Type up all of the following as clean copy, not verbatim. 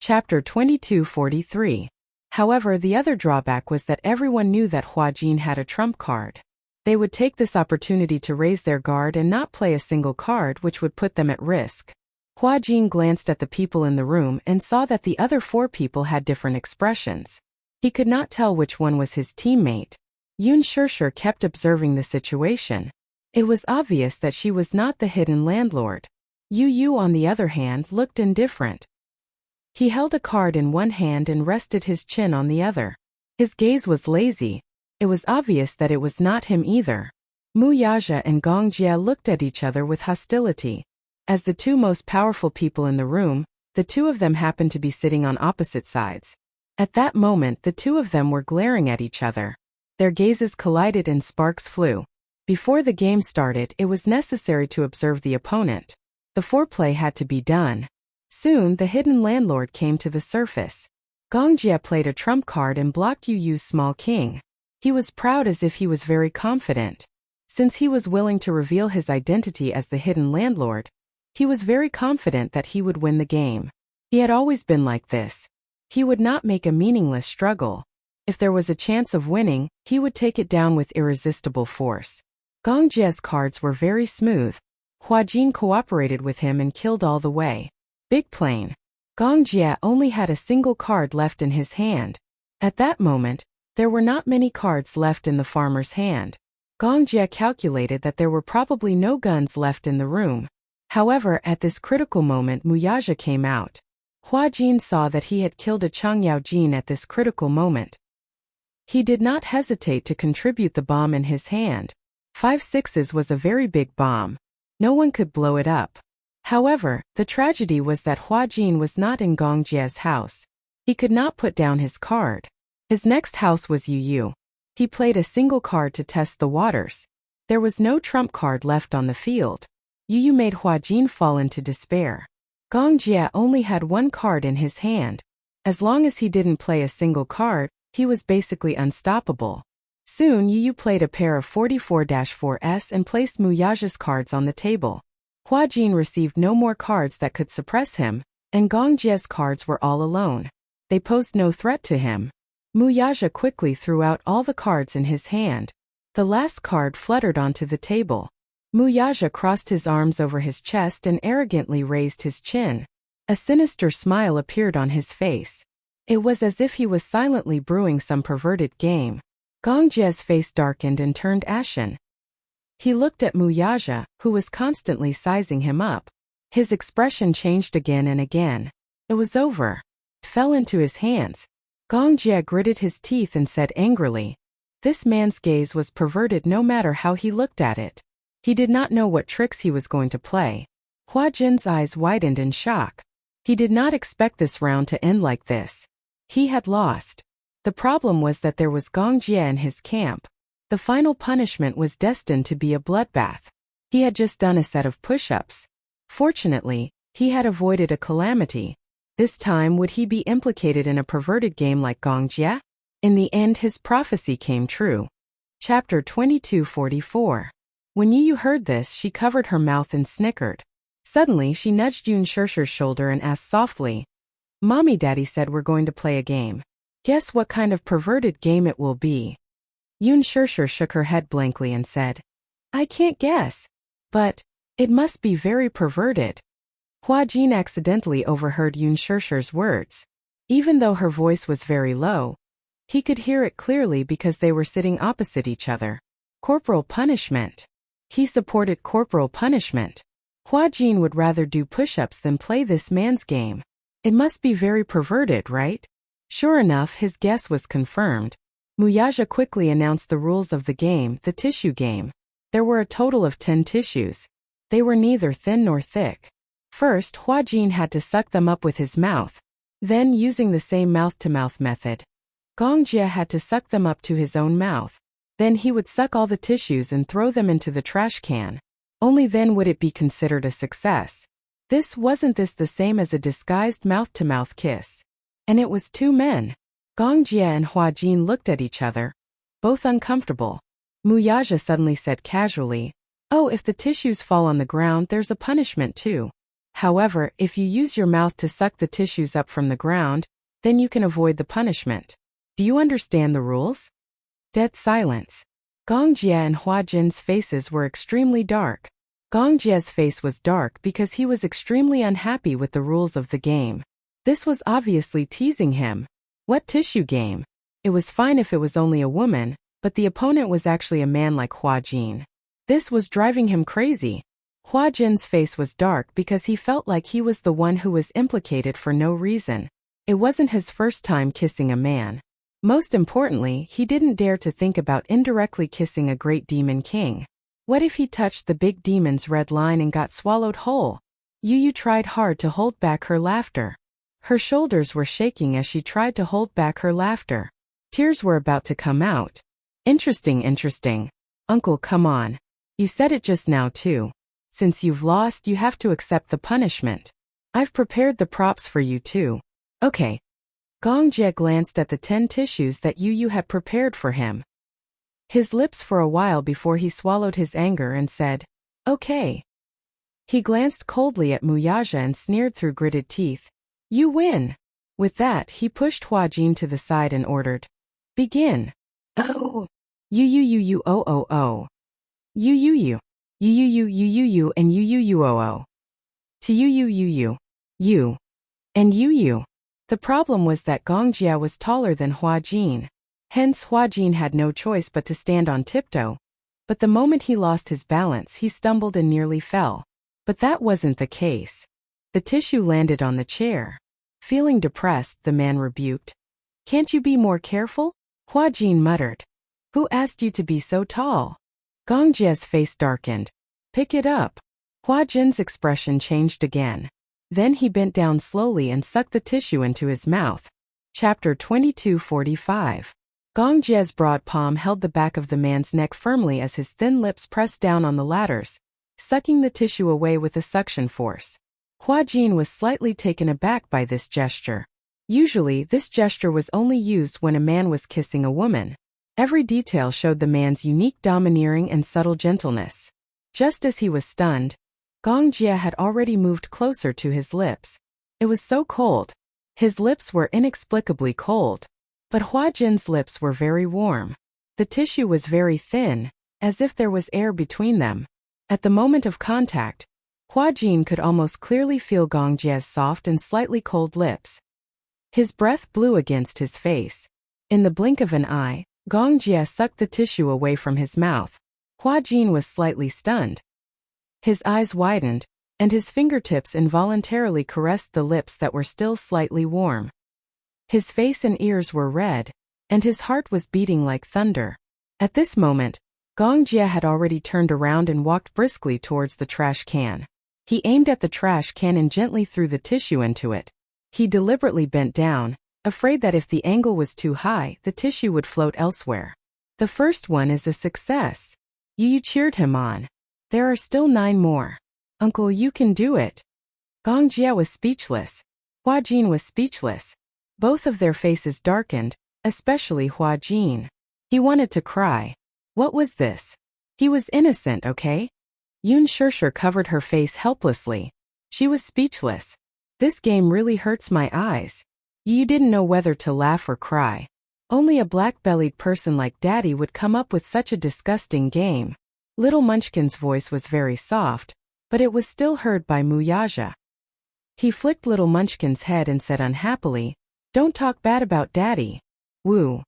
Chapter 2243. However, the other drawback was that everyone knew that Hua Jin had a trump card. They would take this opportunity to raise their guard and not play a single card, which would put them at risk. Hua Jin glanced at the people in the room and saw that the other four people had different expressions. He could not tell which one was his teammate. Yun Shirshir kept observing the situation. It was obvious that she was not the hidden landlord. Yu Yu, on the other hand, looked indifferent. He held a card in one hand and rested his chin on the other. His gaze was lazy. It was obvious that it was not him either. Mu Yaja and Gong Jia looked at each other with hostility. As the two most powerful people in the room, the two of them happened to be sitting on opposite sides. At that moment, the two of them were glaring at each other. Their gazes collided and sparks flew. Before the game started, it was necessary to observe the opponent. The foreplay had to be done. Soon, the hidden landlord came to the surface. Gong Jia played a trump card and blocked Yu Yu's small king. He was proud, as if he was very confident. Since he was willing to reveal his identity as the hidden landlord, he was very confident that he would win the game. He had always been like this. He would not make a meaningless struggle. If there was a chance of winning, he would take it down with irresistible force. Gong Jia's cards were very smooth. Hua Jin cooperated with him and killed all the way. Big plain. Gong Jia only had a single card left in his hand. At that moment, there were not many cards left in the farmer's hand. Gong Jia calculated that there were probably no guns left in the room. However, at this critical moment, Mu Yaja came out. Hua Jin saw that he had killed a Changyao Jin at this critical moment. He did not hesitate to contribute the bomb in his hand. 5 6s was a very big bomb. No one could blow it up. However, the tragedy was that Hua Jin was not in Gong Jia's house. He could not put down his card. His next house was Yu Yu. He played a single card to test the waters. There was no trump card left on the field. Yu Yu made Hua Jin fall into despair. Gong Jia only had one card in his hand. As long as he didn't play a single card, he was basically unstoppable. Soon Yu Yu played a pair of 44-4s and placed Mu Yaja's cards on the table. Hua Jin received no more cards that could suppress him, and Gong Jia's cards were all alone. They posed no threat to him. Mu Yaja quickly threw out all the cards in his hand. The last card fluttered onto the table. Mu Yaja crossed his arms over his chest and arrogantly raised his chin. A sinister smile appeared on his face. It was as if he was silently brewing some perverted game. Gong Jia's face darkened and turned ashen. He looked at Mu Yaja, who was constantly sizing him up. His expression changed again and again. It was over. It fell into his hands. Gong Jia gritted his teeth and said angrily, "This man's gaze was perverted no matter how he looked at it." He did not know what tricks he was going to play. Hua Jin's eyes widened in shock. He did not expect this round to end like this. He had lost. The problem was that there was Gong Jia in his camp. The final punishment was destined to be a bloodbath. He had just done a set of push-ups. Fortunately, he had avoided a calamity. This time, would he be implicated in a perverted game like Gong Jia? In the end, his prophecy came true. Chapter 2244. When Yu Yu heard this, she covered her mouth and snickered. Suddenly, she nudged Yun Shirshir's shoulder and asked softly, "Mommy, Daddy said we're going to play a game. Guess what kind of perverted game it will be?" Yun Shirshir shook her head blankly and said, "I can't guess. But it must be very perverted." Hua Jin accidentally overheard Yun Shirshir's words. Even though her voice was very low, he could hear it clearly because they were sitting opposite each other. Corporal punishment. He supported corporal punishment. Hua Jin would rather do push-ups than play this man's game. It must be very perverted, right? Sure enough, his guess was confirmed. Mu Yaja quickly announced the rules of the game, the tissue game. There were a total of 10 tissues. They were neither thin nor thick. First, Hua Jin had to suck them up with his mouth. Then, using the same mouth-to-mouth method, Gong Jia had to suck them up to his own mouth. Then he would suck all the tissues and throw them into the trash can. Only then would it be considered a success. Wasn't this the same as a disguised mouth-to-mouth kiss? And it was two men. Gong Jia and Hua Jin looked at each other, both uncomfortable. Mu Yaja suddenly said casually, "Oh, if the tissues fall on the ground, there's a punishment too." However, if you use your mouth to suck the tissues up from the ground, then you can avoid the punishment. Do you understand the rules? Dead silence. Gong Jia and Hua Jin's faces were extremely dark. Gong Jia's face was dark because he was extremely unhappy with the rules of the game. This was obviously teasing him. What tissue game? It was fine if it was only a woman, but the opponent was actually a man like Hua Jin. This was driving him crazy. Hua Jin's face was dark because he felt like he was the one who was implicated for no reason. It wasn't his first time kissing a man. Most importantly, he didn't dare to think about indirectly kissing a great demon king. What if he touched the big demon's red line and got swallowed whole? Yu tried hard to hold back her laughter. Her shoulders were shaking as she tried to hold back her laughter. Tears were about to come out. Interesting. Uncle, come on. You said it just now too. Since you've lost, you have to accept the punishment. I've prepared the props for you too. Okay. Gong Jia glanced at the 10 tissues that Yu had prepared for him. His lips for a while before he swallowed his anger and said, okay. He glanced coldly at Muyaja and sneered through gritted teeth. You win. With that, he pushed Hua Jin to the side and ordered, begin. Oh. You, oh. You. You, and you, oh. To you. You. And you. The problem was that Gong Jia was taller than Hua Jin. Hence Hua Jin had no choice but to stand on tiptoe. But the moment he lost his balance, he stumbled and nearly fell. But that wasn't the case. The tissue landed on the chair. Feeling depressed, the man rebuked. Can't you be more careful? Hua Jin muttered. Who asked you to be so tall? Gong Jia's face darkened. Pick it up. Hua Jin's expression changed again. Then he bent down slowly and sucked the tissue into his mouth. Chapter 22:45. Gong Jia's broad palm held the back of the man's neck firmly as his thin lips pressed down on the ladders, sucking the tissue away with a suction force. Hua Jin was slightly taken aback by this gesture. Usually, this gesture was only used when a man was kissing a woman. Every detail showed the man's unique domineering and subtle gentleness. Just as he was stunned, Gong Jia had already moved closer to his lips. It was so cold. His lips were inexplicably cold. But Hua Jin's lips were very warm. The tissue was very thin, as if there was air between them. At the moment of contact, Hua Jin could almost clearly feel Gong Jia's soft and slightly cold lips. His breath blew against his face. In the blink of an eye, Gong Jia sucked the tissue away from his mouth. Hua Jin was slightly stunned. His eyes widened, and his fingertips involuntarily caressed the lips that were still slightly warm. His face and ears were red, and his heart was beating like thunder. At this moment, Gong Jia had already turned around and walked briskly towards the trash can. He aimed at the trash can and gently threw the tissue into it. He deliberately bent down, afraid that if the angle was too high, the tissue would float elsewhere. The first one is a success. Yu cheered him on. There are still 9 more. Uncle, you can do it. Gong Jia was speechless. Hua Jin was speechless. Both of their faces darkened, especially Hua Jin. He wanted to cry. What was this? He was innocent, okay? Yun Shirshir covered her face helplessly. She was speechless. This game really hurts my eyes. You didn't know whether to laugh or cry. Only a black-bellied person like Daddy would come up with such a disgusting game. Little Munchkin's voice was very soft, but it was still heard by Muyaja. He flicked Little Munchkin's head and said unhappily, Don't talk bad about Daddy. Woo.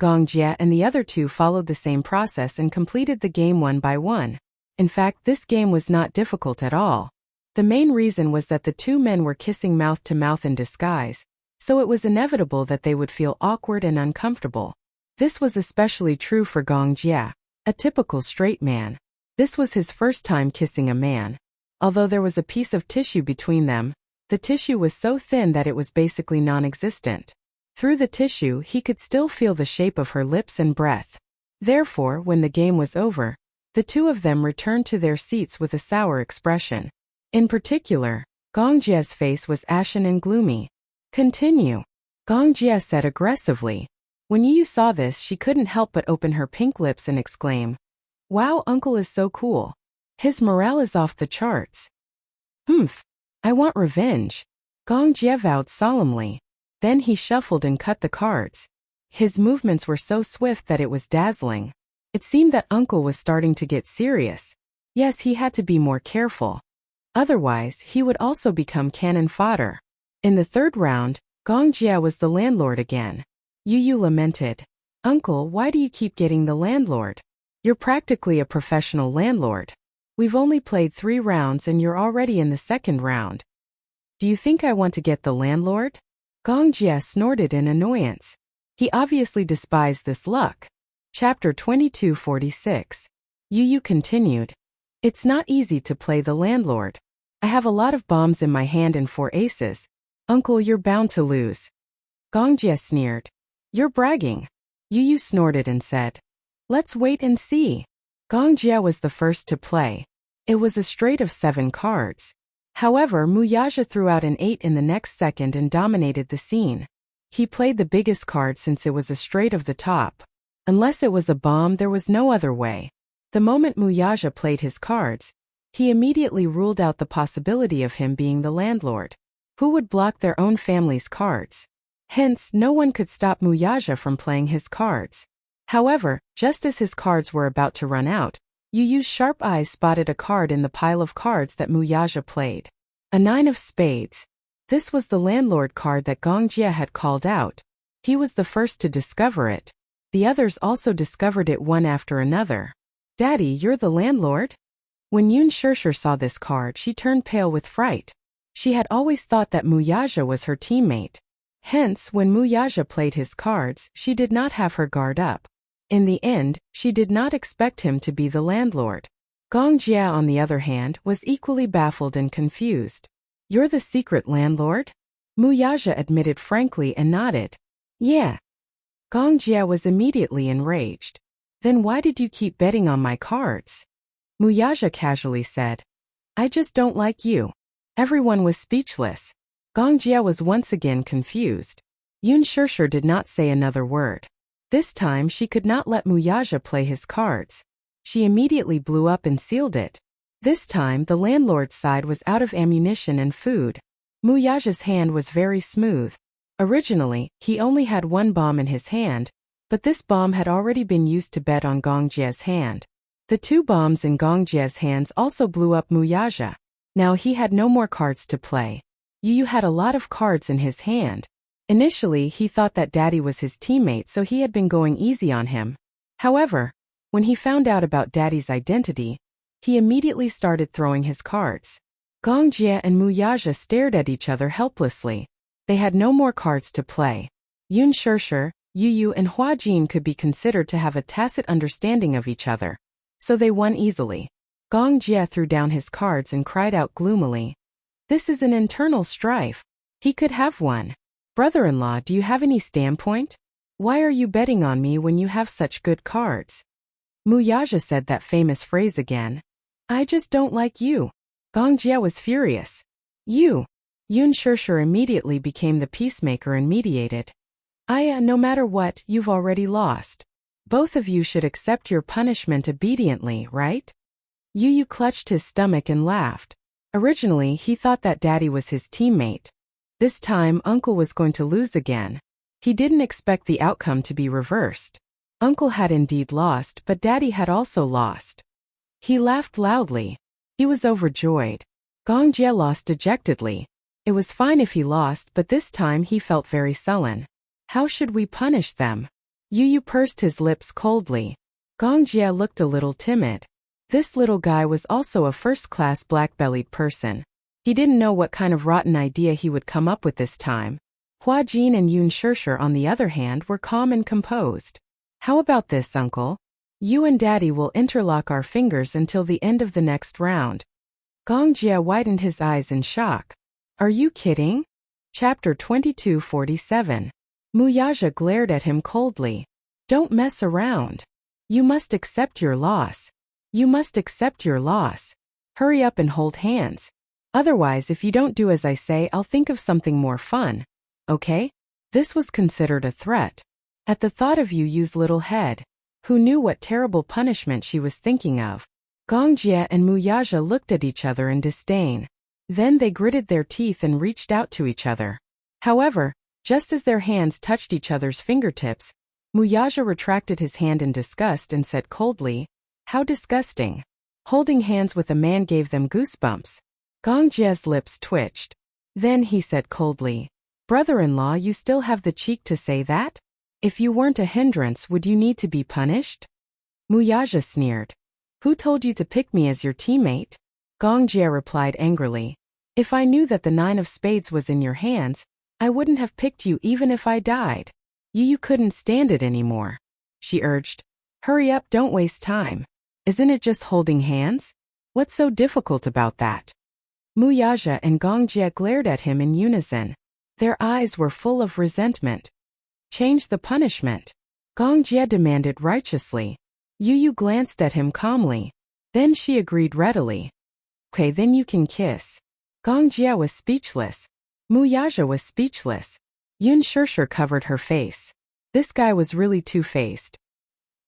Gong Jia and the other 2 followed the same process and completed the game one by one. In fact, this game was not difficult at all. The main reason was that the 2 men were kissing mouth to mouth in disguise, so it was inevitable that they would feel awkward and uncomfortable. This was especially true for Gong Jia, a typical straight man. This was his first time kissing a man. Although there was a piece of tissue between them, the tissue was so thin that it was basically non-existent. Through the tissue, he could still feel the shape of her lips and breath. Therefore, when the game was over, the 2 of them returned to their seats with a sour expression. In particular, Gong Jia's face was ashen and gloomy. Continue. Gong Jia said aggressively. When Yu saw this, she couldn't help but open her pink lips and exclaim, Wow, Uncle is so cool. His morale is off the charts. Humph. I want revenge. Gong Jie vowed solemnly. Then he shuffled and cut the cards. His movements were so swift that it was dazzling. It seemed that Uncle was starting to get serious. Yes, he had to be more careful. Otherwise, he would also become cannon fodder. In the third round, Gong Jie was the landlord again. Yu lamented. Uncle, why do you keep getting the landlord? You're practically a professional landlord. We've only played 3 rounds and you're already in the second round. Do you think I want to get the landlord? Gong Jie snorted in annoyance. He obviously despised this luck. Chapter 2246. Yu continued. It's not easy to play the landlord. I have a lot of bombs in my hand and 4 aces. Uncle, you're bound to lose. Gong Jie sneered. You're bragging. Yu snorted and said. Let's wait and see. Gong Jie was the first to play. It was a straight of 7 cards. However, Wuxia threw out an 8 in the next second and dominated the scene. He played the biggest card since it was a straight of the top. Unless it was a bomb, there was no other way. The moment Wuxia played his cards, he immediately ruled out the possibility of him being the landlord. Who would block their own family's cards? Hence, no one could stop Wuxia from playing his cards. However, just as his cards were about to run out, Yu's sharp eyes spotted a card in the pile of cards that Wuxia played. A 9 of spades. This was the landlord card that Gong Jie had called out. He was the first to discover it. The others also discovered it one after another. Daddy, you're the landlord? When Yun Shirshir saw this card, she turned pale with fright. She had always thought that Wuxia was her teammate. Hence, when Wuxia played his cards, she did not have her guard up. In the end, she did not expect him to be the landlord. Gong Jie, on the other hand, was equally baffled and confused. You're the secret landlord? Wuxia admitted frankly and nodded. Yeah. Gong Jie was immediately enraged. Then why did you keep betting on my cards? Wuxia casually said. I just don't like you. Everyone was speechless. Gong Jie was once again confused. Yun Shirshir did not say another word. This time she could not let Wuxia play his cards. She immediately blew up and sealed it. This time the landlord's side was out of ammunition and food. Wuxia's hand was very smooth. Originally, he only had 1 bomb in his hand, but this bomb had already been used to bet on Gong Jie's hand. The 2 bombs in Gong Jie's hands also blew up Wuxia. Now he had no more cards to play. Yu had a lot of cards in his hand. Initially, he thought that Daddy was his teammate, so he had been going easy on him. However, when he found out about Daddy's identity, he immediately started throwing his cards. Gong Jie and Wuxia stared at each other helplessly. They had no more cards to play. Yun Shirshir, Yu and Hua Jin could be considered to have a tacit understanding of each other. So they won easily. Gong Jie threw down his cards and cried out gloomily. This is an internal strife. He could have won. Brother-in-law, do you have any standpoint? Why are you betting on me when you have such good cards? Wuxia said that famous phrase again. I just don't like you. Gong Jie was furious. You. Yun Shirshir immediately became the peacemaker and mediated. No matter what, you've already lost. Both of you should accept your punishment obediently, right? Yu clutched his stomach and laughed. Originally, he thought that Daddy was his teammate. This time, Uncle was going to lose again. He didn't expect the outcome to be reversed. Uncle had indeed lost, but Daddy had also lost. He laughed loudly. He was overjoyed. Gong Jie lost dejectedly. It was fine if he lost, but this time he felt very sullen. How should we punish them? Yu pursed his lips coldly. Gong Jie looked a little timid. This little guy was also a first-class black-bellied person. He didn't know what kind of rotten idea he would come up with this time. Hua Jin and Yun Shirshir, on the other hand, were calm and composed. How about this, Uncle? You and Daddy will interlock our fingers until the end of the next round. Gong Jie widened his eyes in shock. Are you kidding? Chapter 2247. Wuxia glared at him coldly. Don't mess around. You must accept your loss. You must accept your loss. Hurry up and hold hands. Otherwise, if you don't do as I say, I'll think of something more fun. Okay? This was considered a threat. At the thought of Yu's little head, who knew what terrible punishment she was thinking of, Gong Jie and Wuxia looked at each other in disdain. Then they gritted their teeth and reached out to each other. However, just as their hands touched each other's fingertips, Wuxia retracted his hand in disgust and said coldly, "How disgusting." Holding hands with a man gave them goosebumps. Gong Jie's lips twitched. Then he said coldly, "Brother-in-law, you still have the cheek to say that? If you weren't a hindrance, would you need to be punished?" Wuxia sneered. "Who told you to pick me as your teammate?" Gong Jie replied angrily, "If I knew that the 9 of spades was in your hands, I wouldn't have picked you even if I died." You couldn't stand it anymore, she urged. "Hurry up, don't waste time. Isn't it just holding hands? What's so difficult about that?" Wuxia and Gong Jie glared at him in unison. Their eyes were full of resentment. "Change the punishment," Gong Jie demanded righteously. Yu glanced at him calmly. Then she agreed readily. "Okay, then you can kiss." Gong Jie was speechless. Wuxia was speechless. Yun Shirshir covered her face. This guy was really two-faced.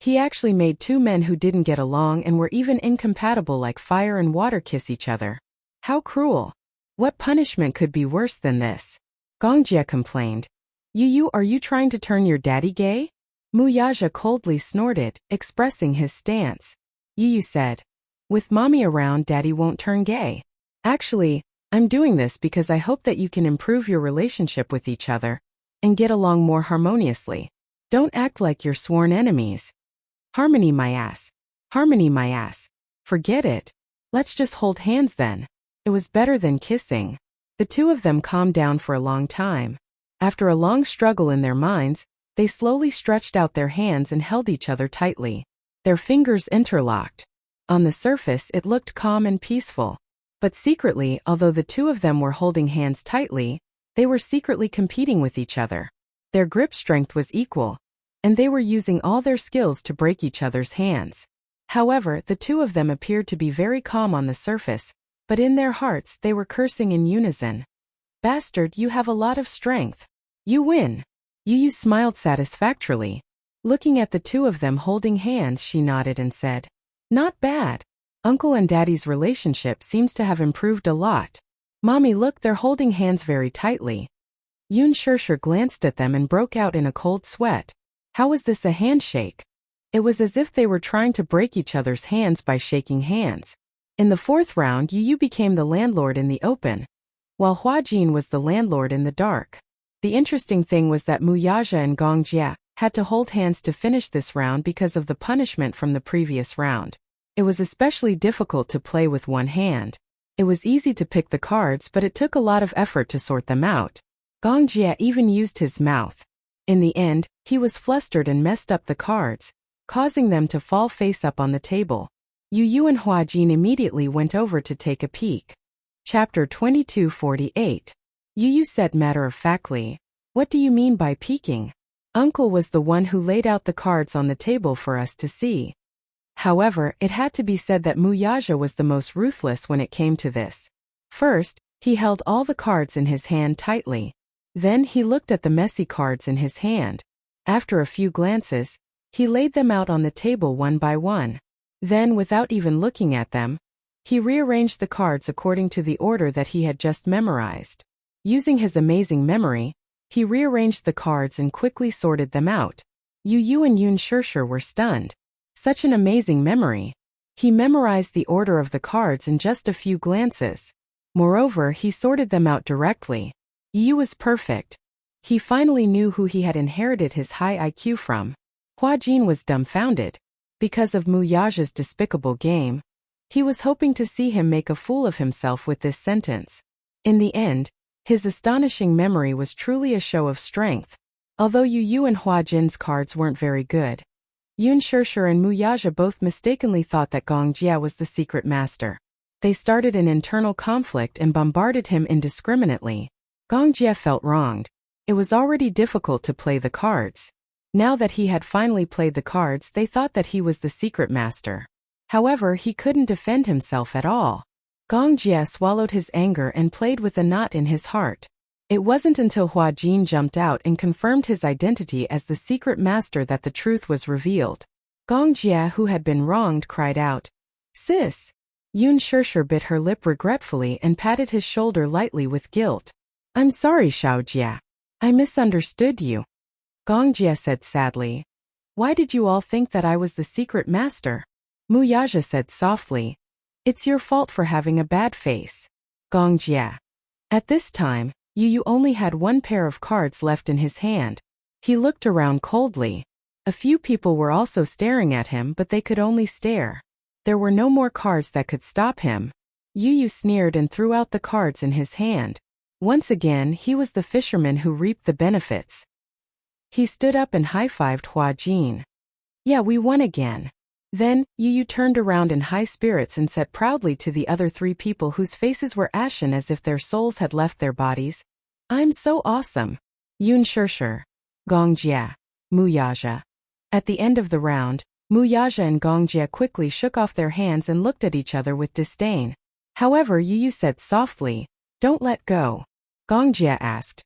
He actually made two men who didn't get along and were even incompatible like fire and water kiss each other. How cruel. What punishment could be worse than this? Gong Jie complained. Yu, are you trying to turn your daddy gay?" Wuxia coldly snorted, expressing his stance. Yu said, "With mommy around, daddy won't turn gay. Actually, I'm doing this because I hope that you can improve your relationship with each other and get along more harmoniously. Don't act like you're sworn enemies." "Harmony my ass. Harmony my ass. Forget it. Let's just hold hands then." It was better than kissing. The two of them calmed down for a long time. After a long struggle in their minds, they slowly stretched out their hands and held each other tightly. Their fingers interlocked. On the surface, it looked calm and peaceful. But secretly, although the two of them were holding hands tightly, they were secretly competing with each other. Their grip strength was equal, and they were using all their skills to break each other's hands. However, the two of them appeared to be very calm on the surface, but in their hearts they were cursing in unison. "Bastard, you have a lot of strength. You win." Yu smiled satisfactorily. Looking at the two of them holding hands, she nodded and said, "Not bad. Uncle and Daddy's relationship seems to have improved a lot. Mommy, look, they're holding hands very tightly." Yun Shirshir glanced at them and broke out in a cold sweat. How was this a handshake? It was as if they were trying to break each other's hands by shaking hands. In the fourth round, Yu became the landlord in the open, while Huajin was the landlord in the dark. The interesting thing was that Wuxia and Gong Jie had to hold hands to finish this round because of the punishment from the previous round. It was especially difficult to play with one hand. It was easy to pick the cards, but it took a lot of effort to sort them out. Gong Jie even used his mouth. In the end, he was flustered and messed up the cards, causing them to fall face up on the table. Yu and Huajin immediately went over to take a peek. Chapter 2248. Yu said matter-of-factly, "What do you mean by peeking? Uncle was the one who laid out the cards on the table for us to see." However, it had to be said that Wuxia was the most ruthless when it came to this. First, he held all the cards in his hand tightly. Then he looked at the messy cards in his hand. After a few glances, he laid them out on the table one by one. Then, without even looking at them, he rearranged the cards according to the order that he had just memorized. Using his amazing memory, he rearranged the cards and quickly sorted them out. Yu and Yun Shirshir were stunned. Such an amazing memory. He memorized the order of the cards in just a few glances. Moreover, he sorted them out directly. Yu was perfect. He finally knew who he had inherited his high IQ from. Huajin was dumbfounded. Because of Wuxia's despicable game, he was hoping to see him make a fool of himself with this sentence. In the end, his astonishing memory was truly a show of strength. Although Yu and Huajin's cards weren't very good, Yun Shirshir and Wuxia both mistakenly thought that Gong Jie was the secret master. They started an internal conflict and bombarded him indiscriminately. Gong Jie felt wronged. It was already difficult to play the cards. Now that he had finally played the cards, they thought that he was the secret master. However, he couldn't defend himself at all. Gong Jie swallowed his anger and played with a knot in his heart. It wasn't until Huajin jumped out and confirmed his identity as the secret master that the truth was revealed. Gong Jie, who had been wronged, cried out, "Sis! Yun Shishir bit her lip regretfully and patted his shoulder lightly with guilt. I'm sorry, Xiaojia. I misunderstood you. Gongjie said sadly. Why did you all think that I was the secret master? Muyaja said softly. It's your fault for having a bad face. Gongjie. At this time, Yu only had one pair of cards left in his hand. He looked around coldly. A few people were also staring at him, but they could only stare. There were no more cards that could stop him. Yu sneered and threw out the cards in his hand. Once again, he was the fisherman who reaped the benefits. He stood up and high-fived Hua Jin. Yeah, we won again. Then, Yu turned around in high spirits and said proudly to the other three people whose faces were ashen as if their souls had left their bodies. I'm so awesome. Yun Shishir. Gongjie. Muyaja. At the end of the round, Muyaja and Gongjie quickly shook off their hands and looked at each other with disdain. However, Yu said softly, Don't let go. Gongjie asked.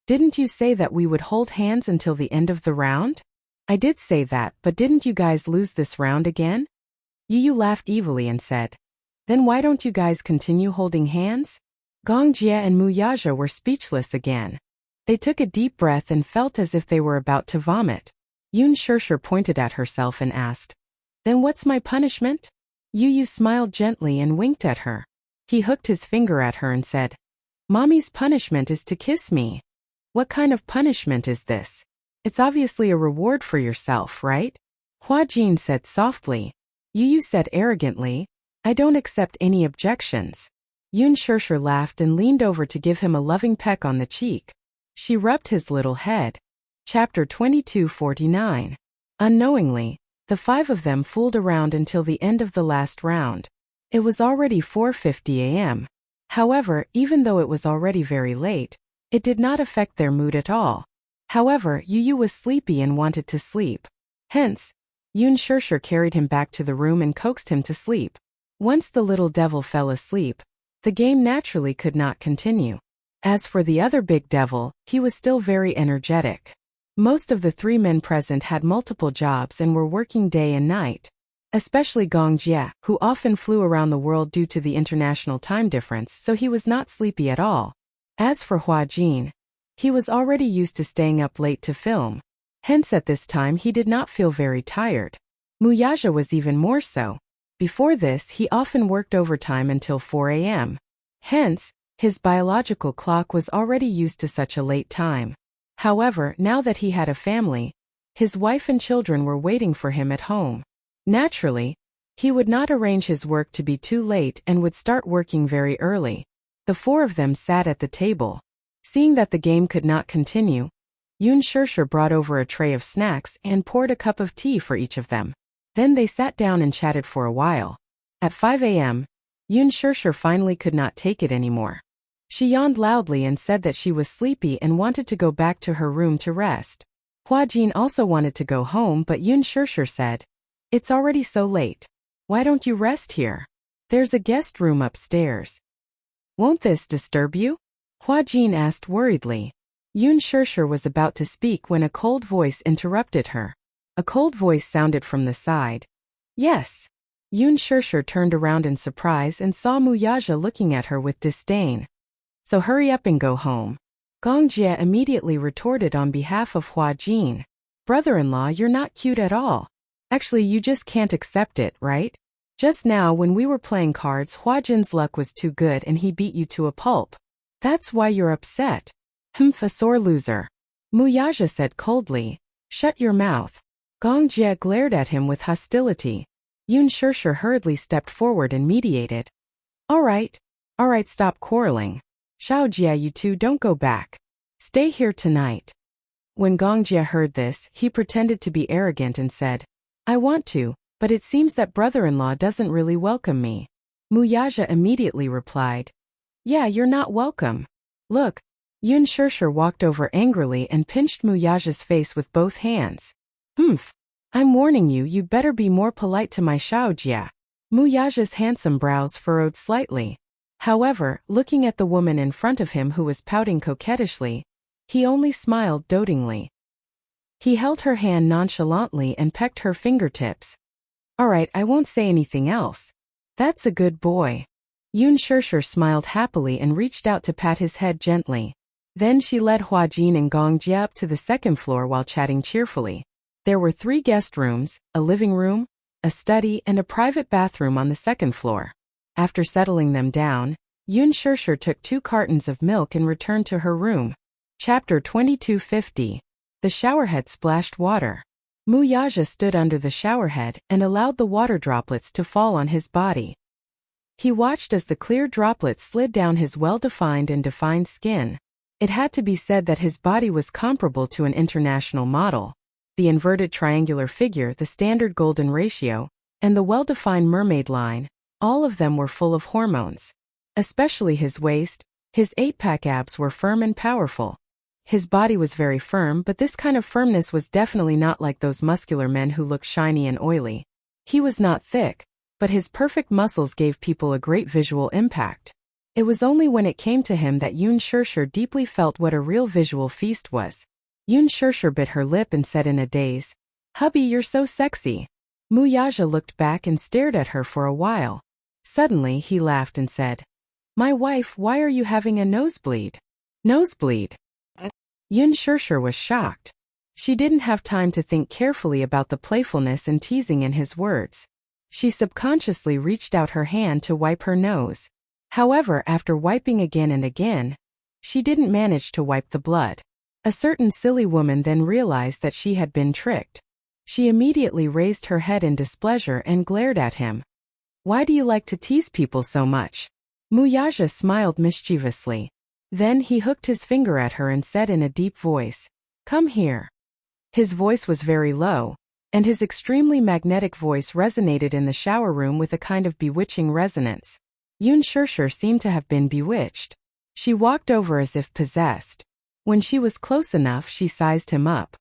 Didn't you say that we would hold hands until the end of the round? I did say that, but didn't you guys lose this round again? Yu laughed evilly and said. Then why don't you guys continue holding hands? Gongjie and Muyaja were speechless again. They took a deep breath and felt as if they were about to vomit. Yun Shishir pointed at herself and asked. Then what's my punishment? Yu smiled gently and winked at her. He hooked his finger at her and said. Mommy's punishment is to kiss me. What kind of punishment is this? It's obviously a reward for yourself, right? Hua Jin said softly. Yu said arrogantly. I don't accept any objections. Yun Shishir laughed and leaned over to give him a loving peck on the cheek. She rubbed his little head. Chapter 2249. Unknowingly, the five of them fooled around until the end of the last round. It was already 4:50 a.m. However, even though it was already very late, it did not affect their mood at all. However, Yu was sleepy and wanted to sleep. Hence, Yun Shishir carried him back to the room and coaxed him to sleep. Once the little devil fell asleep, the game naturally could not continue. As for the other big devil, he was still very energetic. Most of the three men present had multiple jobs and were working day and night. Especially Gongjie, who often flew around the world due to the international time difference, so he was not sleepy at all. As for Hua Jin, he was already used to staying up late to film. Hence at this time he did not feel very tired. Muyaja was even more so. Before this he often worked overtime until 4 a.m. Hence, his biological clock was already used to such a late time. However, now that he had a family, his wife and children were waiting for him at home. Naturally, he would not arrange his work to be too late and would start working very early. The four of them sat at the table. Seeing that the game could not continue, Yun Shishir brought over a tray of snacks and poured a cup of tea for each of them. Then they sat down and chatted for a while. At 5 a.m., Yun Shishir finally could not take it anymore. She yawned loudly and said that she was sleepy and wanted to go back to her room to rest. Hua Jin also wanted to go home, but Yun Shishir said, It's already so late. Why don't you rest here? There's a guest room upstairs. Won't this disturb you? Hua Jin asked worriedly. Yun Shishir was about to speak when a cold voice interrupted her. A cold voice sounded from the side. Yes. Yun Shishir turned around in surprise and saw Muyaja looking at her with disdain. So hurry up and go home. Gongjie immediately retorted on behalf of Hua Jin. Brother-in-law, you're not cute at all. Actually, you just can't accept it, right? Just now when we were playing cards, Hua Jin's luck was too good and he beat you to a pulp. That's why you're upset. A sore loser. Muyaja said coldly. Shut your mouth. Gongjie glared at him with hostility. Yun Shishir hurriedly stepped forward and mediated. All right, stop quarreling. Xiaojia, you two don't go back. Stay here tonight. When Gongjie heard this, he pretended to be arrogant and said, I want to, but it seems that brother-in-law doesn't really welcome me. Muyaja immediately replied, Yeah, you're not welcome. Look. Yun Shishir walked over angrily and pinched Muyaja's face with both hands. I'm warning you, you'd better be more polite to my Xiaojia. Muyaja's handsome brows furrowed slightly. However, looking at the woman in front of him who was pouting coquettishly, he only smiled dotingly. He held her hand nonchalantly and pecked her fingertips. All right, I won't say anything else. That's a good boy. Yun Shirshir smiled happily and reached out to pat his head gently. Then she led Huajin and Gong Jie up to the second floor while chatting cheerfully. There were 3 guest rooms, a living room, a study, and a private bathroom on the second floor. After settling them down, Yun Shirshir took 2 cartons of milk and returned to her room. Chapter 2250. The showerhead splashed water. Mu Yaja stood under the showerhead and allowed the water droplets to fall on his body. He watched as the clear droplets slid down his well-defined and defined skin. It had to be said that his body was comparable to an international model. The inverted triangular figure, the standard golden ratio, and the well-defined mermaid line, all of them were full of hormones. Especially his waist, his 8-pack abs were firm and powerful. His body was very firm, but this kind of firmness was definitely not like those muscular men who look shiny and oily. He was not thick, but his perfect muscles gave people a great visual impact. It was only when it came to him that Yun Shirshir deeply felt what a real visual feast was. Yun Shirshir bit her lip and said in a daze, "Hubby, you're so sexy." Mu Yaja looked back and stared at her for a while. Suddenly he laughed and said, "My wife, why are you having a nosebleed?" Nosebleed? Yun Shirshir was shocked. She didn't have time to think carefully about the playfulness and teasing in his words. She subconsciously reached out her hand to wipe her nose. However, after wiping again and again, she didn't manage to wipe the blood. A certain silly woman then realized that she had been tricked. She immediately raised her head in displeasure and glared at him. "Why do you like to tease people so much?" Mu Yaja smiled mischievously. Then he hooked his finger at her and said in a deep voice, "Come here." His voice was very low, and his extremely magnetic voice resonated in the shower room with a kind of bewitching resonance. Yun Shirshir seemed to have been bewitched. She walked over as if possessed. When she was close enough, she sized him up.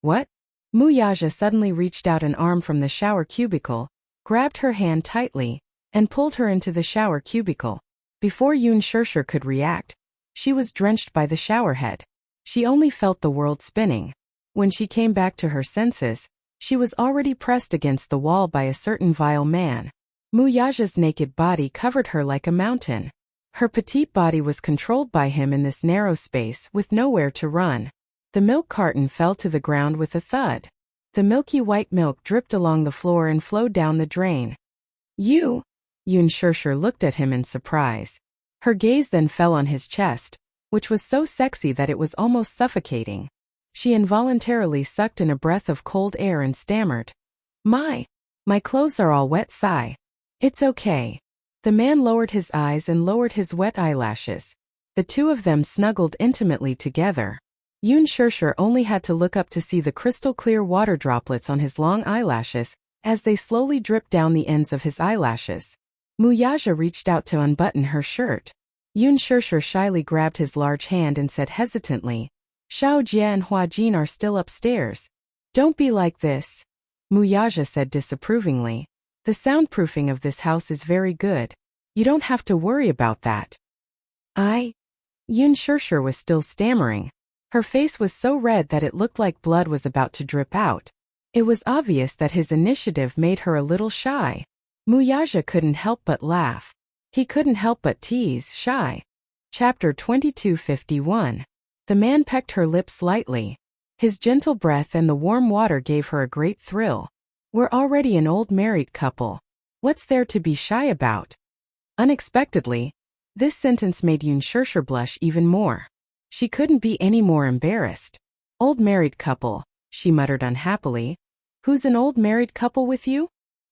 "What?" Mu Yaja suddenly reached out an arm from the shower cubicle, grabbed her hand tightly, and pulled her into the shower cubicle. Before Yun Shirshir could react, she was drenched by the showerhead. She only felt the world spinning. When she came back to her senses, she was already pressed against the wall by a certain vile man. Mu Yaja's naked body covered her like a mountain. Her petite body was controlled by him in this narrow space with nowhere to run. The milk carton fell to the ground with a thud. The milky white milk dripped along the floor and flowed down the drain. "You?" Yun Shirshir looked at him in surprise. Her gaze then fell on his chest, which was so sexy that it was almost suffocating. She involuntarily sucked in a breath of cold air and stammered, My clothes are all wet, sigh." "It's okay." The man lowered his eyes and lowered his wet eyelashes. The two of them snuggled intimately together. Yun Shirshir only had to look up to see the crystal-clear water droplets on his long eyelashes as they slowly dripped down the ends of his eyelashes. Mu Yaja reached out to unbutton her shirt. Yun Shirshir shyly grabbed his large hand and said hesitantly, "Xiao Jie and Huajin are still upstairs." "Don't be like this," Mu Yaja said disapprovingly. "The soundproofing of this house is very good. You don't have to worry about that." Yun Shirshir was still stammering. Her face was so red that it looked like blood was about to drip out. It was obvious that his initiative made her a little shy. Mu Yaja couldn't help but laugh. He couldn't help but tease, shy. Chapter 2251. The man pecked her lips lightly. His gentle breath and the warm water gave her a great thrill. "We're already an old married couple. What's there to be shy about?" Unexpectedly, this sentence made Yun Shirshir blush even more. She couldn't be any more embarrassed. "Old married couple," she muttered unhappily. "Who's an old married couple with you?"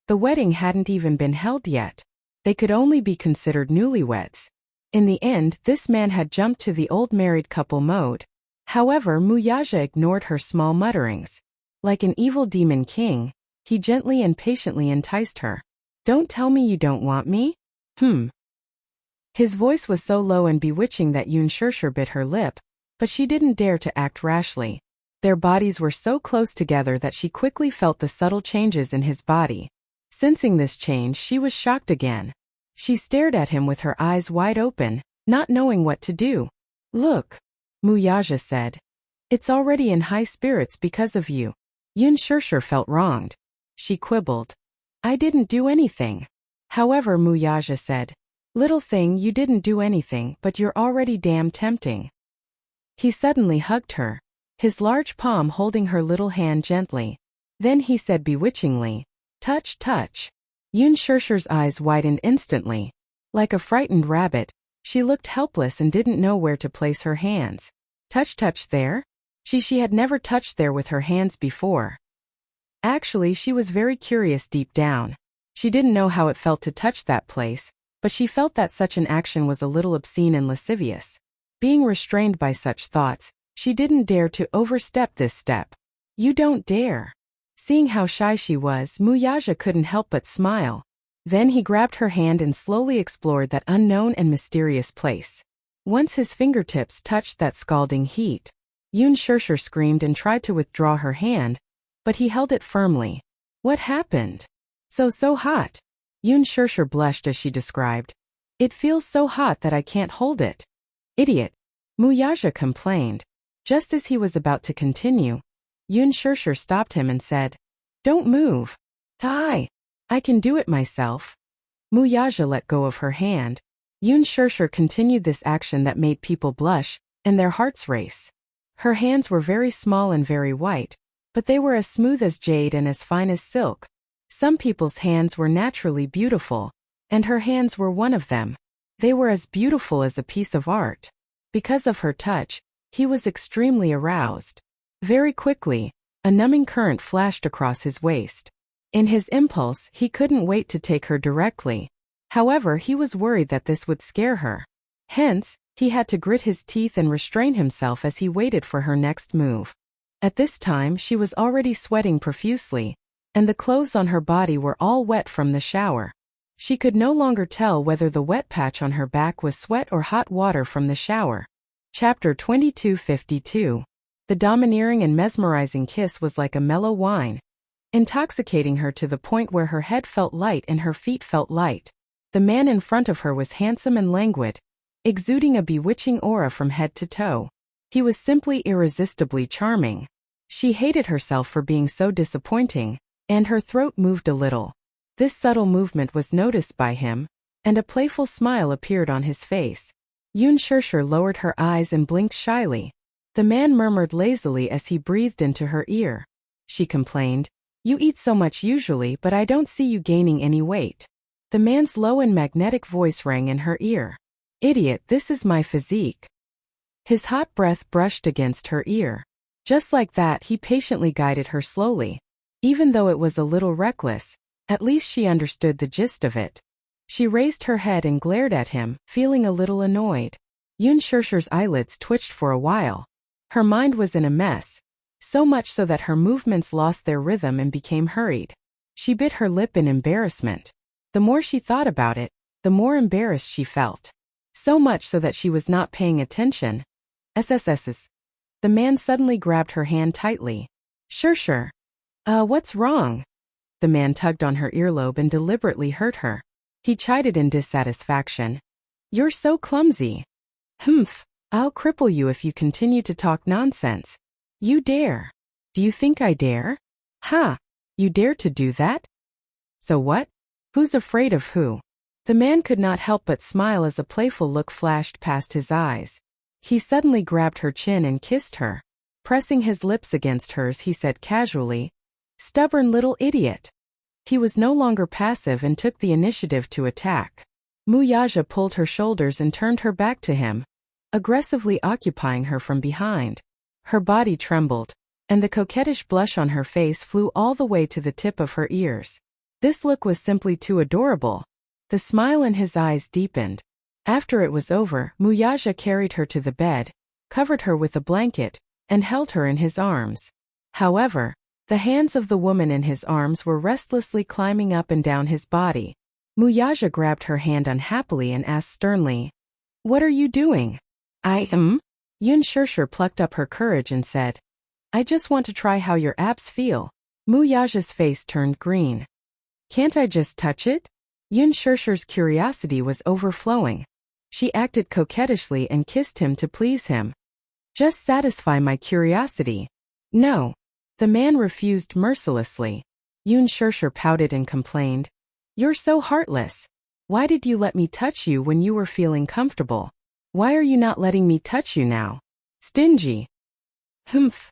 The wedding hadn't even been held yet. They could only be considered newlyweds. In the end, this man had jumped to the old married couple mode. However, Mu Yaja ignored her small mutterings. Like an evil demon king, he gently and patiently enticed her. "Don't tell me you don't want me?" His voice was so low and bewitching that Yun Shirshir bit her lip, but she didn't dare to act rashly. Their bodies were so close together that she quickly felt the subtle changes in his body. Sensing this change, she was shocked again. She stared at him with her eyes wide open, not knowing what to do. "Look," Mu Yaja said. "It's already in high spirits because of you." Yun Shirshir felt wronged. She quibbled. "I didn't do anything." However, Wuxia said, "Little thing, you didn't do anything, but you're already damn tempting." He suddenly hugged her, his large palm holding her little hand gently. Then he said bewitchingly, "Touch, touch." Yun Shirshir's eyes widened instantly. Like a frightened rabbit, she looked helpless and didn't know where to place her hands. Touch, touch there? She had never touched there with her hands before. Actually, she was very curious deep down. She didn't know how it felt to touch that place, but she felt that such an action was a little obscene and lascivious. Being restrained by such thoughts, she didn't dare to overstep this step. "You don't dare." Seeing how shy she was, Wuxia couldn't help but smile. Then he grabbed her hand and slowly explored that unknown and mysterious place. Once his fingertips touched that scalding heat, Yun Shirshir screamed and tried to withdraw her hand, but he held it firmly. "What happened? So hot." Yun Shirshir blushed as she described. "It feels so hot that I can't hold it." "Idiot," Wuxia complained. Just as he was about to continue, Yun Shirshir stopped him and said, "Don't move. Tai, I can do it myself." Wuxia let go of her hand. Yun Shirshir continued this action that made people blush, and their hearts race. Her hands were very small and very white, but they were as smooth as jade and as fine as silk. Some people's hands were naturally beautiful, and her hands were one of them. They were as beautiful as a piece of art. Because of her touch, he was extremely aroused. Very quickly, a numbing current flashed across his waist. In his impulse, he couldn't wait to take her directly. However, he was worried that this would scare her. Hence, he had to grit his teeth and restrain himself as he waited for her next move. At this time, she was already sweating profusely, and the clothes on her body were all wet from the shower. She could no longer tell whether the wet patch on her back was sweat or hot water from the shower. Chapter 2252. The domineering and mesmerizing kiss was like a mellow wine, intoxicating her to the point where her head felt light and her feet felt light. The man in front of her was handsome and languid, exuding a bewitching aura from head to toe. He was simply irresistibly charming. She hated herself for being so disappointing, and her throat moved a little. This subtle movement was noticed by him, and a playful smile appeared on his face. Yun Shirshir lowered her eyes and blinked shyly. The man murmured lazily as he breathed into her ear. She complained, "You eat so much usually, but I don't see you gaining any weight." The man's low and magnetic voice rang in her ear. "Idiot, this is my physique." His hot breath brushed against her ear. Just like that, he patiently guided her slowly. Even though it was a little reckless, at least she understood the gist of it. She raised her head and glared at him, feeling a little annoyed. Yun Shirshir's eyelids twitched for a while. Her mind was in a mess, so much so that her movements lost their rhythm and became hurried. She bit her lip in embarrassment. The more she thought about it, the more embarrassed she felt. So much so that she was not paying attention. SSSs. The man suddenly grabbed her hand tightly. Shirshir. What's wrong?" The man tugged on her earlobe and deliberately hurt her. He chided in dissatisfaction. "You're so clumsy." "Humph. I'll cripple you if you continue to talk nonsense." "You dare." "Do you think I dare?" "Ha! You dare to do that?" "So what? Who's afraid of who?" The man could not help but smile as a playful look flashed past his eyes. He suddenly grabbed her chin and kissed her. Pressing his lips against hers, he said casually, "Stubborn little idiot." He was no longer passive and took the initiative to attack. Wuxia pulled her shoulders and turned her back to him, aggressively occupying her from behind. Her body trembled, and the coquettish blush on her face flew all the way to the tip of her ears. This look was simply too adorable. The smile in his eyes deepened. After it was over, Wuxia carried her to the bed, covered her with a blanket, and held her in his arms. However, the hands of the woman in his arms were restlessly climbing up and down his body. Wuxia grabbed her hand unhappily and asked sternly, "What are you doing?" "I am." Yun Shirshir plucked up her courage and said, "I just want to try how your abs feel." Wuxia's face turned green. "Can't I just touch it?" Yun Shirshir's curiosity was overflowing. She acted coquettishly and kissed him to please him. "Just satisfy my curiosity." "No." The man refused mercilessly. Yun Shirshir pouted and complained, You're so heartless. Why did you let me touch you when you were feeling comfortable? Why are you not letting me touch you now? Stingy. Humph.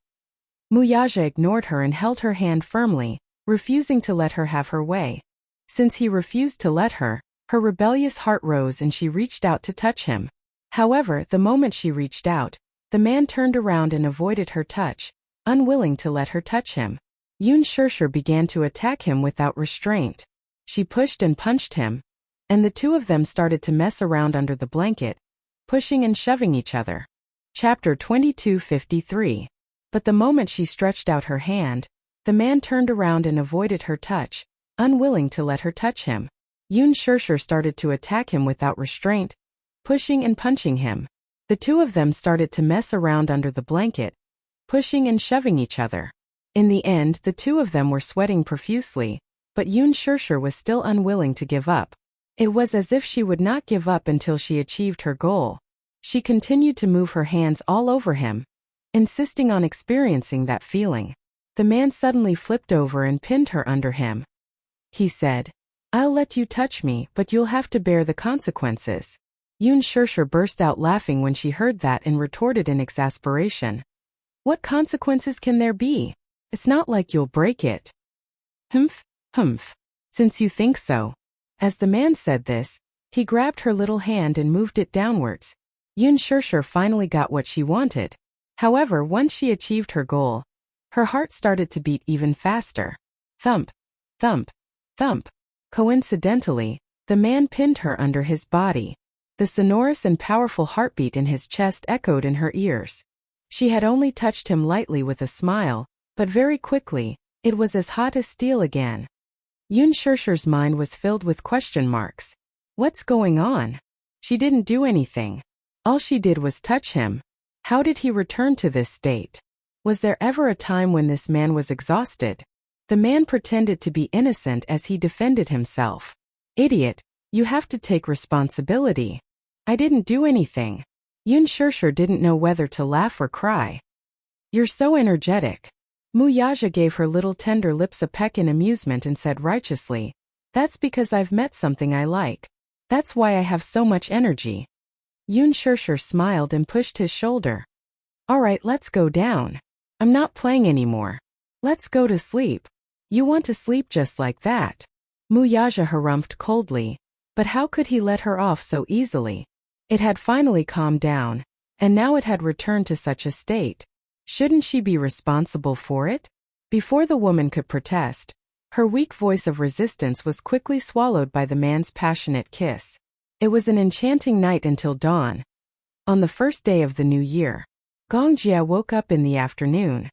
Muyaja ignored her and held her hand firmly, refusing to let her have her way. Since he refused to let her, her rebellious heart rose and she reached out to touch him. However, the moment she reached out, the man turned around and avoided her touch, unwilling to let her touch him. Yun Shirshir began to attack him without restraint. She pushed and punched him, and the two of them started to mess around under the blanket, pushing and shoving each other. Chapter 2253. But the moment she stretched out her hand, the man turned around and avoided her touch, unwilling to let her touch him. Yun Shirshir started to attack him without restraint, pushing and punching him. The two of them started to mess around under the blanket, pushing and shoving each other. In the end, the two of them were sweating profusely, but Yun Shirshir was still unwilling to give up. It was as if she would not give up until she achieved her goal. She continued to move her hands all over him, insisting on experiencing that feeling. The man suddenly flipped over and pinned her under him. He said, "I'll let you touch me, but you'll have to bear the consequences." Yun Shirshir burst out laughing when she heard that and retorted in exasperation. "What consequences can there be? It's not like you'll break it." "Humph, humph. Since you think so." As the man said this, he grabbed her little hand and moved it downwards. Yun Shirshir finally got what she wanted. However, once she achieved her goal, her heart started to beat even faster. Thump, thump, thump. Coincidentally, the man pinned her under his body. The sonorous and powerful heartbeat in his chest echoed in her ears. She had only touched him lightly with a smile, but very quickly, it was as hot as steel again. Yun Shirshir's mind was filled with question marks. What's going on? She didn't do anything. All she did was touch him. How did he return to this state? Was there ever a time when this man was exhausted? The man pretended to be innocent as he defended himself. "Idiot, you have to take responsibility. I didn't do anything." Yun Shirshir didn't know whether to laugh or cry. "You're so energetic." Muyaja gave her little tender lips a peck in amusement and said righteously, "That's because I've met something I like. That's why I have so much energy." Yun Shirshir smiled and pushed his shoulder. "All right, let's go down. I'm not playing anymore. Let's go to sleep." "You want to sleep just like that?" Muyaja harumphed coldly. But how could he let her off so easily? It had finally calmed down, and now it had returned to such a state. Shouldn't she be responsible for it? Before the woman could protest, her weak voice of resistance was quickly swallowed by the man's passionate kiss. It was an enchanting night until dawn. On the first day of the new year, Gongjia woke up in the afternoon.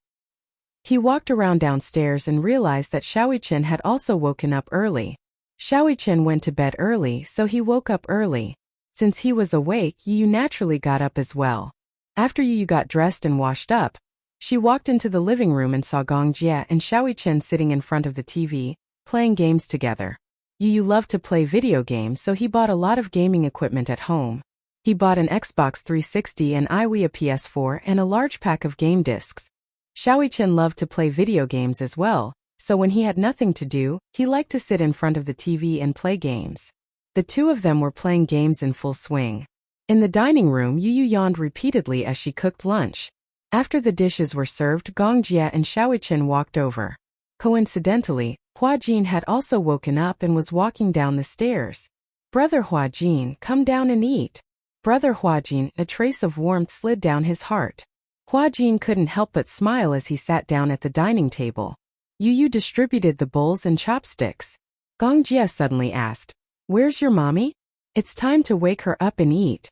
He walked around downstairs and realized that Shaoichen had also woken up early. Shaoichen went to bed early, so he woke up early. Since he was awake, Yu naturally got up as well. After Yu got dressed and washed up, she walked into the living room and saw Gongjia and Shaoichen sitting in front of the TV, playing games together. Yu loved to play video games, so he bought a lot of gaming equipment at home. He bought an Xbox 360 and iWii a PS4 and a large pack of game discs. Shaoichen loved to play video games as well, so when he had nothing to do, he liked to sit in front of the TV and play games. The two of them were playing games in full swing. In the dining room, Yu yawned repeatedly as she cooked lunch. After the dishes were served, Gongjia and Shaoichen walked over. Coincidentally, Huajin had also woken up and was walking down the stairs. "Brother Huajin, come down and eat." Brother Huajin, a trace of warmth slid down his heart. Huajin couldn't help but smile as he sat down at the dining table. Yu distributed the bowls and chopsticks. Gongjia suddenly asked, "Where's your mommy? It's time to wake her up and eat."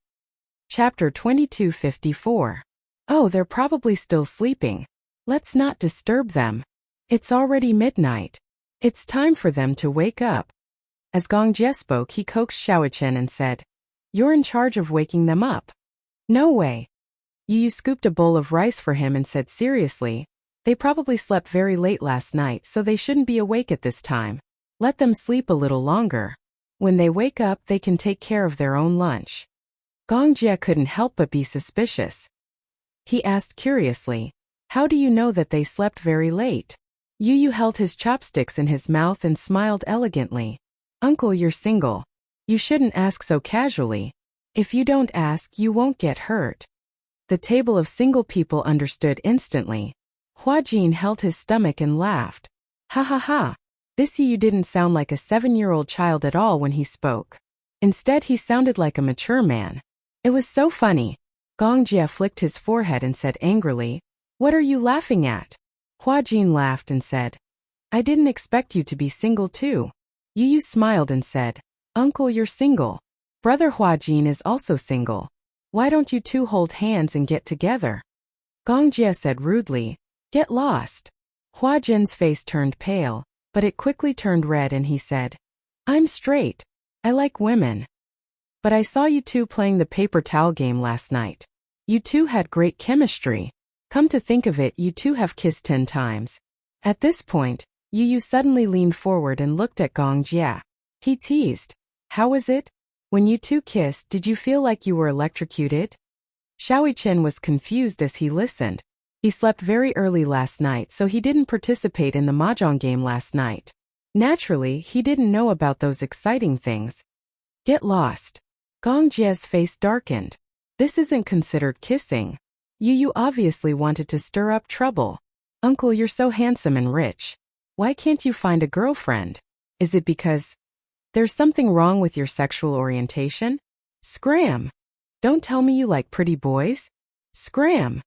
Chapter 2254. "Oh, they're probably still sleeping. Let's not disturb them. It's already midnight. It's time for them to wake up." As Gongjia spoke, he coaxed Shaoichen and said, "You're in charge of waking them up." "No way." Yu scooped a bowl of rice for him and said seriously, "They probably slept very late last night, so they shouldn't be awake at this time. Let them sleep a little longer. When they wake up, they can take care of their own lunch." Gongjia couldn't help but be suspicious. He asked curiously, "How do you know that they slept very late?" Yu held his chopsticks in his mouth and smiled elegantly. Uncle, you're single. You shouldn't ask so casually. If you don't ask, you won't get hurt. The table of single people understood instantly. Huajin held his stomach and laughed. Ha ha ha. This Yu didn't sound like a 7-year-old child at all when he spoke. Instead, he sounded like a mature man. It was so funny. Gongjie flicked his forehead and said angrily, "What are you laughing at?" Huajin laughed and said, "I didn't expect you to be single too." Yu smiled and said, "Uncle, you're single. Brother Huajin is also single. Why don't you two hold hands and get together?" Gongjie said rudely, "Get lost." Huajin's face turned pale, but it quickly turned red and he said, "I'm straight. I like women. But I saw you two playing the paper towel game last night. You two had great chemistry. Come to think of it, you two have kissed 10 times. At this point, Yu suddenly leaned forward and looked at Gongjie. He teased, "How was it? When you two kissed, did you feel like you were electrocuted?" Xiaoqian was confused as he listened. He slept very early last night, so he didn't participate in the mahjong game last night. Naturally, he didn't know about those exciting things. Get lost. Gongjie's face darkened. This isn't considered kissing. Yu obviously wanted to stir up trouble. Uncle, you're so handsome and rich. Why can't you find a girlfriend? Is it because there's something wrong with your sexual orientation? Scram. Don't tell me you like pretty boys. Scram.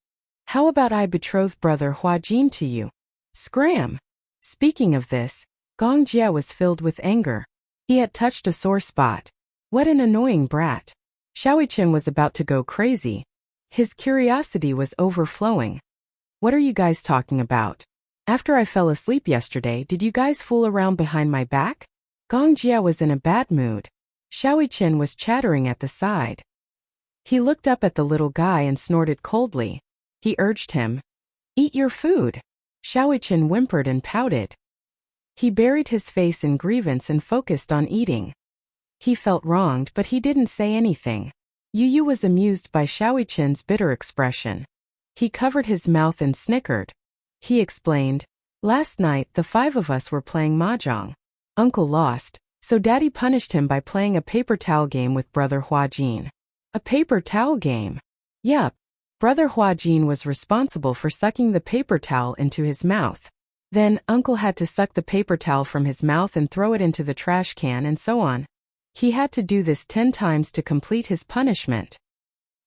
How about I betroth brother Huajin to you? Scram. Speaking of this, Gongjie was filled with anger. He had touched a sore spot. What an annoying brat. Xiaoqian was about to go crazy. His curiosity was overflowing. What are you guys talking about? After I fell asleep yesterday, did you guys fool around behind my back? Gongjie was in a bad mood. Xiaoqian was chattering at the side. He looked up at the little guy and snorted coldly. He urged him, "Eat your food." Xiaoqian whimpered and pouted. He buried his face in grievance and focused on eating. He felt wronged, but he didn't say anything. Yu was amused by Xiaoqian's bitter expression. He covered his mouth and snickered. He explained, "Last night, the 5 of us were playing mahjong. Uncle lost, so Daddy punished him by playing a paper towel game with Brother Huajin." A paper towel game? Yup. Brother Huajin was responsible for sucking the paper towel into his mouth. Then, Uncle had to suck the paper towel from his mouth and throw it into the trash can and so on. He had to do this 10 times to complete his punishment.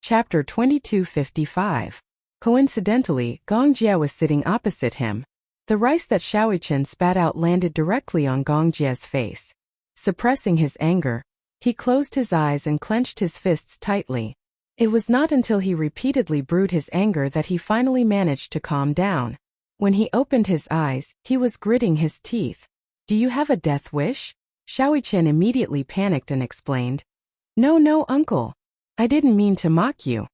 Chapter 2255. Coincidentally, Gongjie was sitting opposite him. The rice that Xiaoqian spat out landed directly on Gongjie's face. Suppressing his anger, he closed his eyes and clenched his fists tightly. It was not until he repeatedly brewed his anger that he finally managed to calm down. When he opened his eyes, he was gritting his teeth. "Do you have a death wish?" Xiaoqian immediately panicked and explained, No, uncle. I didn't mean to mock you.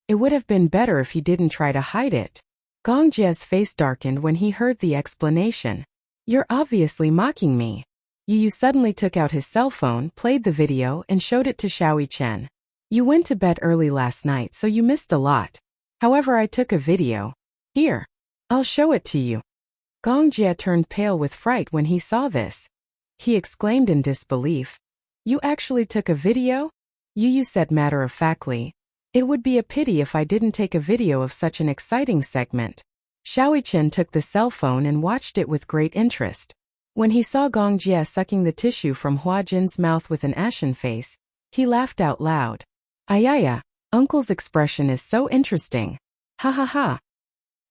It would have been better if he didn't try to hide it." Gongjie's face darkened when he heard the explanation. "You're obviously mocking me." Yu suddenly took out his cell phone, played the video, and showed it to Xiaoqian. "You went to bed early last night, so you missed a lot. However, I took a video. Here. I'll show it to you." Gongjie turned pale with fright when he saw this. He exclaimed in disbelief, "You actually took a video?" Yu said matter-of-factly, "It would be a pity if I didn't take a video of such an exciting segment." Xiaoqian took the cell phone and watched it with great interest. When he saw Gongjie sucking the tissue from Huajin's mouth with an ashen face, he laughed out loud. "Ayaya, Uncle's expression is so interesting. Ha ha ha."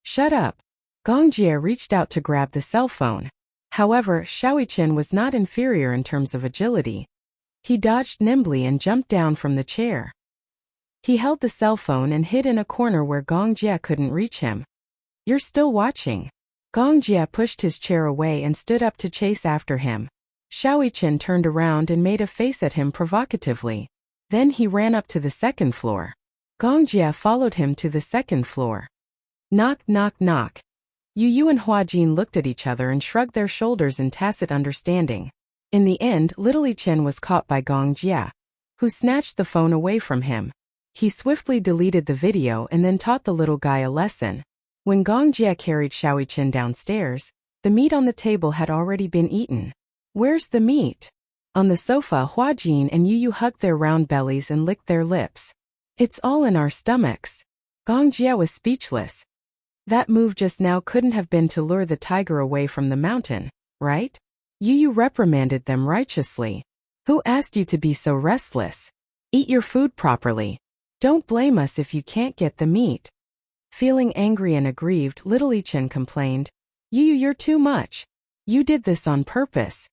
"Shut up." Gongjie reached out to grab the cell phone. However, Xiaoqian was not inferior in terms of agility. He dodged nimbly and jumped down from the chair. He held the cell phone and hid in a corner where Gongjie couldn't reach him. "You're still watching." Gongjie pushed his chair away and stood up to chase after him. Xiaoqian turned around and made a face at him provocatively. Then he ran up to the second floor. Gongjie followed him to the second floor. Knock, knock, knock. Yu and Huajin looked at each other and shrugged their shoulders in tacit understanding. In the end, Little Chen was caught by Gongjie, who snatched the phone away from him. He swiftly deleted the video and then taught the little guy a lesson. When Gongjie carried Xiaoqian downstairs, the meat on the table had already been eaten. "Where's the meat?" On the sofa, Hua Jin and Yu hugged their round bellies and licked their lips. It's all in our stomachs. Gong Jia was speechless. That move just now couldn't have been to lure the tiger away from the mountain, right? Yu reprimanded them righteously. Who asked you to be so restless? Eat your food properly. Don't blame us if you can't get the meat. Feeling angry and aggrieved, little Chen complained. You're too much. You did this on purpose.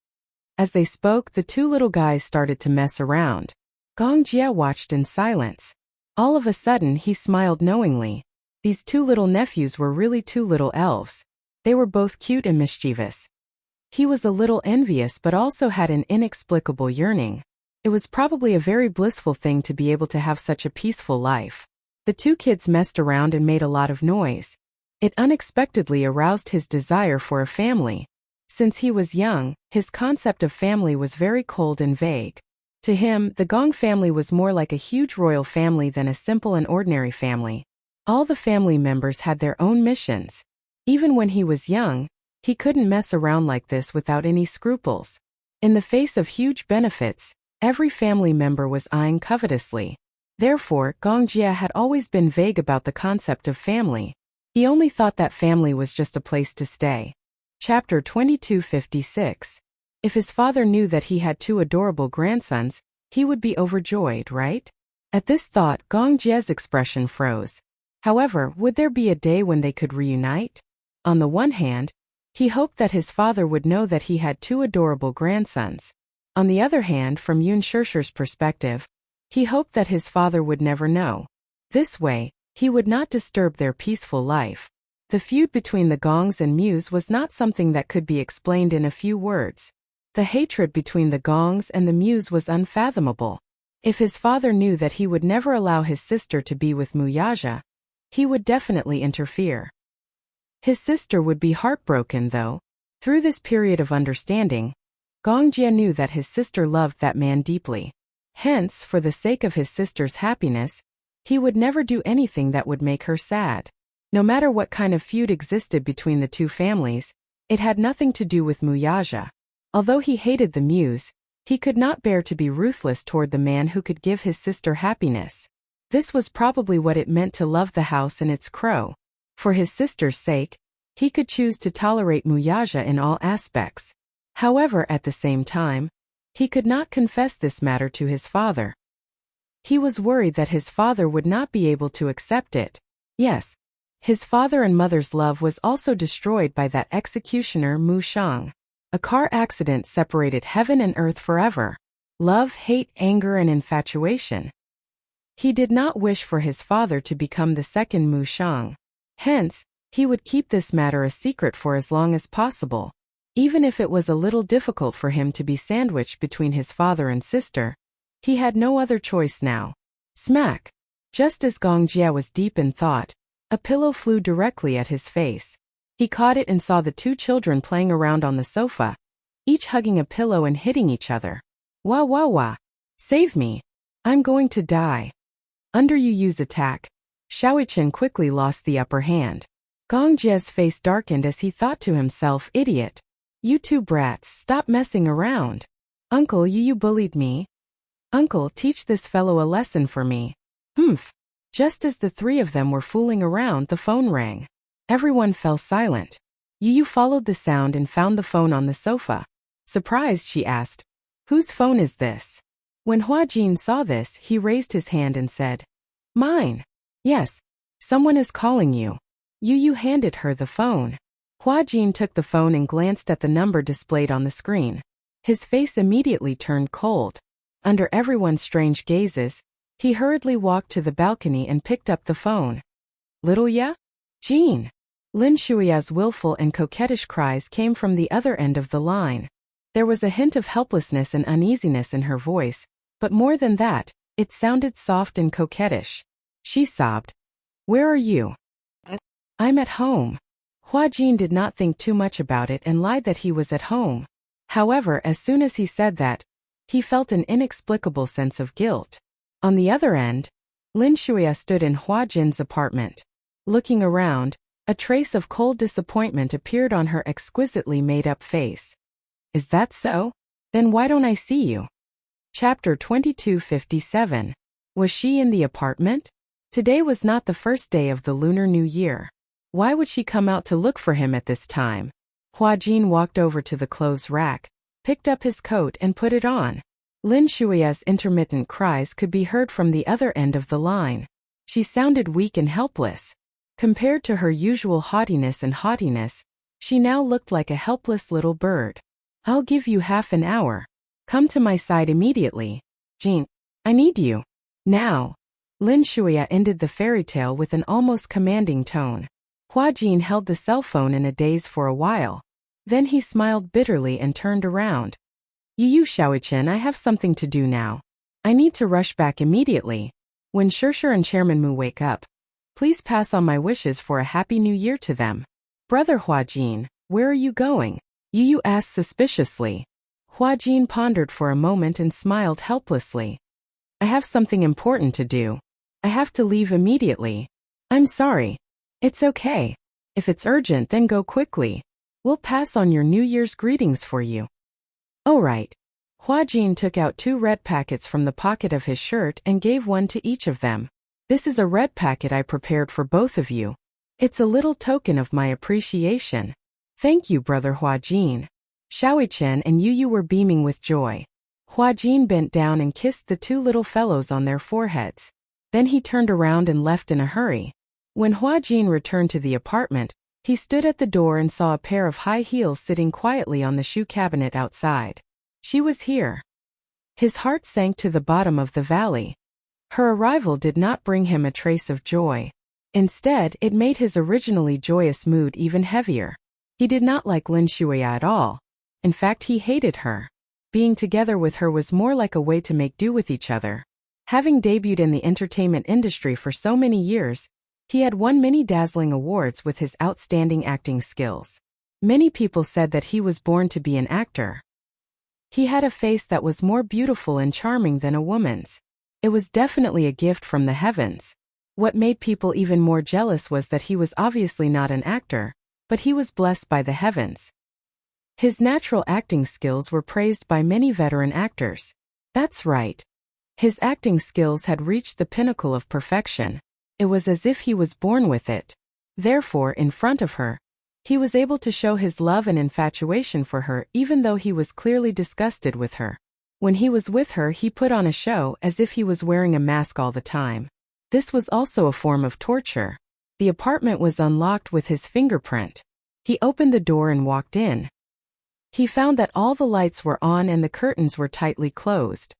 As they spoke, the two little guys started to mess around. Gong Jia watched in silence. All of a sudden, he smiled knowingly. These two little nephews were really two little elves. They were both cute and mischievous. He was a little envious but also had an inexplicable yearning. It was probably a very blissful thing to be able to have such a peaceful life. The two kids messed around and made a lot of noise. It unexpectedly aroused his desire for a family. Since he was young, his concept of family was very cold and vague. To him, the Gong family was more like a huge royal family than a simple and ordinary family. All the family members had their own missions. Even when he was young, he couldn't mess around like this without any scruples. In the face of huge benefits, every family member was eyeing covetously. Therefore, Gong Jia had always been vague about the concept of family. He only thought that family was just a place to stay. Chapter 2256. If his father knew that he had two adorable grandsons, he would be overjoyed, right? At this thought, Gong Jia's expression froze. However, would there be a day when they could reunite? On the one hand, he hoped that his father would know that he had two adorable grandsons. On the other hand, from Yun Shishir's perspective, he hoped that his father would never know. This way, he would not disturb their peaceful life. The feud between the Gongs and Mews was not something that could be explained in a few words. The hatred between the Gongs and the Mews was unfathomable. If his father knew that he would never allow his sister to be with Muyaja, he would definitely interfere. His sister would be heartbroken though. Through this period of understanding, Gong Jia knew that his sister loved that man deeply. Hence, for the sake of his sister's happiness, he would never do anything that would make her sad. No matter what kind of feud existed between the two families, it had nothing to do with Muyaja. Although he hated the Mews, he could not bear to be ruthless toward the man who could give his sister happiness. This was probably what it meant to love the house and its crow. For his sister's sake, he could choose to tolerate Muyaja in all aspects. However, at the same time, he could not confess this matter to his father. He was worried that his father would not be able to accept it. Yes, his father and mother's love was also destroyed by that executioner Mu Shang. A car accident separated heaven and earth forever. Love, hate, anger, and infatuation. He did not wish for his father to become the second Mu Shang. Hence, he would keep this matter a secret for as long as possible. Even if it was a little difficult for him to be sandwiched between his father and sister, he had no other choice now. Smack! Just as Gong Jia was deep in thought, a pillow flew directly at his face. He caught it and saw the two children playing around on the sofa, each hugging a pillow and hitting each other. Wah wah wah! Save me! I'm going to die. Under Yu's attack, Shaoichen quickly lost the upper hand. Gong Jia's face darkened as he thought to himself, idiot. You two brats, stop messing around. Uncle, you bullied me. Uncle, teach this fellow a lesson for me. Humph. Just as the three of them were fooling around, the phone rang. Everyone fell silent. Yu followed the sound and found the phone on the sofa. Surprised, she asked, whose phone is this? When Hua Jin saw this, he raised his hand and said, mine. Yes, someone is calling you. Yu handed her the phone. Hua Jin took the phone and glanced at the number displayed on the screen. His face immediately turned cold. Under everyone's strange gazes, he hurriedly walked to the balcony and picked up the phone. Little ya? Jin. Lin Shuia's willful and coquettish cries came from the other end of the line. There was a hint of helplessness and uneasiness in her voice, but more than that, it sounded soft and coquettish. She sobbed. Where are you? I'm at home. Hua Jin did not think too much about it and lied that he was at home. However, as soon as he said that, he felt an inexplicable sense of guilt. On the other end, Lin Shuia stood in Hua Jin's apartment. Looking around, a trace of cold disappointment appeared on her exquisitely made-up face. Is that so? Then why don't I see you? Chapter 2257. Was she in the apartment? Today was not the first day of the Lunar New Year. Why would she come out to look for him at this time? Huajin walked over to the clothes rack, picked up his coat and put it on. Lin Shui's intermittent cries could be heard from the other end of the line. She sounded weak and helpless. Compared to her usual haughtiness, she now looked like a helpless little bird. I'll give you half an hour. Come to my side immediately. Jin, I need you. Now. Lin Shui ended the fairy tale with an almost commanding tone. Huajin held the cell phone in a daze for a while. Then he smiled bitterly and turned around. Yu Shaoichen, I have something to do now. I need to rush back immediately. When Shirshir and Chairman Mu wake up, please pass on my wishes for a happy new year to them. Brother Huajin, where are you going? Yu asked suspiciously. Huajin pondered for a moment and smiled helplessly. I have something important to do. I have to leave immediately. I'm sorry. It's okay. If it's urgent, then go quickly. We'll pass on your New Year's greetings for you. All right. Huajin took out 2 red packets from the pocket of his shirt and gave one to each of them. This is a red packet I prepared for both of you. It's a little token of my appreciation. Thank you, Brother Huajin. Shaoichen and Yu were beaming with joy. Huajin bent down and kissed the 2 little fellows on their foreheads. Then he turned around and left in a hurry. When Huajin returned to the apartment, he stood at the door and saw a pair of high heels sitting quietly on the shoe cabinet outside. She was here. His heart sank to the bottom of the valley. Her arrival did not bring him a trace of joy. Instead, it made his originally joyous mood even heavier. He did not like Lin Shuya at all. In fact, he hated her. Being together with her was more like a way to make do with each other. Having debuted in the entertainment industry for so many years, he had won many dazzling awards with his outstanding acting skills. Many people said that he was born to be an actor. He had a face that was more beautiful and charming than a woman's. It was definitely a gift from the heavens. What made people even more jealous was that he was obviously not an actor, but he was blessed by the heavens. His natural acting skills were praised by many veteran actors. That's right. His acting skills had reached the pinnacle of perfection. It was as if he was born with it. Therefore, in front of her, he was able to show his love and infatuation for her even though he was clearly disgusted with her. When he was with her, he put on a show as if he was wearing a mask all the time. This was also a form of torture. The apartment was unlocked with his fingerprint. He opened the door and walked in. He found that all the lights were on and the curtains were tightly closed.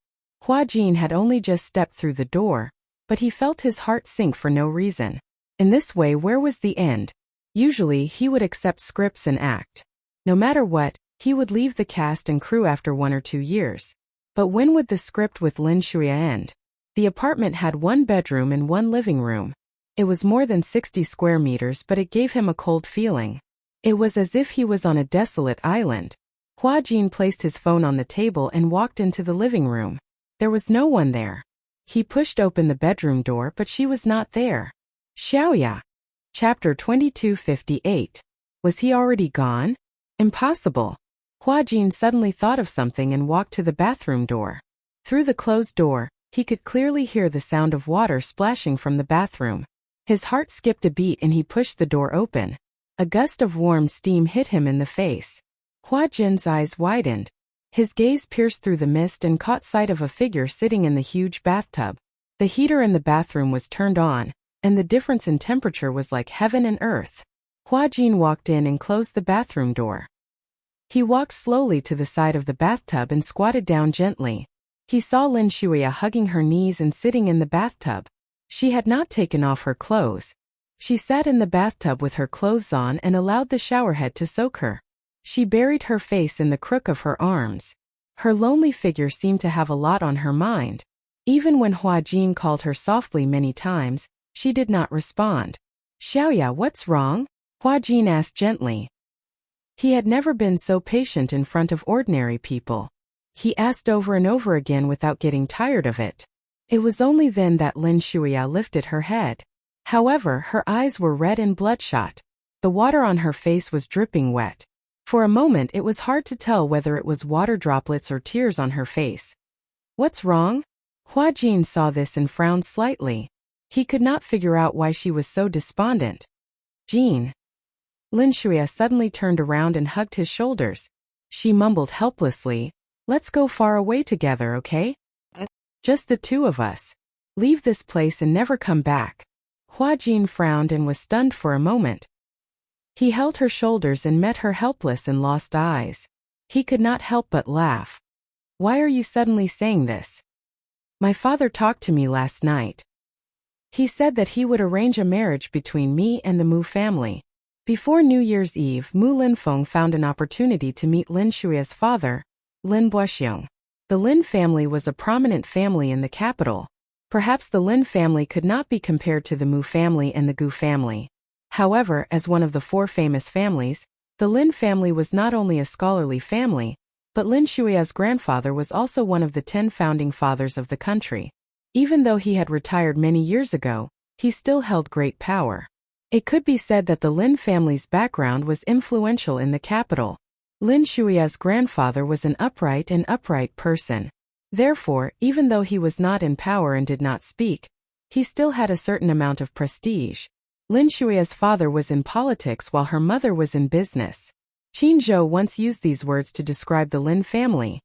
Huajin had only just stepped through the door, but he felt his heart sink for no reason. In this way, where was the end? Usually, he would accept scripts and act. No matter what, he would leave the cast and crew after 1 or 2 years. But when would the script with Lin Shuya end? The apartment had 1 bedroom and 1 living room. It was more than 60 square meters, but it gave him a cold feeling. It was as if he was on a desolate island. Huajin placed his phone on the table and walked into the living room. There was no one there. He pushed open the bedroom door, but she was not there. Xiaoya. Chapter 2258. Was he already gone? Impossible. Huajin suddenly thought of something and walked to the bathroom door. Through the closed door, he could clearly hear the sound of water splashing from the bathroom. His heart skipped a beat and he pushed the door open. A gust of warm steam hit him in the face. Huajin's eyes widened. His gaze pierced through the mist and caught sight of a figure sitting in the huge bathtub. The heater in the bathroom was turned on, and the difference in temperature was like heaven and earth. Huajin walked in and closed the bathroom door. He walked slowly to the side of the bathtub and squatted down gently. He saw Lin Shuya hugging her knees and sitting in the bathtub. She had not taken off her clothes. She sat in the bathtub with her clothes on and allowed the showerhead to soak her. She buried her face in the crook of her arms. Her lonely figure seemed to have a lot on her mind. Even when Huajin called her softly many times, she did not respond. Xiaoya, what's wrong? Huajin asked gently. He had never been so patient in front of ordinary people. He asked over and over again without getting tired of it. It was only then that Lin Shuya lifted her head. However, her eyes were red and bloodshot. The water on her face was dripping wet. For a moment it was hard to tell whether it was water droplets or tears on her face. What's wrong? Hua Jin saw this and frowned slightly. He could not figure out why she was so despondent. Jin. Lin Shuya suddenly turned around and hugged his shoulders. She mumbled helplessly, "Let's go far away together, okay? Just the two of us. Leave this place and never come back." Hua Jin frowned and was stunned for a moment. He held her shoulders and met her helpless and lost eyes. He could not help but laugh. "Why are you suddenly saying this? My father talked to me last night. He said that he would arrange a marriage between me and the Mu family." Before New Year's Eve, Mu Linfeng found an opportunity to meet Lin Shuya's father, Lin Buxiong. The Lin family was a prominent family in the capital. Perhaps the Lin family could not be compared to the Mu family and the Gu family. However, as one of the four famous families, the Lin family was not only a scholarly family, but Lin Shuya's grandfather was also one of the 10 founding fathers of the country. Even though he had retired many years ago, he still held great power. It could be said that the Lin family's background was influential in the capital. Lin Shuya's grandfather was an upright person. Therefore, even though he was not in power and did not speak, he still had a certain amount of prestige. Lin Shuya's father was in politics while her mother was in business. Qin Zhou once used these words to describe the Lin family.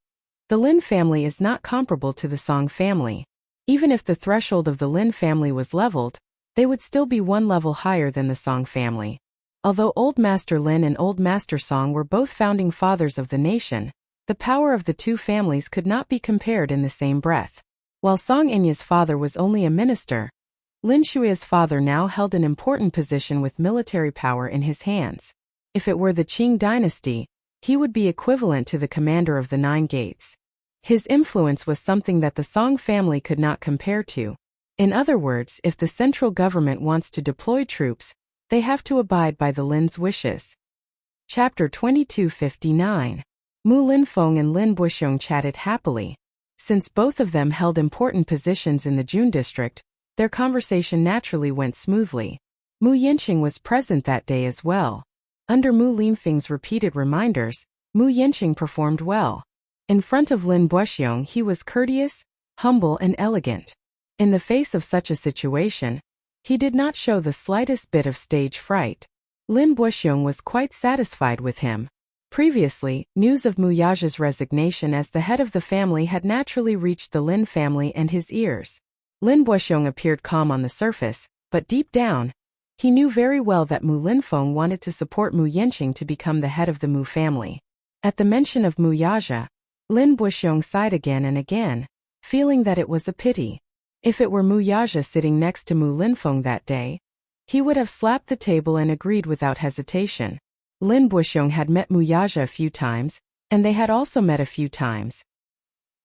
The Lin family is not comparable to the Song family. Even if the threshold of the Lin family was leveled, they would still be one level higher than the Song family. Although Old Master Lin and Old Master Song were both founding fathers of the nation, the power of the two families could not be compared in the same breath. While Song Enya's father was only a minister, Lin Shuya's father now held an important position with military power in his hands. If it were the Qing dynasty, he would be equivalent to the commander of the Nine Gates. His influence was something that the Song family could not compare to. In other words, if the central government wants to deploy troops, they have to abide by the Lin's wishes. Chapter 2259. Mu Linfeng and Lin Buxiong chatted happily. Since both of them held important positions in the Jun district, their conversation naturally went smoothly. Mu Yanqing was present that day as well. Under Mu Linfeng's repeated reminders, Mu Yanqing performed well. In front of Lin Buxiong he was courteous, humble and elegant. In the face of such a situation, he did not show the slightest bit of stage fright. Lin Buxiong was quite satisfied with him. Previously, news of Mu Yaja's resignation as the head of the family had naturally reached the Lin family and his ears. Lin Buxiong appeared calm on the surface, but deep down, he knew very well that Mu Linfeng wanted to support Mu Yanqing to become the head of the Mu family. At the mention of Mu Yaja, Lin Buxiong sighed again and again, feeling that it was a pity. If it were Mu Yaja sitting next to Mu Linfeng that day, he would have slapped the table and agreed without hesitation. Lin Buxiong had met Mu Yaja a few times, and they had also met a few times.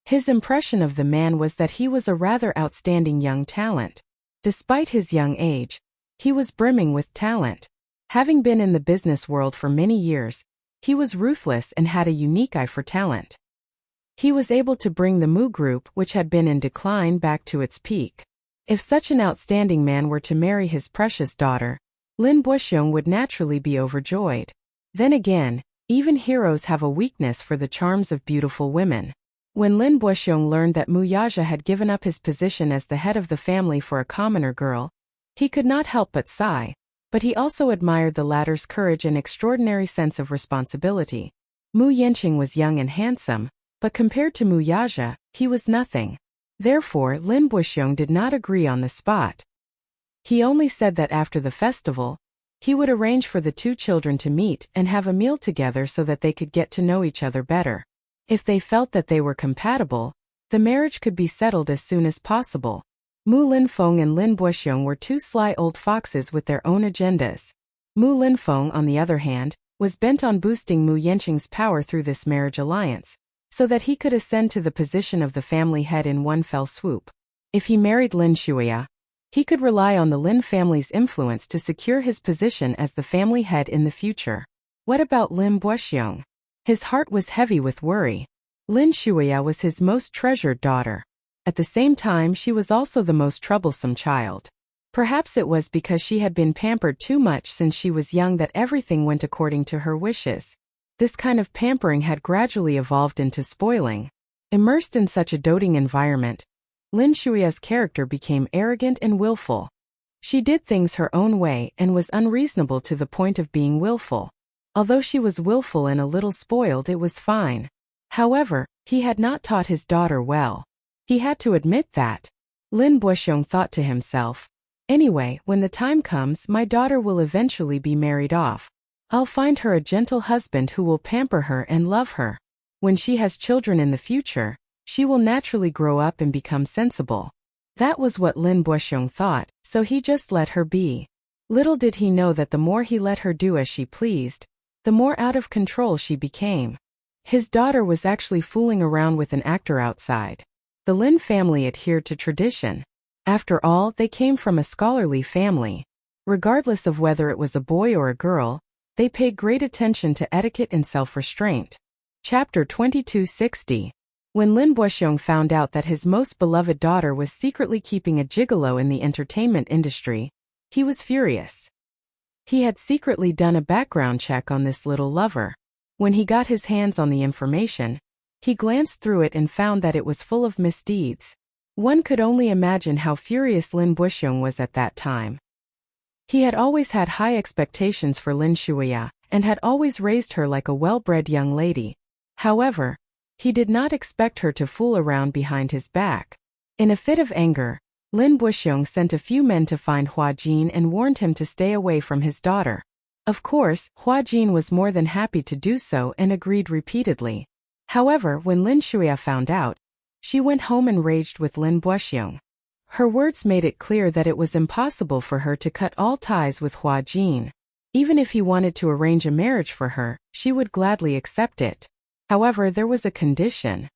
His impression of the man was that he was a rather outstanding young talent. Despite his young age, he was brimming with talent. Having been in the business world for many years, he was ruthless and had a unique eye for talent. He was able to bring the Mu group, which had been in decline, back to its peak. If such an outstanding man were to marry his precious daughter, Lin Buxiong would naturally be overjoyed. Then again, even heroes have a weakness for the charms of beautiful women. When Lin Buxiong learned that Mu Yaja had given up his position as the head of the family for a commoner girl, he could not help but sigh, but he also admired the latter's courage and extraordinary sense of responsibility. Mu Yanqing was young and handsome, but compared to Mu Yaja, he was nothing. Therefore, Lin Buxiong did not agree on the spot. He only said that after the festival, he would arrange for the two children to meet and have a meal together so that they could get to know each other better. If they felt that they were compatible, the marriage could be settled as soon as possible. Mu Linfeng and Lin Buxiong were two sly old foxes with their own agendas. Mu Linfeng, on the other hand, was bent on boosting Mu Yanqing's power through this marriage alliance, so that he could ascend to the position of the family head in one fell swoop. If he married Lin Shuya, he could rely on the Lin family's influence to secure his position as the family head in the future. What about Lin Buxiong? His heart was heavy with worry. Lin Shuya was his most treasured daughter. At the same time, she was also the most troublesome child. Perhaps it was because she had been pampered too much since she was young that everything went according to her wishes. This kind of pampering had gradually evolved into spoiling. Immersed in such a doting environment, Lin Shui's character became arrogant and willful. She did things her own way and was unreasonable to the point of being willful. Although she was willful and a little spoiled, it was fine. However, he had not taught his daughter well. He had to admit that. Lin Buxiong thought to himself, "Anyway, when the time comes, my daughter will eventually be married off. I'll find her a gentle husband who will pamper her and love her. When she has children in the future, she will naturally grow up and become sensible." That was what Lin Buxiong thought, so he just let her be. Little did he know that the more he let her do as she pleased, the more out of control she became. His daughter was actually fooling around with an actor outside. The Lin family adhered to tradition. After all, they came from a scholarly family. Regardless of whether it was a boy or a girl, they paid great attention to etiquette and self-restraint. Chapter 2260. When Lin Buxiong found out that his most beloved daughter was secretly keeping a gigolo in the entertainment industry, he was furious. He had secretly done a background check on this little lover. When he got his hands on the information, he glanced through it and found that it was full of misdeeds. One could only imagine how furious Lin Buxiong was at that time. He had always had high expectations for Lin Shuya, and had always raised her like a well-bred young lady. However, he did not expect her to fool around behind his back. In a fit of anger, Lin Buxiong sent a few men to find Hua Jin and warned him to stay away from his daughter. Of course, Hua Jin was more than happy to do so and agreed repeatedly. However, when Lin Shuya found out, she went home and raged with Lin Buxiong. Her words made it clear that it was impossible for her to cut all ties with Hua Jin. Even if he wanted to arrange a marriage for her, she would gladly accept it. However, there was a condition.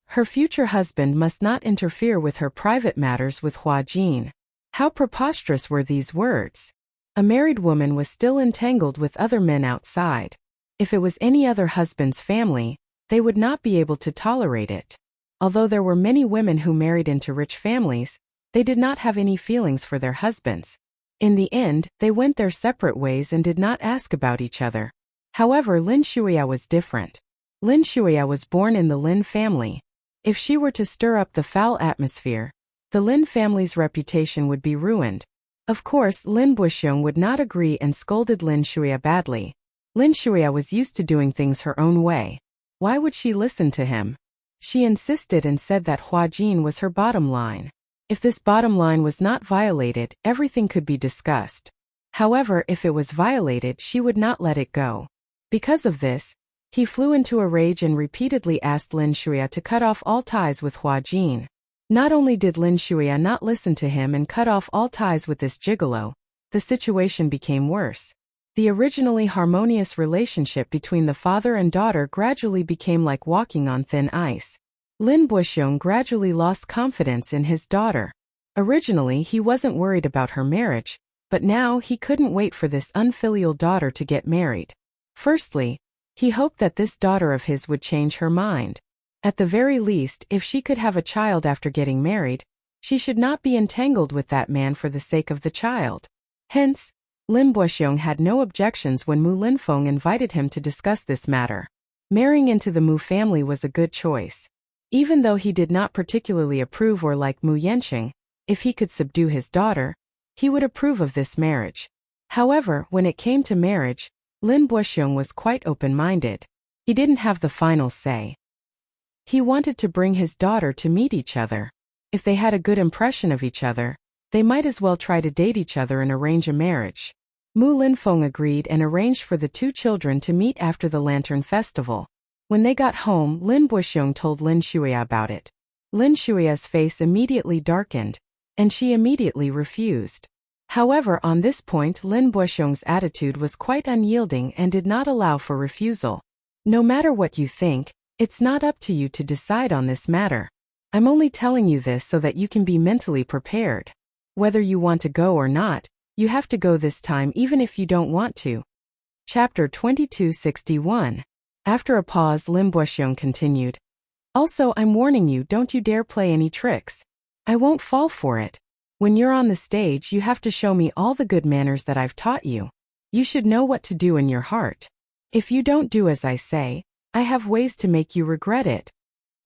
Her future husband must not interfere with her private matters with Hua Jin. How preposterous were these words! A married woman was still entangled with other men outside. If it was any other husband's family, they would not be able to tolerate it. Although there were many women who married into rich families, they did not have any feelings for their husbands. In the end, they went their separate ways and did not ask about each other. However, Lin Shuya was different. Lin Shuya was born in the Lin family. If she were to stir up the foul atmosphere, the Lin family's reputation would be ruined. Of course, Lin Buxiong would not agree and scolded Lin Shuya badly. Lin Shuya was used to doing things her own way. Why would she listen to him? She insisted and said that Hua Jin was her bottom line. If this bottom line was not violated, everything could be discussed. However, if it was violated, she would not let it go. Because of this, he flew into a rage and repeatedly asked Lin Shuya to cut off all ties with Hua Jin. Not only did Lin Shuya not listen to him and cut off all ties with this gigolo, the situation became worse. The originally harmonious relationship between the father and daughter gradually became like walking on thin ice. Lin Buxiong gradually lost confidence in his daughter. Originally, he wasn't worried about her marriage, but now he couldn't wait for this unfilial daughter to get married. Firstly, he hoped that this daughter of his would change her mind. At the very least, if she could have a child after getting married, she should not be entangled with that man for the sake of the child. Hence, Lin Buxiong had no objections when Mu Linfeng invited him to discuss this matter. Marrying into the Mu family was a good choice. Even though he did not particularly approve or like Mu Yanqing, if he could subdue his daughter, he would approve of this marriage. However, when it came to marriage, Lin Buxiong was quite open-minded. He didn't have the final say. He wanted to bring his daughter to meet each other. If they had a good impression of each other, they might as well try to date each other and arrange a marriage. Mu Linfeng agreed and arranged for the two children to meet after the Lantern Festival. When they got home, Lin Buxiong told Lin Shuya about it. Lin Shuya's face immediately darkened, and she immediately refused. However, on this point Lin Buxiong's attitude was quite unyielding and did not allow for refusal. No matter what you think, it's not up to you to decide on this matter. I'm only telling you this so that you can be mentally prepared. Whether you want to go or not, you have to go this time even if you don't want to. Chapter 2261. After a pause, Lin Buxiong continued. Also, I'm warning you, don't you dare play any tricks. I won't fall for it. When you're on the stage, you have to show me all the good manners that I've taught you. You should know what to do in your heart. If you don't do as I say, I have ways to make you regret it.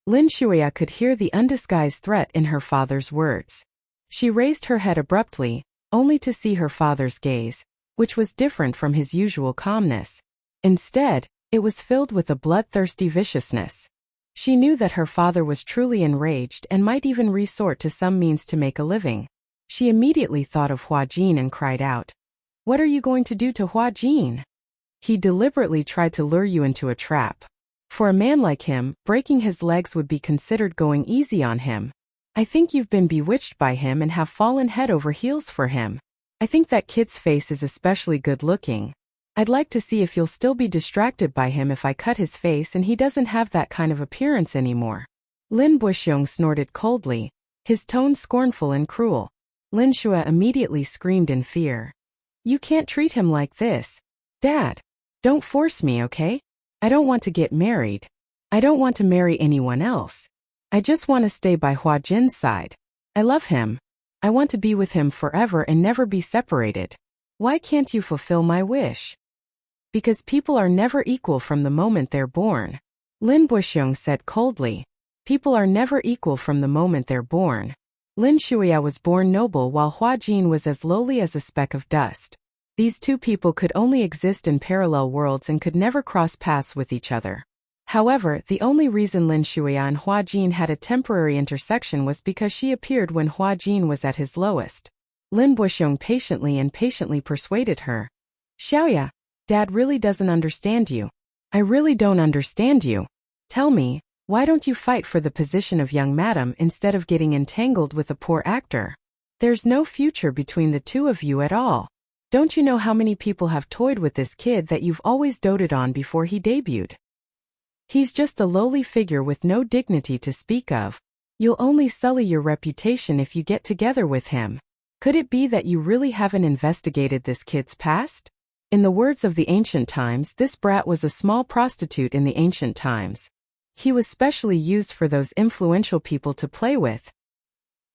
Lin Shuya could hear the undisguised threat in her father's words. She raised her head abruptly, only to see her father's gaze, which was different from his usual calmness. Instead, it was filled with a bloodthirsty viciousness. She knew that her father was truly enraged and might even resort to some means to make a living. She immediately thought of Hua Jin and cried out, "What are you going to do to Hua Jin? He deliberately tried to lure you into a trap. For a man like him, breaking his legs would be considered going easy on him. I think you've been bewitched by him and have fallen head over heels for him. I think that kid's face is especially good looking. I'd like to see if you'll still be distracted by him if I cut his face and he doesn't have that kind of appearance anymore." Lin Buxiong snorted coldly, his tone scornful and cruel. Lin Shuya immediately screamed in fear. "You can't treat him like this. Dad, don't force me, okay? I don't want to get married. I don't want to marry anyone else. I just want to stay by Hua Jin's side. I love him. I want to be with him forever and never be separated. Why can't you fulfill my wish?" "Because people are never equal from the moment they're born," Lin Buxiong said coldly. "People are never equal from the moment they're born." Lin Shuya was born noble while Hua Jin was as lowly as a speck of dust. These two people could only exist in parallel worlds and could never cross paths with each other. However, the only reason Lin Shuya and Hua Jin had a temporary intersection was because she appeared when Hua Jin was at his lowest. Lin Buxiong patiently persuaded her. "Xiaoya, Dad really doesn't understand you. I really don't understand you. Tell me, why don't you fight for the position of young madam instead of getting entangled with a poor actor? There's no future between the two of you at all. Don't you know how many people have toyed with this kid that you've always doted on before he debuted? He's just a lowly figure with no dignity to speak of. You'll only sully your reputation if you get together with him. Could it be that you really haven't investigated this kid's past?" In the words of the ancient times, this brat was a small prostitute in the ancient times. He was specially used for those influential people to play with.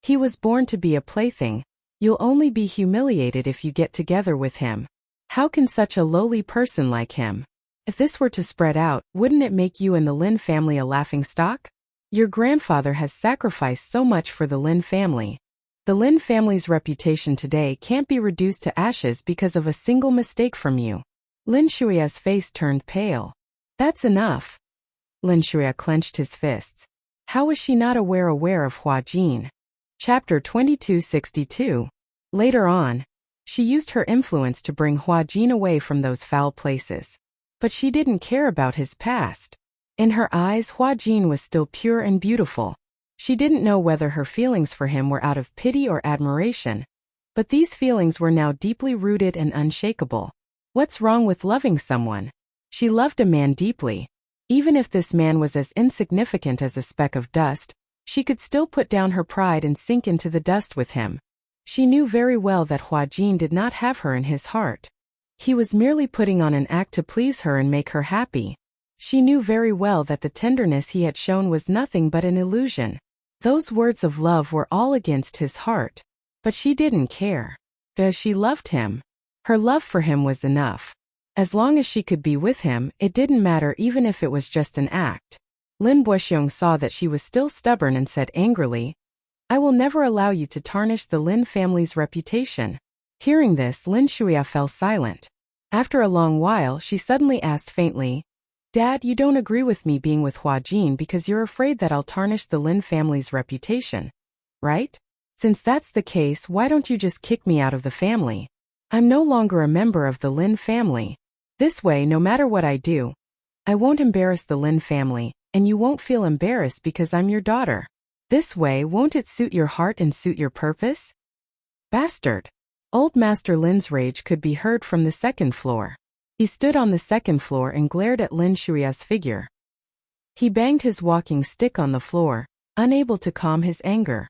He was born to be a plaything. You'll only be humiliated if you get together with him. How can such a lowly person like him? If this were to spread out, wouldn't it make you and the Lin family a laughingstock? Your grandfather has sacrificed so much for the Lin family. The Lin family's reputation today can't be reduced to ashes because of a single mistake from you. Lin Shuya's face turned pale. "That's enough." Lin Shuya clenched his fists. How was she not aware of Hua Jin? Chapter 2262. Later on, she used her influence to bring Hua Jin away from those foul places. But she didn't care about his past. In her eyes, Hua Jin was still pure and beautiful. She didn't know whether her feelings for him were out of pity or admiration. But these feelings were now deeply rooted and unshakable. What's wrong with loving someone? She loved a man deeply. Even if this man was as insignificant as a speck of dust, she could still put down her pride and sink into the dust with him. She knew very well that Hua Jin did not have her in his heart. He was merely putting on an act to please her and make her happy. She knew very well that the tenderness he had shown was nothing but an illusion. Those words of love were all against his heart. But she didn't care. Because she loved him. Her love for him was enough. As long as she could be with him, it didn't matter even if it was just an act. Lin Buxiong saw that she was still stubborn and said angrily, "I will never allow you to tarnish the Lin family's reputation." Hearing this, Lin Shuya fell silent. After a long while, she suddenly asked faintly, "Dad, you don't agree with me being with Hua Jin because you're afraid that I'll tarnish the Lin family's reputation, right? Since that's the case, why don't you just kick me out of the family? I'm no longer a member of the Lin family. This way, no matter what I do, I won't embarrass the Lin family, and you won't feel embarrassed because I'm your daughter. This way, won't it suit your heart and suit your purpose?" Bastard! Old Master Lin's rage could be heard from the second floor. He stood on the second floor and glared at Lin Shuya's figure. He banged his walking stick on the floor, unable to calm his anger.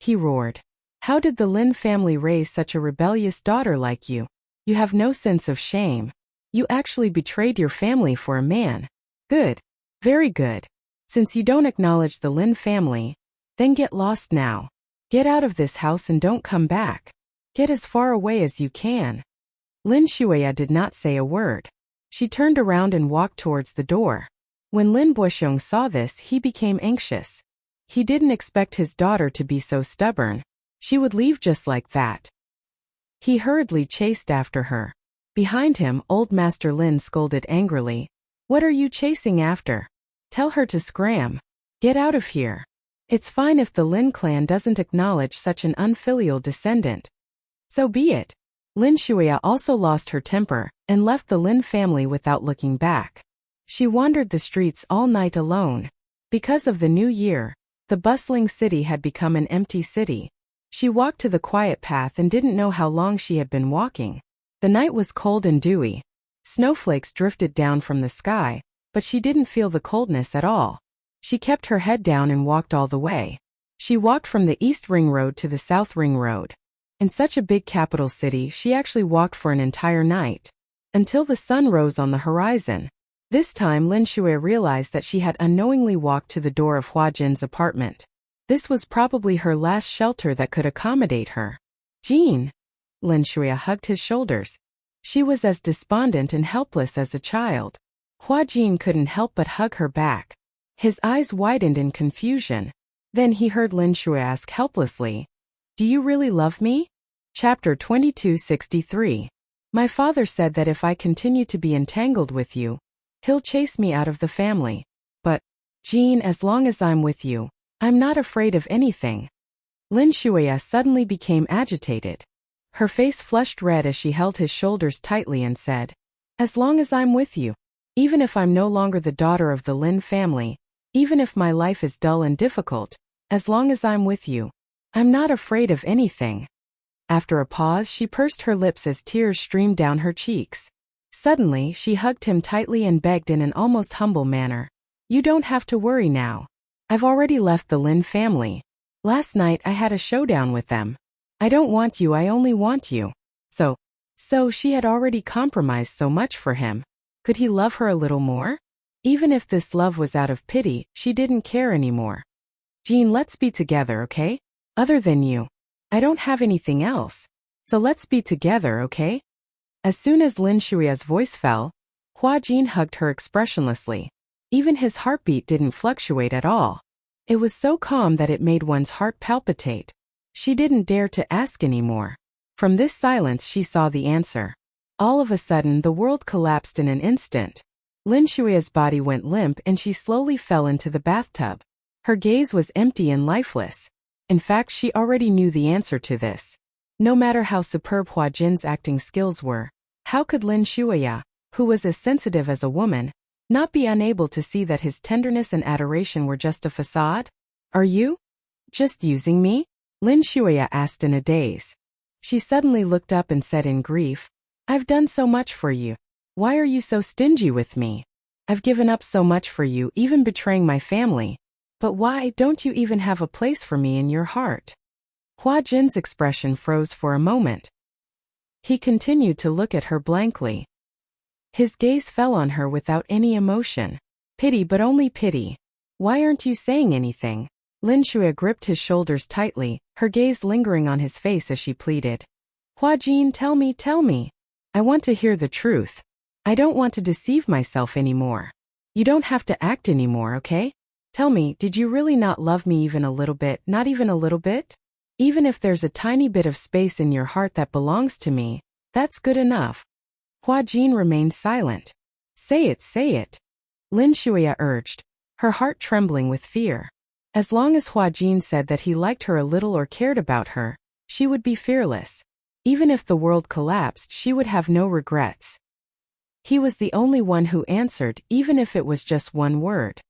He roared, "How did the Lin family raise such a rebellious daughter like you? You have no sense of shame. You actually betrayed your family for a man. Good. Very good. Since you don't acknowledge the Lin family, then get lost now. Get out of this house and don't come back. Get as far away as you can." Lin Shuya did not say a word. She turned around and walked towards the door. When Lin Boxiong saw this, he became anxious. He didn't expect his daughter to be so stubborn. She would leave just like that. He hurriedly chased after her. Behind him, old Master Lin scolded angrily. "What are you chasing after? Tell her to scram. Get out of here. It's fine if the Lin clan doesn't acknowledge such an unfilial descendant. So be it." Lin Shuya also lost her temper and left the Lin family without looking back. She wandered the streets all night alone. Because of the new year, the bustling city had become an empty city. She walked to the quiet path and didn't know how long she had been walking. The night was cold and dewy. Snowflakes drifted down from the sky, but she didn't feel the coldness at all. She kept her head down and walked all the way. She walked from the East Ring Road to the South Ring Road. In such a big capital city, she actually walked for an entire night, until the sun rose on the horizon. This time Lin Shuya realized that she had unknowingly walked to the door of Hua Jin's apartment. This was probably her last shelter that could accommodate her. "Jean." Lin Shuya hugged his shoulders. She was as despondent and helpless as a child. Hua Jin couldn't help but hug her back. His eyes widened in confusion. Then he heard Lin Shuya ask helplessly, "Do you really love me?" Chapter 2263. "My father said that if I continue to be entangled with you, he'll chase me out of the family. But, Jean, as long as I'm with you, I'm not afraid of anything." Lin Shuya suddenly became agitated. Her face flushed red as she held his shoulders tightly and said, "As long as I'm with you, even if I'm no longer the daughter of the Lin family, even if my life is dull and difficult, as long as I'm with you, I'm not afraid of anything." After a pause, she pursed her lips as tears streamed down her cheeks. Suddenly, she hugged him tightly and begged in an almost humble manner, "You don't have to worry now. I've already left the Lin family. Last night I had a showdown with them. I don't want you, I only want you." So she had already compromised so much for him. Could he love her a little more? Even if this love was out of pity, she didn't care anymore. "Jean, let's be together, okay? Other than you, I don't have anything else. So let's be together, okay?" As soon as Lin Shuya's voice fell, Hua Jin hugged her expressionlessly. Even his heartbeat didn't fluctuate at all. It was so calm that it made one's heart palpitate. She didn't dare to ask anymore. From this silence she saw the answer. All of a sudden the world collapsed in an instant. Lin Shuya's body went limp and she slowly fell into the bathtub. Her gaze was empty and lifeless. In fact, she already knew the answer to this. No matter how superb Hua Jin's acting skills were, how could Lin Shuya, who was as sensitive as a woman, not be unable to see that his tenderness and adoration were just a facade? "Are you just using me?" Lin Shuya asked in a daze. She suddenly looked up and said in grief, "I've done so much for you. Why are you so stingy with me? I've given up so much for you, even betraying my family. But why don't you even have a place for me in your heart?" Hua Jin's expression froze for a moment. He continued to look at her blankly. His gaze fell on her without any emotion. "Pity, but only pity. Why aren't you saying anything?" Lin Shuya gripped his shoulders tightly, her gaze lingering on his face as she pleaded. "Hua Jin, tell me. I want to hear the truth. I don't want to deceive myself anymore. You don't have to act anymore, okay? Tell me, did you really not love me even a little bit, not even a little bit? Even if there's a tiny bit of space in your heart that belongs to me, that's good enough." Hua Jin remained silent. Say it. Lin Shuya urged, her heart trembling with fear. As long as Hua Jin said that he liked her a little or cared about her, she would be fearless. Even if the world collapsed, she would have no regrets. He was the only one who answered, even if it was just one word.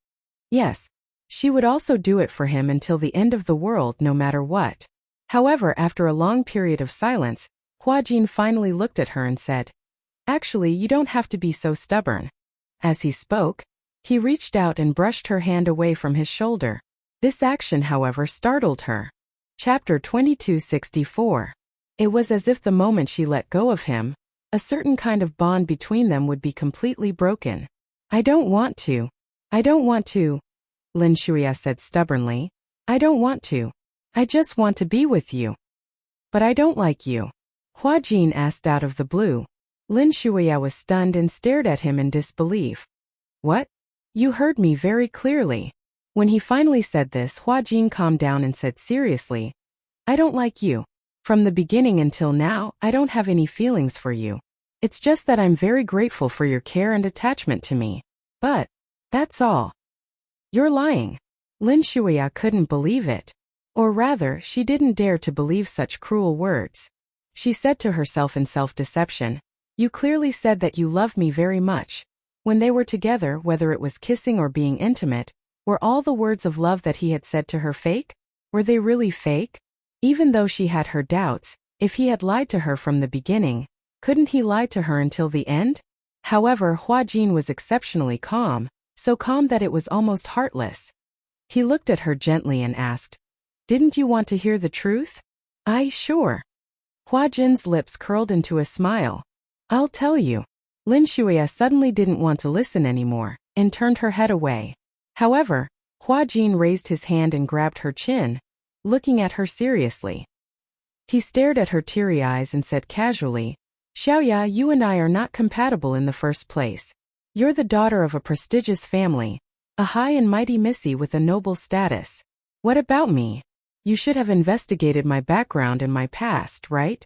Yes, she would also do it for him until the end of the world, no matter what. However, after a long period of silence, Hua Jin finally looked at her and said, "Actually, you don't have to be so stubborn." As he spoke, he reached out and brushed her hand away from his shoulder. This action, however, startled her. Chapter 2264. It was as if the moment she let go of him, a certain kind of bond between them would be completely broken. I don't want to, Lin Shuya said stubbornly. "I don't want to. I just want to be with you." "But I don't like you," Hua Jin asked out of the blue. Lin Shuya was stunned and stared at him in disbelief. What? You heard me very clearly. When he finally said this, Hua Jin calmed down and said seriously, I don't like you. From the beginning until now, I don't have any feelings for you. It's just that I'm very grateful for your care and attachment to me. But that's all. You're lying. Lin Shuya couldn't believe it. Or rather, she didn't dare to believe such cruel words. She said to herself in self-deception, You clearly said that you love me very much. When they were together, whether it was kissing or being intimate, were all the words of love that he had said to her fake? Were they really fake? Even though she had her doubts, if he had lied to her from the beginning, couldn't he lie to her until the end? However, Hua Jin was exceptionally calm, so calm that it was almost heartless. He looked at her gently and asked, Didn't you want to hear the truth? Sure. Hua Jin's lips curled into a smile. I'll tell you. Lin Shuya suddenly didn't want to listen anymore, and turned her head away. However, Hua Jin raised his hand and grabbed her chin, looking at her seriously. He stared at her teary eyes and said casually, Xiaoya, you and I are not compatible in the first place. You're the daughter of a prestigious family, a high and mighty missy with a noble status. What about me? You should have investigated my background and my past, right?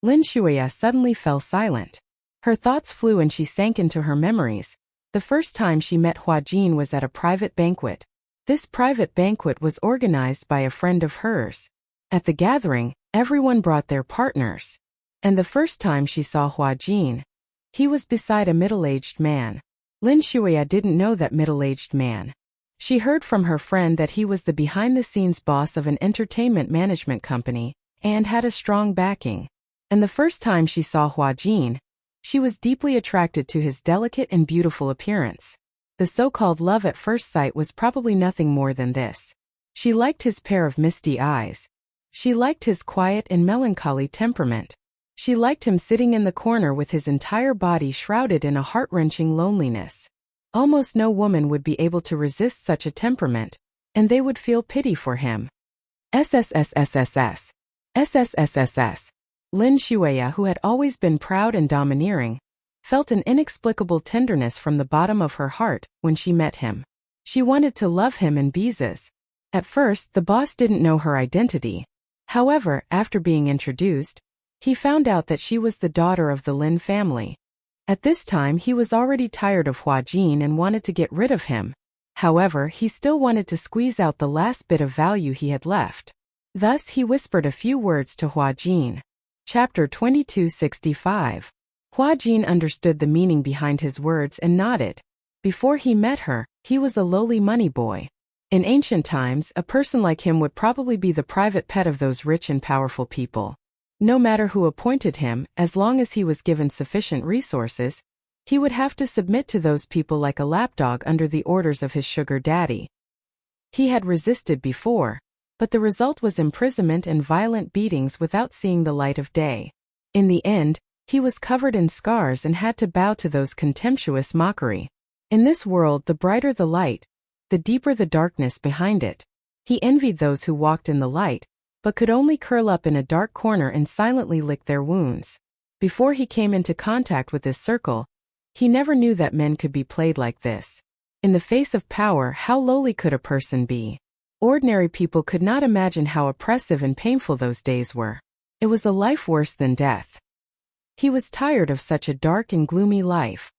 Lin Shuya suddenly fell silent. Her thoughts flew and she sank into her memories. The first time she met Hua Jin was at a private banquet. This private banquet was organized by a friend of hers. At the gathering, everyone brought their partners. And the first time she saw Hua Jin, he was beside a middle-aged man. Lin Shuya didn't know that middle-aged man. She heard from her friend that he was the behind-the-scenes boss of an entertainment management company, and had a strong backing. And the first time she saw Hua Jin, she was deeply attracted to his delicate and beautiful appearance. The so-called love at first sight was probably nothing more than this. She liked his pair of misty eyes. She liked his quiet and melancholy temperament. She liked him sitting in the corner with his entire body shrouded in a heart-wrenching loneliness. Almost no woman would be able to resist such a temperament, and they would feel pity for him. SSSSSS. SSSSS. Lin Shuya, who had always been proud and domineering, felt an inexplicable tenderness from the bottom of her heart when she met him. She wanted to love him and Beezus. At first, the boss didn't know her identity. However, after being introduced, he found out that she was the daughter of the Lin family. At this time, he was already tired of Hua Jin and wanted to get rid of him. However, he still wanted to squeeze out the last bit of value he had left. Thus, he whispered a few words to Hua Jin. Chapter 2265. Hua Jin understood the meaning behind his words and nodded. Before he met her, he was a lowly money boy. In ancient times, a person like him would probably be the private pet of those rich and powerful people. No matter who appointed him, as long as he was given sufficient resources, he would have to submit to those people like a lapdog under the orders of his sugar daddy. He had resisted before, but the result was imprisonment and violent beatings without seeing the light of day. In the end, he was covered in scars and had to bow to those contemptuous mockery. In this world, the brighter the light, the deeper the darkness behind it. He envied those who walked in the light, but could only curl up in a dark corner and silently lick their wounds. Before he came into contact with this circle, he never knew that men could be played like this. In the face of power, how lowly could a person be? Ordinary people could not imagine how oppressive and painful those days were. It was a life worse than death. He was tired of such a dark and gloomy life.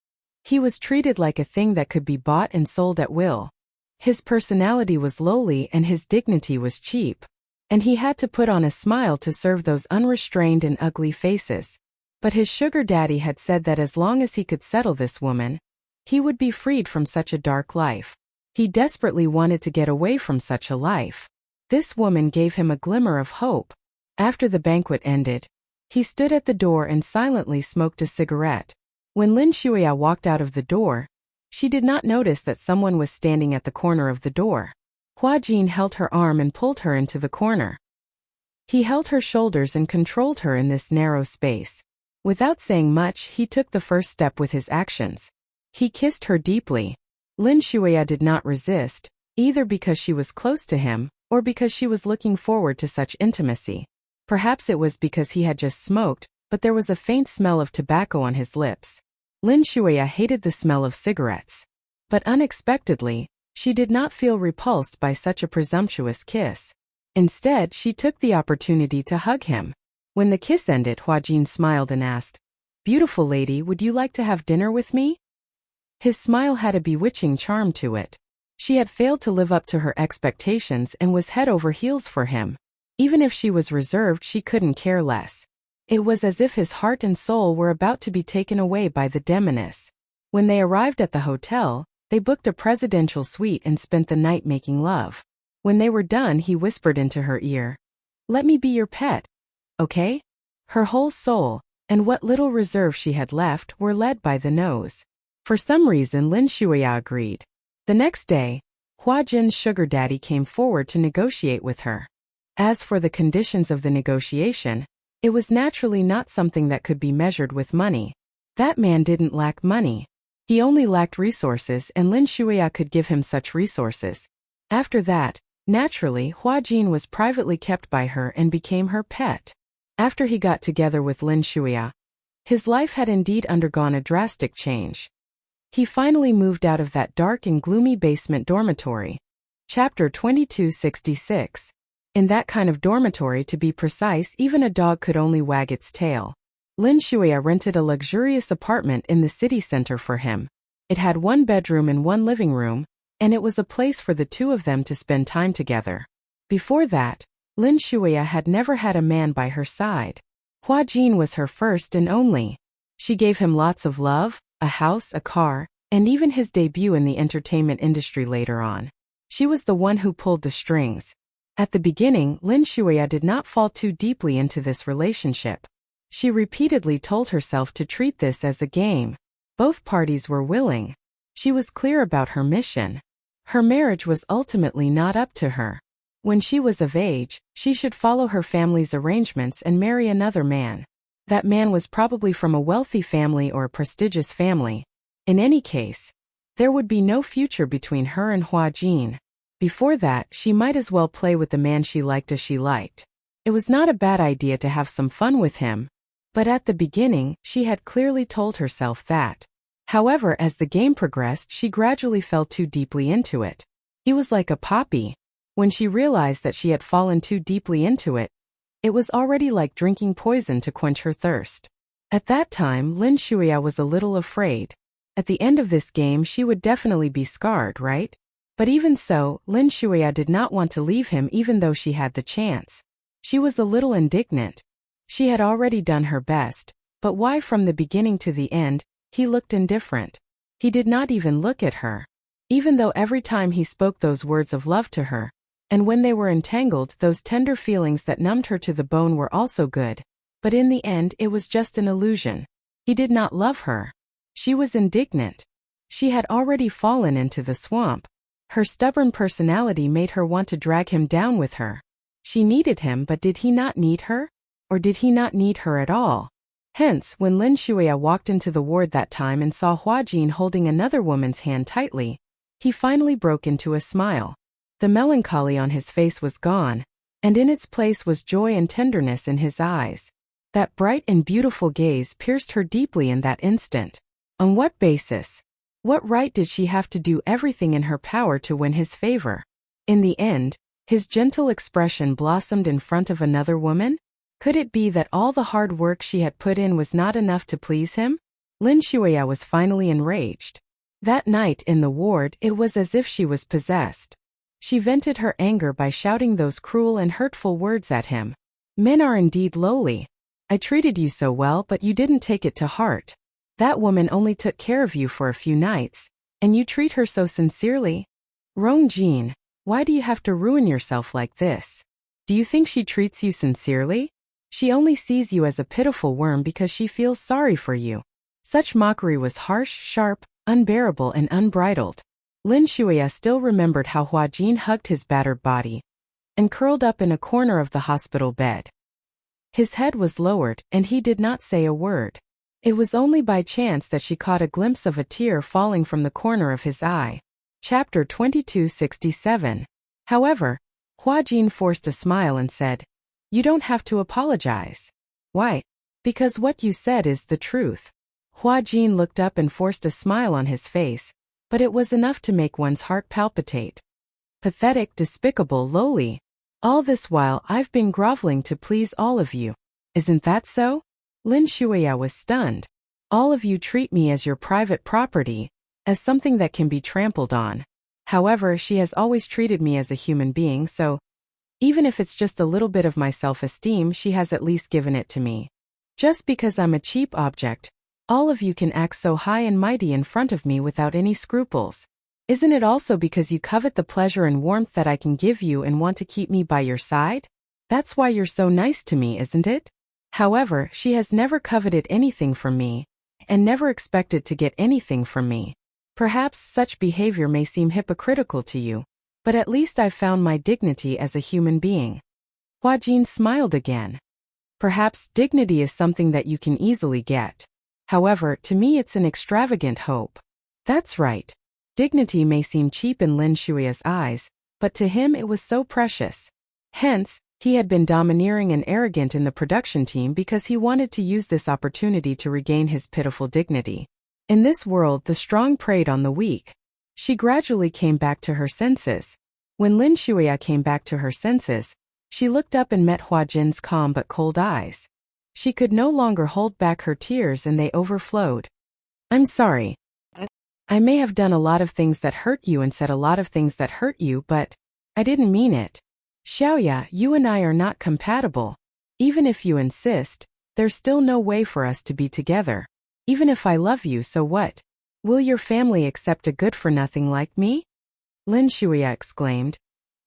He was treated like a thing that could be bought and sold at will. His personality was lowly and his dignity was cheap. And he had to put on a smile to serve those unrestrained and ugly faces. But his sugar daddy had said that as long as he could settle this woman, he would be freed from such a dark life. He desperately wanted to get away from such a life. This woman gave him a glimmer of hope. After the banquet ended, he stood at the door and silently smoked a cigarette. When Lin Shuya walked out of the door, she did not notice that someone was standing at the corner of the door. Hua Jin held her arm and pulled her into the corner. He held her shoulders and controlled her in this narrow space. Without saying much, he took the first step with his actions. He kissed her deeply. Lin Shuya did not resist, either because she was close to him, or because she was looking forward to such intimacy. Perhaps it was because he had just smoked, but there was a faint smell of tobacco on his lips. Lin Shuya hated the smell of cigarettes. But unexpectedly, she did not feel repulsed by such a presumptuous kiss. Instead, she took the opportunity to hug him. When the kiss ended, Huajin smiled and asked, "Beautiful lady, would you like to have dinner with me?" His smile had a bewitching charm to it. She had failed to live up to her expectations and was head over heels for him. Even if she was reserved, she couldn't care less. It was as if his heart and soul were about to be taken away by the demoness. When they arrived at the hotel, they booked a presidential suite and spent the night making love. When they were done, he whispered into her ear, "Let me be your pet. Okay?" Her whole soul, and what little reserve she had left, were led by the nose. For some reason, Lin Shuya agreed. The next day, Hua Jin's sugar daddy came forward to negotiate with her. As for the conditions of the negotiation, it was naturally not something that could be measured with money. That man didn't lack money. He only lacked resources, and Lin Shuya could give him such resources. After that, naturally, Hua Jin was privately kept by her and became her pet. After he got together with Lin Shuya, his life had indeed undergone a drastic change. He finally moved out of that dark and gloomy basement dormitory. Chapter 2266. In that kind of dormitory, to be precise, even a dog could only wag its tail. Lin Shuya rented a luxurious apartment in the city center for him. It had 1 bedroom and 1 living room, and it was a place for the two of them to spend time together. Before that, Lin Shuya had never had a man by her side. Hua Jin was her first and only. She gave him lots of love, a house, a car, and even his debut in the entertainment industry later on. She was the one who pulled the strings. At the beginning, Lin Shuya did not fall too deeply into this relationship. She repeatedly told herself to treat this as a game. Both parties were willing. She was clear about her mission. Her marriage was ultimately not up to her. When she was of age, she should follow her family's arrangements and marry another man. That man was probably from a wealthy family or a prestigious family. In any case, there would be no future between her and Hua Jin. Before that, she might as well play with the man she liked as she liked. It was not a bad idea to have some fun with him, but at the beginning, she had clearly told herself that. However, as the game progressed, she gradually fell too deeply into it. He was like a poppy. When she realized that she had fallen too deeply into it, it was already like drinking poison to quench her thirst. At that time, Lin Shuya was a little afraid. At the end of this game, she would definitely be scarred, right? But even so, Lin Shuya did not want to leave him even though she had the chance. She was a little indignant. She had already done her best, but why from the beginning to the end, he looked indifferent. He did not even look at her. Even though every time he spoke those words of love to her, and when they were entangled, those tender feelings that numbed her to the bone were also good. But in the end, it was just an illusion. He did not love her. She was indignant. She had already fallen into the swamp. Her stubborn personality made her want to drag him down with her. She needed him, but did he not need her? Or did he not need her at all? Hence, when Lin Shuya walked into the ward that time and saw Hua Jin holding another woman's hand tightly, he finally broke into a smile. The melancholy on his face was gone, and in its place was joy and tenderness in his eyes. That bright and beautiful gaze pierced her deeply in that instant. On what basis? What right did she have to do everything in her power to win his favor? In the end, his gentle expression blossomed in front of another woman? Could it be that all the hard work she had put in was not enough to please him? Lin Shuya was finally enraged. That night in the ward, it was as if she was possessed. She vented her anger by shouting those cruel and hurtful words at him. Men are indeed lowly. I treated you so well, but you didn't take it to heart. That woman only took care of you for a few nights, and you treat her so sincerely? Rong Jin, why do you have to ruin yourself like this? Do you think she treats you sincerely? She only sees you as a pitiful worm because she feels sorry for you. Such mockery was harsh, sharp, unbearable, and unbridled. Lin Shuya still remembered how Hua Jin hugged his battered body and curled up in a corner of the hospital bed. His head was lowered, and he did not say a word. It was only by chance that she caught a glimpse of a tear falling from the corner of his eye. Chapter 2267. However, Hua Jin forced a smile and said, "You don't have to apologize." "Why? Because what you said is the truth. Hua Jin looked up and forced a smile on his face, but it was enough to make one's heart palpitate. Pathetic, despicable, lowly. All this while I've been groveling to please all of you. Isn't that so? Lin Shuya was stunned. All of you treat me as your private property, as something that can be trampled on. However, she has always treated me as a human being, so even if it's just a little bit of my self-esteem, she has at least given it to me. Just because I'm a cheap object, all of you can act so high and mighty in front of me without any scruples. Isn't it also because you covet the pleasure and warmth that I can give you and want to keep me by your side? That's why you're so nice to me, isn't it? However, she has never coveted anything from me, and never expected to get anything from me. Perhaps such behavior may seem hypocritical to you, but at least I've found my dignity as a human being. Hua Jin smiled again. Perhaps dignity is something that you can easily get. However, to me it's an extravagant hope. That's right. Dignity may seem cheap in Lin Shuya's eyes, but to him it was so precious. Hence, he had been domineering and arrogant in the production team because he wanted to use this opportunity to regain his pitiful dignity. In this world, the strong preyed on the weak. She gradually came back to her senses. When Lin Shuya came back to her senses, she looked up and met Hua Jin's calm but cold eyes. She could no longer hold back her tears and they overflowed. I'm sorry. I may have done a lot of things that hurt you and said a lot of things that hurt you, but I didn't mean it. Xiaoya, you and I are not compatible. Even if you insist, there's still no way for us to be together. Even if I love you, so what? Will your family accept a good-for-nothing like me? Lin Shuya exclaimed.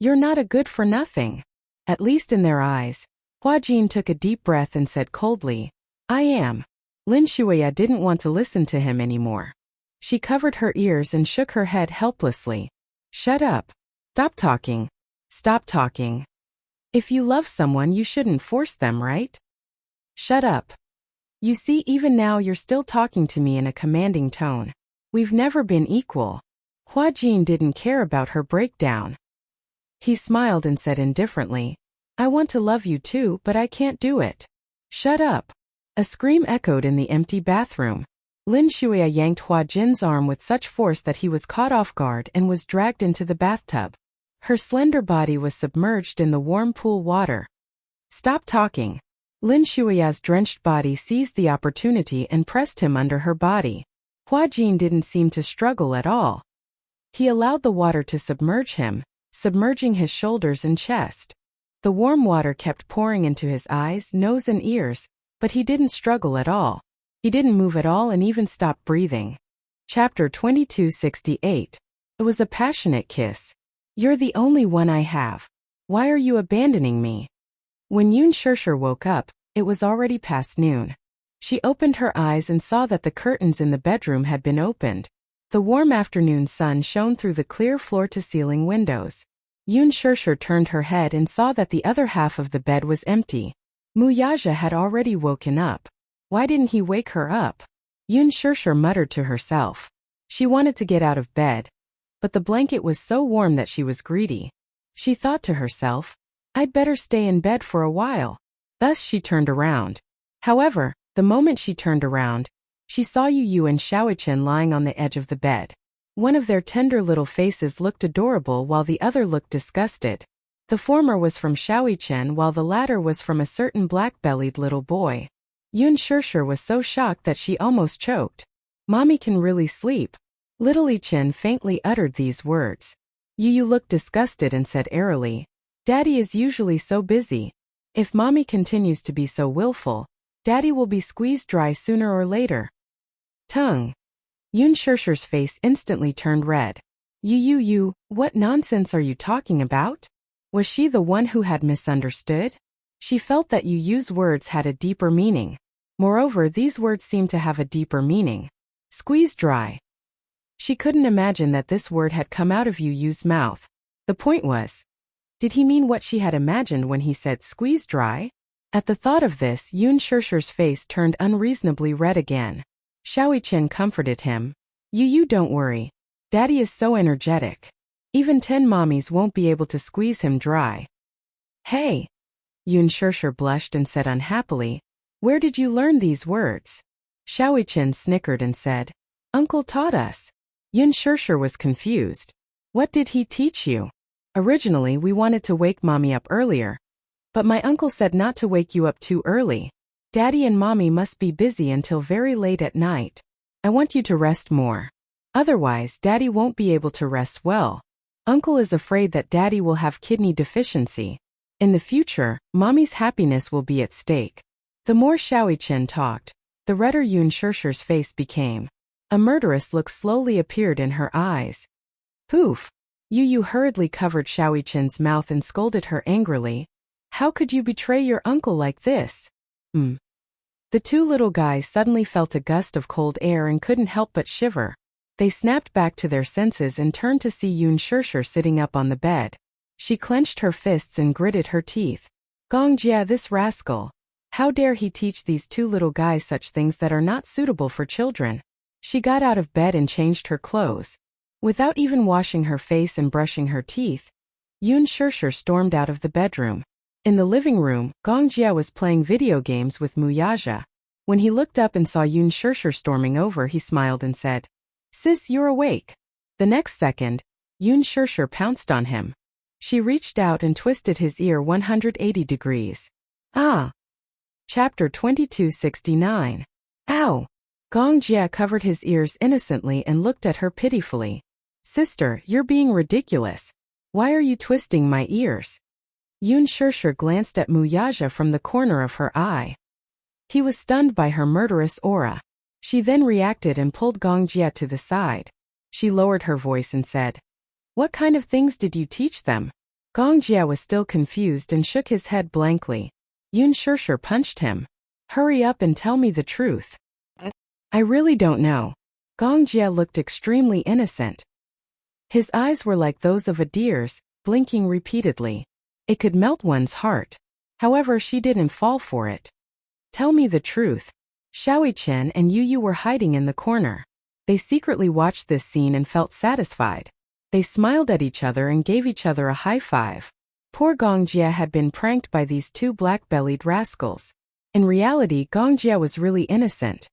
You're not a good-for-nothing. At least in their eyes. Hua Jin took a deep breath and said coldly, I am. Lin Shuya didn't want to listen to him anymore. She covered her ears and shook her head helplessly. Shut up. Stop talking. Stop talking. If you love someone, you shouldn't force them, right? Shut up. You see, even now you're still talking to me in a commanding tone. We've never been equal. Hua Jin didn't care about her breakdown. He smiled and said indifferently, I want to love you too, but I can't do it. Shut up. A scream echoed in the empty bathroom. Lin Shuya yanked Hua Jin's arm with such force that he was caught off guard and was dragged into the bathtub. Her slender body was submerged in the warm pool water. Stop talking. Lin Shuya's drenched body seized the opportunity and pressed him under her body. Hua Jin didn't seem to struggle at all. He allowed the water to submerge him, submerging his shoulders and chest. The warm water kept pouring into his eyes, nose and ears, but he didn't struggle at all. He didn't move at all and even stopped breathing. Chapter 2268. It was a passionate kiss. You're the only one I have. Why are you abandoning me? When Yun Shirshir woke up, it was already past noon. She opened her eyes and saw that the curtains in the bedroom had been opened. The warm afternoon sun shone through the clear floor-to-ceiling windows. Yun Shirshir turned her head and saw that the other half of the bed was empty. Muyaja had already woken up. Why didn't he wake her up? Yun Shirshir muttered to herself. She wanted to get out of bed, but the blanket was so warm that she was greedy. She thought to herself, I'd better stay in bed for a while. Thus she turned around. However, the moment she turned around, she saw Yu and Xiaoichen lying on the edge of the bed. One of their tender little faces looked adorable while the other looked disgusted. The former was from Xiaoichen while the latter was from a certain black-bellied little boy. Yun Shirshir was so shocked that she almost choked. Mommy can really sleep. Little Chen faintly uttered these words. Yu looked disgusted and said airily, Daddy is usually so busy. If Mommy continues to be so willful, Daddy will be squeezed dry sooner or later. Tongue. Yun Shirshir's face instantly turned red. You, what nonsense are you talking about? Was she the one who had misunderstood? She felt that Yu's words had a deeper meaning. Moreover, these words seemed to have a deeper meaning. Squeeze dry. She couldn't imagine that this word had come out of Yu's mouth. The point was, did he mean what she had imagined when he said squeeze dry? At the thought of this, Yun Shirshir's face turned unreasonably red again. Xiaoichen comforted him. Yu, don't worry. Daddy is so energetic. Even 10 mommies won't be able to squeeze him dry. Hey! Yun Shirshir blushed and said unhappily, Where did you learn these words? Xiaoichen snickered and said, Uncle taught us. Yun Shishir was confused. What did he teach you? Originally we wanted to wake Mommy up earlier. But my uncle said not to wake you up too early. Daddy and Mommy must be busy until very late at night. I want you to rest more. Otherwise, Daddy won't be able to rest well. Uncle is afraid that Daddy will have kidney deficiency. In the future, Mommy's happiness will be at stake. The more Xiaoichen talked, the redder Yun Shishir's face became. A murderous look slowly appeared in her eyes. Poof! Yu hurriedly covered Xiaoichen's mouth and scolded her angrily. How could you betray your uncle like this? The two little guys suddenly felt a gust of cold air and couldn't help but shiver. They snapped back to their senses and turned to see Yun Shishir sitting up on the bed. She clenched her fists and gritted her teeth. Gongjia, this rascal. How dare he teach these two little guys such things that are not suitable for children? She got out of bed and changed her clothes. Without even washing her face and brushing her teeth, Yun Shishir stormed out of the bedroom. In the living room, Gongjia was playing video games with Muyaja. When he looked up and saw Yun Shishir storming over, he smiled and said, Sis, you're awake. The next second, Yun Shishir pounced on him. She reached out and twisted his ear 180 degrees. Ah! Chapter 2269. Ow! Gongjia covered his ears innocently and looked at her pitifully. Sister, you're being ridiculous. Why are you twisting my ears? Yun Shishir glanced at Muyaja from the corner of her eye. He was stunned by her murderous aura. She then reacted and pulled Gongjia to the side. She lowered her voice and said, What kind of things did you teach them? Gongjia was still confused and shook his head blankly. Yun Shishir punched him. Hurry up and tell me the truth. I really don't know. Gongjia looked extremely innocent. His eyes were like those of a deer's, blinking repeatedly. It could melt one's heart. However, she didn't fall for it. Tell me the truth. Xiaoichen and Yu were hiding in the corner. They secretly watched this scene and felt satisfied. They smiled at each other and gave each other a high five. Poor Gongjia had been pranked by these two black-bellied rascals. In reality, Gongjia was really innocent.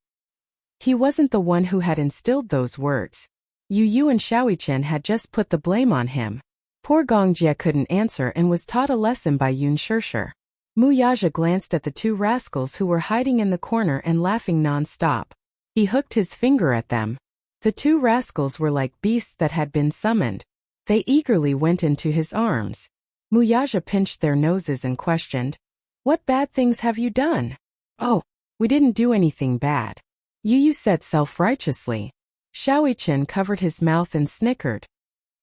He wasn't the one who had instilled those words. Yu and Xiaoichen had just put the blame on him. Poor Gongjia couldn't answer and was taught a lesson by Yun Shishir. Muyaja glanced at the two rascals who were hiding in the corner and laughing non-stop. He hooked his finger at them. The two rascals were like beasts that had been summoned. They eagerly went into his arms. Muyaja pinched their noses and questioned, What bad things have you done? Oh, we didn't do anything bad. Yu said self-righteously. Xiaoichen covered his mouth and snickered.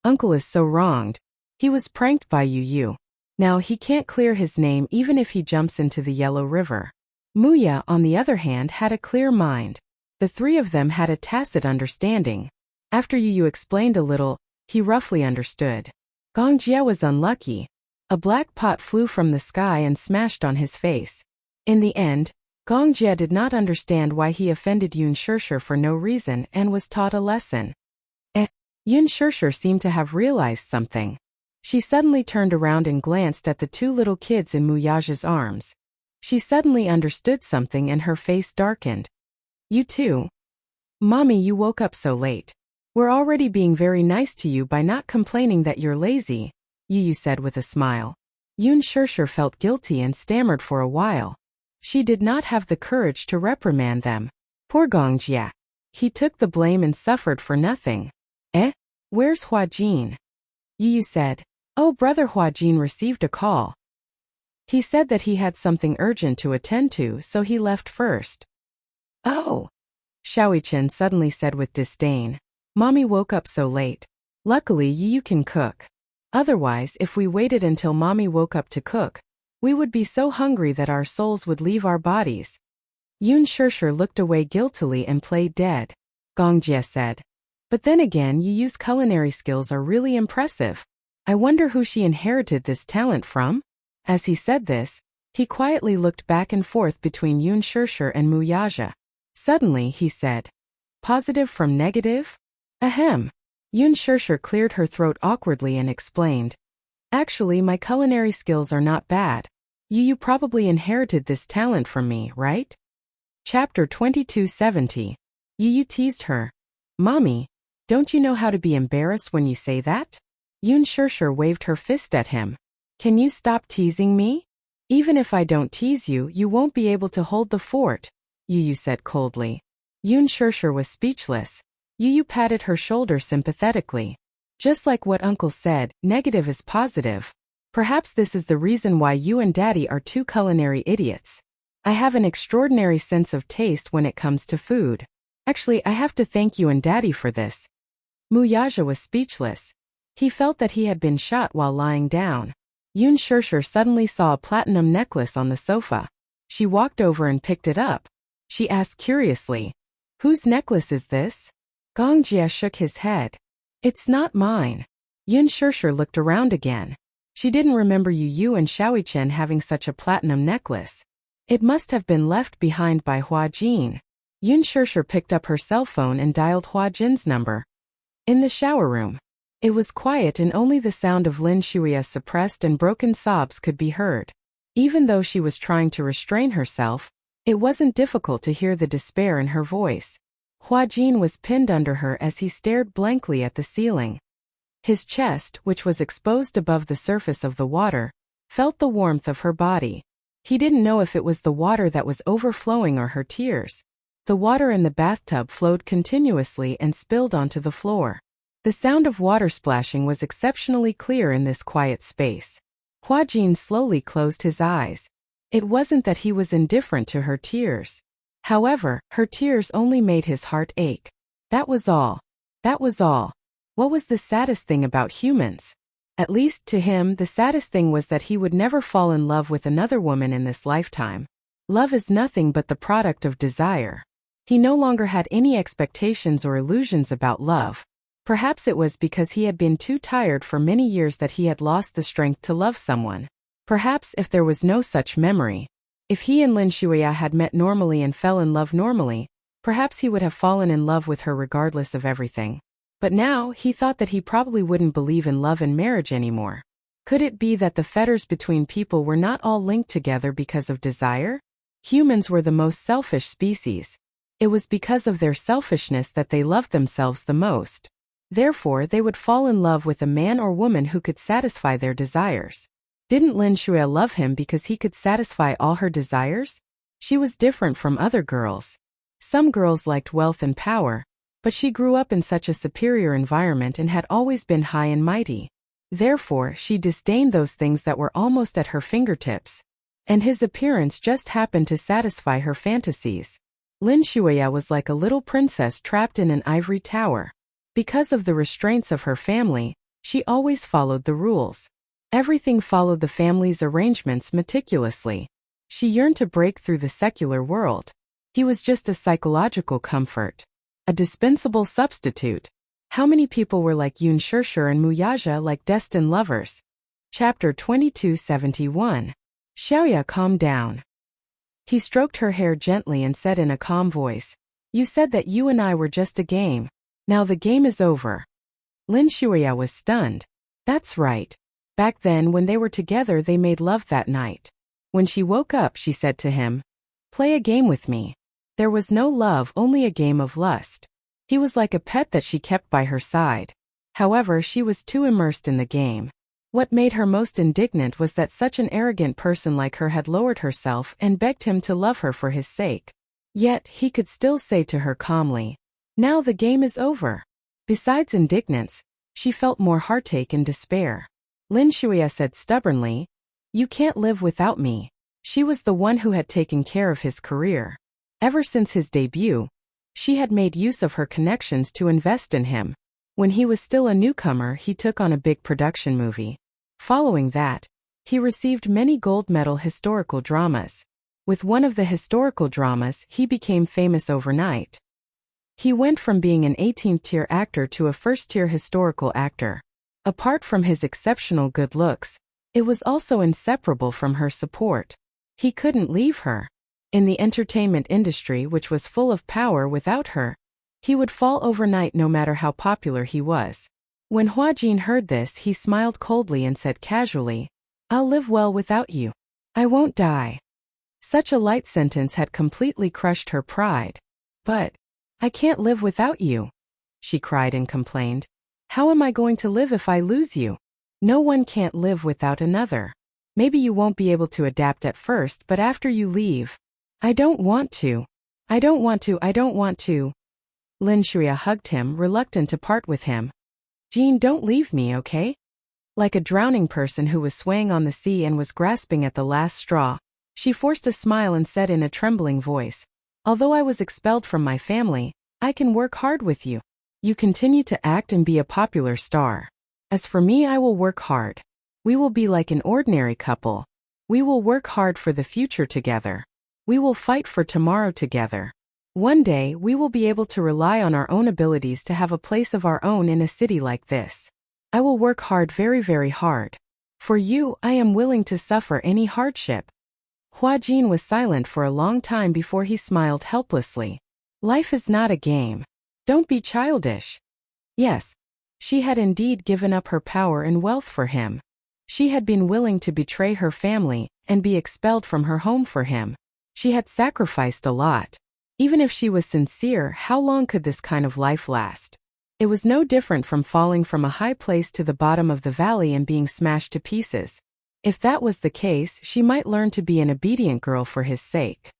Uncle is so wronged. He was pranked by Yu. Now he can't clear his name even if he jumps into the Yellow River. Muya, on the other hand, had a clear mind. The three of them had a tacit understanding. After Yu explained a little, he roughly understood. Gongjia was unlucky. A black pot flew from the sky and smashed on his face. In the end, Gongjia did not understand why he offended Yun Shishir for no reason and was taught a lesson. Yun Shishir seemed to have realized something. She suddenly turned around and glanced at the two little kids in Muyaja's arms. She suddenly understood something and her face darkened. You too? Mommy, you woke up so late. We're already being very nice to you by not complaining that you're lazy, Yu said with a smile. Yun Shishir felt guilty and stammered for a while. She did not have the courage to reprimand them. Poor Gongjia. He took the blame and suffered for nothing. Where's Huajin? Yu said. Oh, brother Huajin received a call. He said that he had something urgent to attend to, so he left first. Oh, Xiaoichen suddenly said with disdain. Mommy woke up so late. Luckily, Yu can cook. Otherwise, if we waited until Mommy woke up to cook, we would be so hungry that our souls would leave our bodies. Yun Shishir looked away guiltily and played dead. Gongjia said. But then again, Yu's culinary skills are really impressive. I wonder who she inherited this talent from? As he said this, he quietly looked back and forth between Yun Shishir and Muyaja. Suddenly, he said, Positive from negative? Ahem. Yun Shishir cleared her throat awkwardly and explained. Actually, my culinary skills are not bad. You probably inherited this talent from me, right? Chapter 2270. Yu teased her. Mommy, don't you know how to be embarrassed when you say that? Yun Shirshir waved her fist at him. Can you stop teasing me? Even if I don't tease you, you won't be able to hold the fort, Yu said coldly. Yun Shirshir was speechless. Yu patted her shoulder sympathetically. Just like what Uncle said, negative is positive. Perhaps this is the reason why you and Daddy are two culinary idiots. I have an extraordinary sense of taste when it comes to food. Actually, I have to thank you and Daddy for this. Muyaja was speechless. He felt that he had been shot while lying down. Yun Shirshir suddenly saw a platinum necklace on the sofa. She walked over and picked it up. She asked curiously, "Whose necklace is this?" Gong Jia shook his head. "It's not mine." Yun Shirshir looked around again. She didn't remember Yu and Xiaoichen having such a platinum necklace. It must have been left behind by Hua Jin. Yun Shirshir picked up her cell phone and dialed Hua Jin's number. In the shower room. It was quiet and only the sound of Lin Shuia's suppressed and broken sobs could be heard. Even though she was trying to restrain herself, it wasn't difficult to hear the despair in her voice. Hua Jin was pinned under her as he stared blankly at the ceiling. His chest, which was exposed above the surface of the water, felt the warmth of her body. He didn't know if it was the water that was overflowing or her tears. The water in the bathtub flowed continuously and spilled onto the floor. The sound of water splashing was exceptionally clear in this quiet space. Hua Jin slowly closed his eyes. It wasn't that he was indifferent to her tears. However, her tears only made his heart ache. That was all. That was all. What was the saddest thing about humans? At least to him, the saddest thing was that he would never fall in love with another woman in this lifetime. Love is nothing but the product of desire. He no longer had any expectations or illusions about love. Perhaps it was because he had been too tired for many years that he had lost the strength to love someone. Perhaps if there was no such memory, if he and Lin Shuya had met normally and fell in love normally, perhaps he would have fallen in love with her regardless of everything. But now, he thought that he probably wouldn't believe in love and marriage anymore. Could it be that the fetters between people were not all linked together because of desire? Humans were the most selfish species. It was because of their selfishness that they loved themselves the most. Therefore, they would fall in love with a man or woman who could satisfy their desires. Didn't Lin Shuya love him because he could satisfy all her desires? She was different from other girls. Some girls liked wealth and power, but she grew up in such a superior environment and had always been high and mighty. Therefore, she disdained those things that were almost at her fingertips. And his appearance just happened to satisfy her fantasies. Lin Shuya was like a little princess trapped in an ivory tower. Because of the restraints of her family, she always followed the rules. Everything followed the family's arrangements meticulously. She yearned to break through the secular world. He was just a psychological comfort. A dispensable substitute. How many people were like Yun Shirshir and Muyaja like destined lovers? Chapter 2271. Xiaoya calmed down. He stroked her hair gently and said in a calm voice, "You said that you and I were just a game. Now the game is over." Lin Shuya was stunned. That's right. Back then when they were together they made love that night. When she woke up she said to him, "Play a game with me." There was no love, only a game of lust. He was like a pet that she kept by her side. However, she was too immersed in the game. What made her most indignant was that such an arrogant person like her had lowered herself and begged him to love her for his sake. Yet, he could still say to her calmly, "Now the game is over." Besides indignance, she felt more heartache and despair. Lin Shuya said stubbornly, "You can't live without me." She was the one who had taken care of his career. Ever since his debut, she had made use of her connections to invest in him. When he was still a newcomer, he took on a big production movie. Following that, he received many gold medal historical dramas. With one of the historical dramas, he became famous overnight. He went from being an 18th-tier actor to a first-tier historical actor. Apart from his exceptional good looks, it was also inseparable from her support. He couldn't leave her. In the entertainment industry, which was full of power, without her, he would fall overnight no matter how popular he was. When Hua Jin heard this, he smiled coldly and said casually, "I'll live well without you." I won't die. Such a light sentence had completely crushed her pride. But I can't live without you, she cried and complained. How am I going to live if I lose you? No one can't live without another. Maybe you won't be able to adapt at first, but after you leave. I don't want to. I don't want to. I don't want to. Lin Shuya hugged him, reluctant to part with him. Jean, don't leave me, okay? Like a drowning person who was swaying on the sea and was grasping at the last straw, she forced a smile and said in a trembling voice, although I was expelled from my family, I can work hard with you. You continue to act and be a popular star. As for me, I will work hard. We will be like an ordinary couple. We will work hard for the future together. We will fight for tomorrow together. One day, we will be able to rely on our own abilities to have a place of our own in a city like this. I will work hard, very, very hard. For you, I am willing to suffer any hardship. Hua Jin was silent for a long time before he smiled helplessly. Life is not a game. Don't be childish. Yes, she had indeed given up her power and wealth for him. She had been willing to betray her family and be expelled from her home for him. She had sacrificed a lot. Even if she was sincere, how long could this kind of life last? It was no different from falling from a high place to the bottom of the valley and being smashed to pieces. If that was the case, she might learn to be an obedient girl for his sake.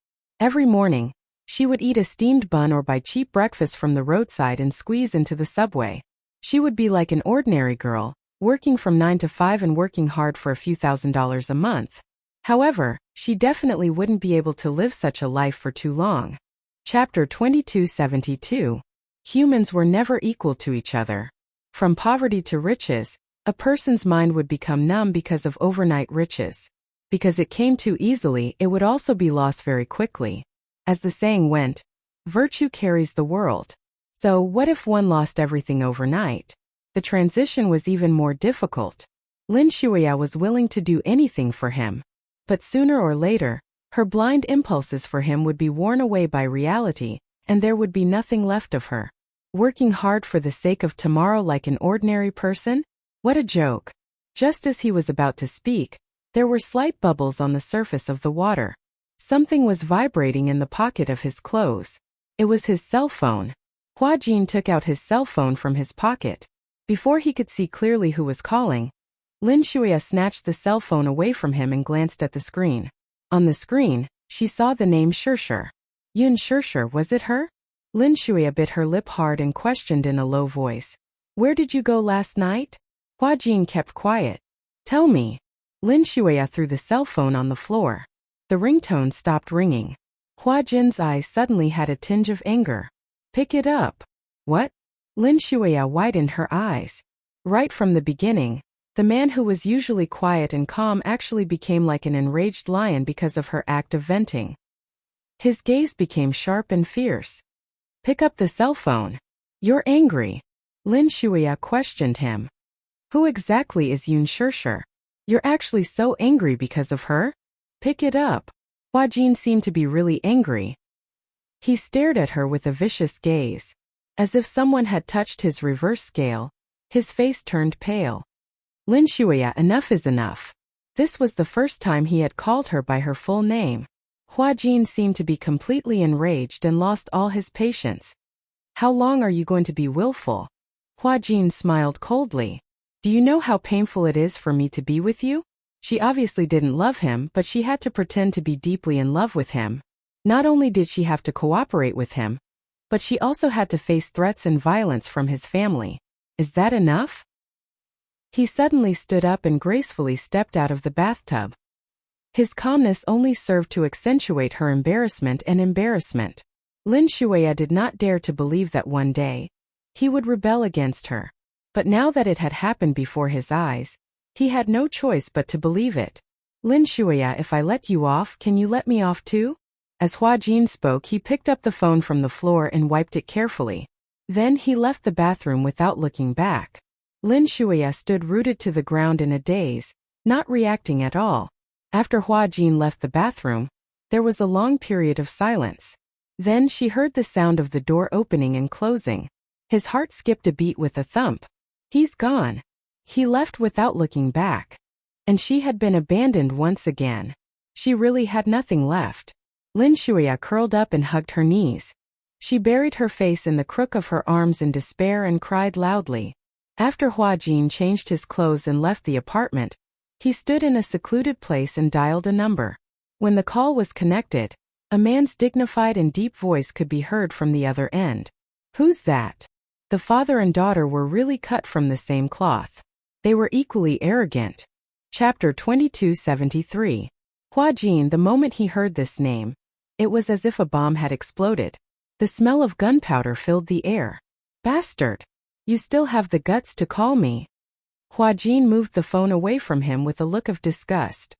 Every morning, she would eat a steamed bun or buy cheap breakfast from the roadside and squeeze into the subway. She would be like an ordinary girl, working from 9 to 5 and working hard for a few $1,000s a month. However, she definitely wouldn't be able to live such a life for too long. Chapter 2272. Humans were never equal to each other. From poverty to riches, a person's mind would become numb because of overnight riches. Because it came too easily, it would also be lost very quickly. As the saying went, virtue carries the world. So what if one lost everything overnight? The transition was even more difficult. Lin Shuya was willing to do anything for him. But sooner or later, her blind impulses for him would be worn away by reality, and there would be nothing left of her. Working hard for the sake of tomorrow like an ordinary person? What a joke. Just as he was about to speak, there were slight bubbles on the surface of the water. Something was vibrating in the pocket of his clothes. It was his cell phone. Hua Jin took out his cell phone from his pocket. Before he could see clearly who was calling, Lin Shuya snatched the cell phone away from him and glanced at the screen. On the screen, she saw the name Shirshir. Yun Shirshir, was it her? Lin Shuya bit her lip hard and questioned in a low voice. Where did you go last night? Hua Jin kept quiet. Tell me. Lin Shuya threw the cell phone on the floor. The ringtone stopped ringing. Hua Jin's eyes suddenly had a tinge of anger. Pick it up. What? Lin Shuya widened her eyes. Right from the beginning, the man who was usually quiet and calm actually became like an enraged lion because of her act of venting. His gaze became sharp and fierce. Pick up the cell phone. You're angry. Lin Shuya questioned him. Who exactly is Yun Shirshir? You're actually so angry because of her? Pick it up. Hua Jin seemed to be really angry. He stared at her with a vicious gaze. As if someone had touched his reverse scale, his face turned pale. Lin Shuya, enough is enough. This was the first time he had called her by her full name. Hua Jin seemed to be completely enraged and lost all his patience. How long are you going to be willful? Hua Jin smiled coldly. Do you know how painful it is for me to be with you? She obviously didn't love him, but she had to pretend to be deeply in love with him. Not only did she have to cooperate with him, but she also had to face threats and violence from his family. Is that enough? He suddenly stood up and gracefully stepped out of the bathtub. His calmness only served to accentuate her embarrassment and embarrassment. Lin Shuya did not dare to believe that one day he would rebel against her. But now that it had happened before his eyes, he had no choice but to believe it. Lin Shuya, if I let you off, can you let me off too? As Hua Jin spoke, he picked up the phone from the floor and wiped it carefully. Then he left the bathroom without looking back. Lin Shuya stood rooted to the ground in a daze, not reacting at all. After Hua Jin left the bathroom, there was a long period of silence. Then she heard the sound of the door opening and closing. His heart skipped a beat with a thump. He's gone. He left without looking back. And she had been abandoned once again. She really had nothing left. Lin Shuya curled up and hugged her knees. She buried her face in the crook of her arms in despair and cried loudly. After Hua Jin changed his clothes and left the apartment, he stood in a secluded place and dialed a number. When the call was connected, a man's dignified and deep voice could be heard from the other end. "Who's that?" The father and daughter were really cut from the same cloth. They were equally arrogant. Chapter 2273. Hua Jin, the moment he heard this name, it was as if a bomb had exploded. The smell of gunpowder filled the air. "Bastard! You still have the guts to call me?" Hua Jin moved the phone away from him with a look of disgust.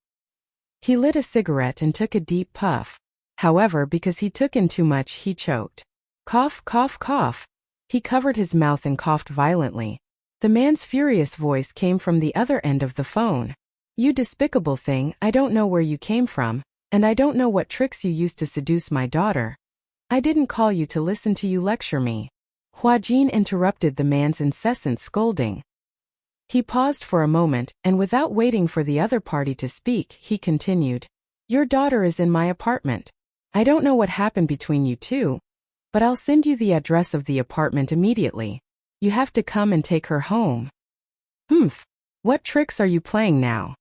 He lit a cigarette and took a deep puff. However, because he took in too much, he choked. Cough, cough, cough. He covered his mouth and coughed violently. The man's furious voice came from the other end of the phone. "You despicable thing, I don't know where you came from, and I don't know what tricks you used to seduce my daughter. I didn't call you to listen to you lecture me." Hua Jin interrupted the man's incessant scolding. He paused for a moment, and without waiting for the other party to speak, he continued. "Your daughter is in my apartment. I don't know what happened between you two, but I'll send you the address of the apartment immediately. You have to come and take her home." "Humph. What tricks are you playing now?"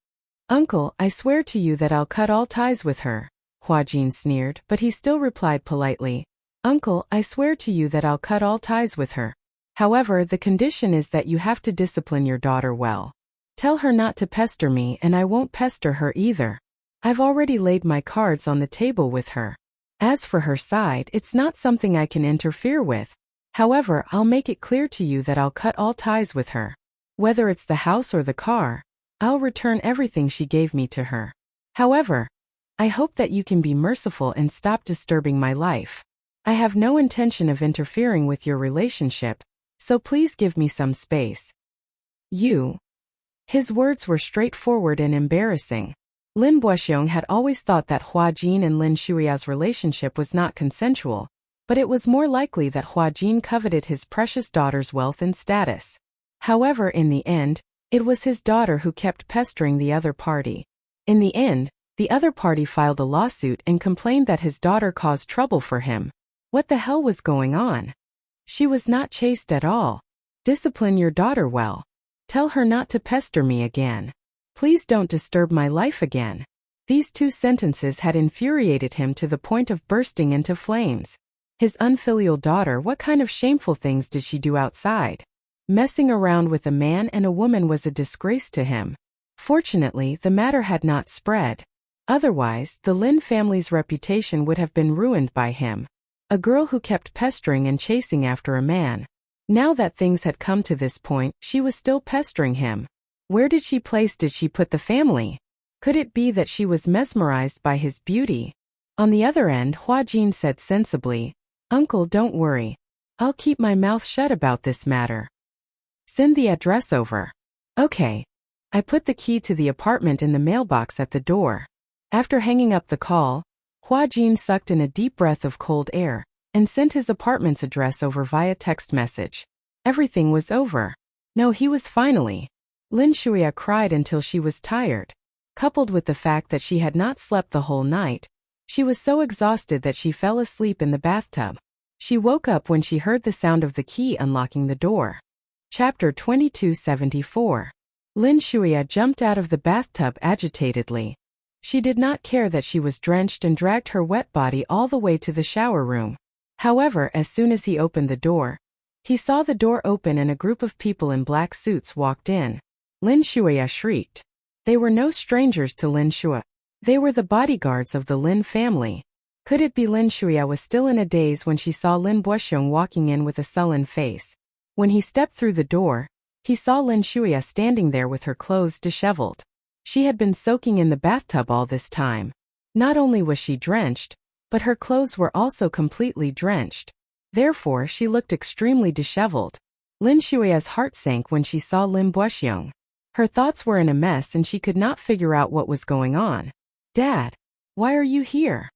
"Uncle, I swear to you that I'll cut all ties with her," Hua Jin sneered, but he still replied politely. "Uncle, I swear to you that I'll cut all ties with her. However, the condition is that you have to discipline your daughter well. Tell her not to pester me, and I won't pester her either. I've already laid my cards on the table with her. As for her side, it's not something I can interfere with. However, I'll make it clear to you that I'll cut all ties with her. Whether it's the house or the car, I'll return everything she gave me to her. However, I hope that you can be merciful and stop disturbing my life. I have no intention of interfering with your relationship, so please give me some space." "You." His words were straightforward and embarrassing. Lin Buoxiong had always thought that Hua Jin and Lin Shuya's relationship was not consensual, but it was more likely that Hua Jin coveted his precious daughter's wealth and status. However, in the end, it was his daughter who kept pestering the other party. In the end, the other party filed a lawsuit and complained that his daughter caused trouble for him. What the hell was going on? She was not chaste at all. Discipline your daughter well. Tell her not to pester me again. Please don't disturb my life again. These two sentences had infuriated him to the point of bursting into flames. His unfilial daughter, what kind of shameful things did she do outside? Messing around with a man and a woman was a disgrace to him. Fortunately, the matter had not spread. Otherwise, the Lin family's reputation would have been ruined by him. A girl who kept pestering and chasing after a man. Now that things had come to this point, she was still pestering him. Where did she put the family? Could it be that she was mesmerized by his beauty? On the other end, Hua Jin said sensibly, "Uncle, don't worry. I'll keep my mouth shut about this matter. Send the address over." "Okay." I put the key to the apartment in the mailbox at the door. After hanging up the call, Hua Jin sucked in a deep breath of cold air and sent his apartment's address over via text message. Everything was over. No, he was finally. Lin Shuya cried until she was tired. Coupled with the fact that she had not slept the whole night, she was so exhausted that she fell asleep in the bathtub. She woke up when she heard the sound of the key unlocking the door. Chapter 2274. Lin Shuya jumped out of the bathtub agitatedly. She did not care that she was drenched and dragged her wet body all the way to the shower room. However, as soon as he opened the door, he saw the door open and a group of people in black suits walked in. Lin Shuya shrieked. They were no strangers to Lin Shuya. They were the bodyguards of the Lin family. Could it be Lin Shuya was still in a daze when she saw Lin Buoxiong walking in with a sullen face? When he stepped through the door, he saw Lin Shuya standing there with her clothes disheveled. She had been soaking in the bathtub all this time. Not only was she drenched, but her clothes were also completely drenched. Therefore, she looked extremely disheveled. Lin Shuya's heart sank when she saw Lin Buoxiong. Her thoughts were in a mess and she could not figure out what was going on. "Dad, why are you here?"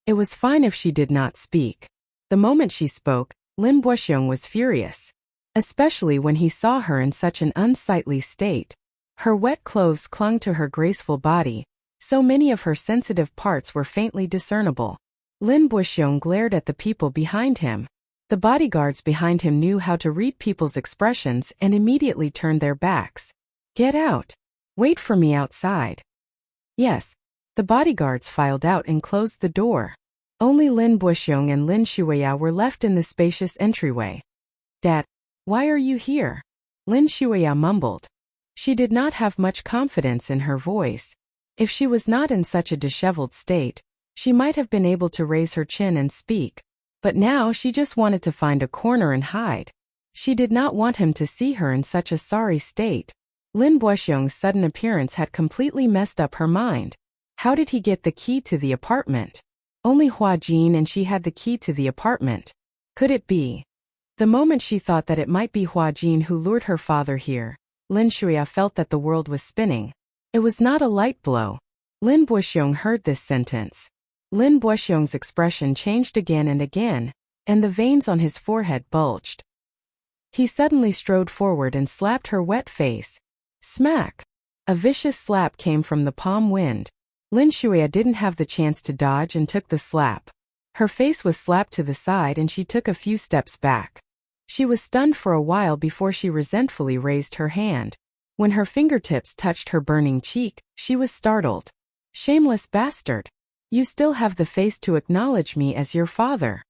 It was fine if she did not speak. The moment she spoke, Lin Buoxiong was furious. Especially when he saw her in such an unsightly state. Her wet clothes clung to her graceful body, So many of her sensitive parts were faintly discernible. Lin Buxiong glared at the people behind him. The bodyguards behind him knew how to read people's expressions and immediately turned their backs. Get out. Wait for me outside. Yes. The bodyguards filed out and closed the door. Only Lin Buxiong and Lin Shuya were left in the spacious entryway. Dad, why are you here? Lin Shuya mumbled. She did not have much confidence in her voice. If she was not in such a disheveled state, she might have been able to raise her chin and speak. But now she just wanted to find a corner and hide. She did not want him to see her in such a sorry state. Lin Buxiong's sudden appearance had completely messed up her mind. How did he get the key to the apartment? Only Hua Jin and she had the key to the apartment. Could it be? The moment she thought that it might be Hua Jin who lured her father here, Lin Shuya felt that the world was spinning. It was not a light blow. Lin Buxiong heard this sentence. Lin Buxiong's expression changed again, and the veins on his forehead bulged. He suddenly strode forward and slapped her wet face. Smack! A vicious slap came from the palm wind. Lin Shuya didn't have the chance to dodge and took the slap. Her face was slapped to the side and she took a few steps back. She was stunned for a while before she resentfully raised her hand. When her fingertips touched her burning cheek, she was startled. Shameless bastard! You still have the face to acknowledge me as your father.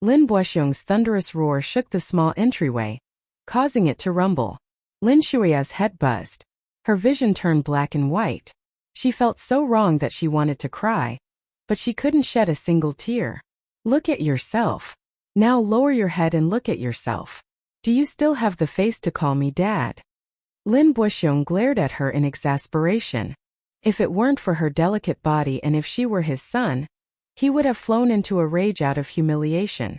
Lin Buxiong's thunderous roar shook the small entryway, causing it to rumble. Lin Shuya's head buzzed. Her vision turned black and white. She felt so wrong that she wanted to cry, but she couldn't shed a single tear. Look at yourself. Now lower your head and look at yourself. Do you still have the face to call me dad? Lin Buxiong glared at her in exasperation. If it weren't for her delicate body and if she were his son, he would have flown into a rage out of humiliation.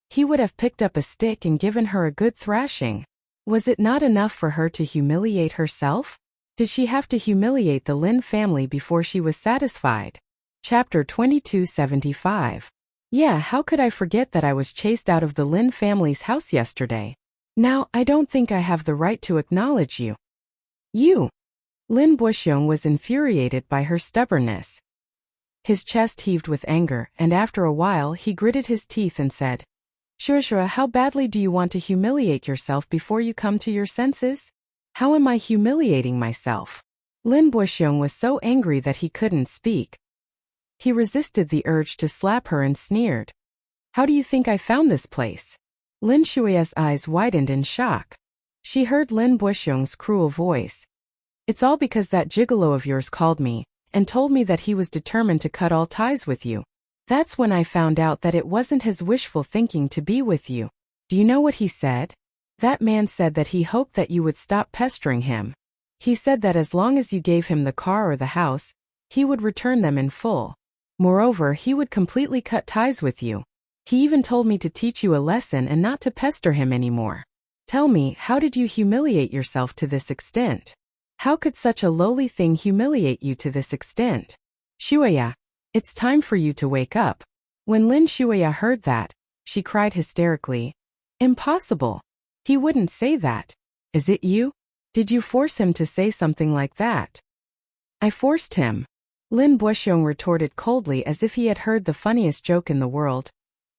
He would have picked up a stick and given her a good thrashing. Was it not enough for her to humiliate herself? Did she have to humiliate the Lin family before she was satisfied? Chapter 2275. Yeah, how could I forget that I was chased out of the Lin family's house yesterday? Now, I don't think I have the right to acknowledge you. You! Lin Buxiong was infuriated by her stubbornness. His chest heaved with anger, and after a while he gritted his teeth and said, Shuya, how badly do you want to humiliate yourself before you come to your senses? How am I humiliating myself? Lin Buxiong was so angry that he couldn't speak. He resisted the urge to slap her and sneered. How do you think I found this place? Lin Shuya's eyes widened in shock. She heard Lin Buxiong's cruel voice. It's all because that gigolo of yours called me and told me that he was determined to cut all ties with you. That's when I found out that it wasn't his wishful thinking to be with you. Do you know what he said? That man said that he hoped that you would stop pestering him. He said that as long as you gave him the car or the house, he would return them in full. Moreover, he would completely cut ties with you. He even told me to teach you a lesson and not to pester him anymore. Tell me, how did you humiliate yourself to this extent? How could such a lowly thing humiliate you to this extent? Shuya, it's time for you to wake up. When Lin Shuya heard that, she cried hysterically. Impossible. He wouldn't say that. Is it you? Did you force him to say something like that? I forced him. Lin Buxiong retorted coldly as if he had heard the funniest joke in the world.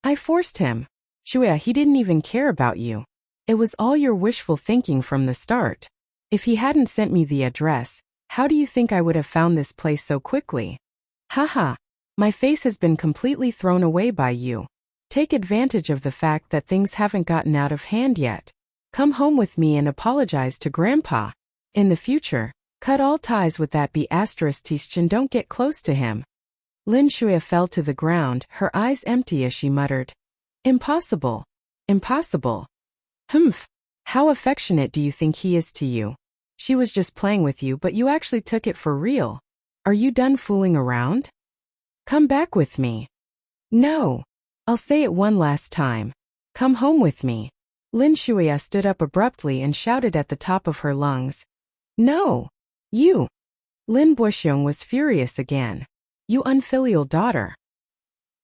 I forced him. Shuya, he didn't even care about you. It was all your wishful thinking from the start. If he hadn't sent me the address, how do you think I would have found this place so quickly? Haha. My face has been completely thrown away by you. Take advantage of the fact that things haven't gotten out of hand yet. Come home with me and apologize to Grandpa. In the future, cut all ties with that B***** and don't get close to him. Lin Shuya fell to the ground, her eyes empty as she muttered. Impossible. Impossible. Humph. How affectionate do you think he is to you? She was just playing with you, but you actually took it for real. Are you done fooling around? Come back with me. No. I'll say it one last time. Come home with me. Lin Shuya stood up abruptly and shouted at the top of her lungs. No. You. Lin Buxiong was furious again. You unfilial daughter.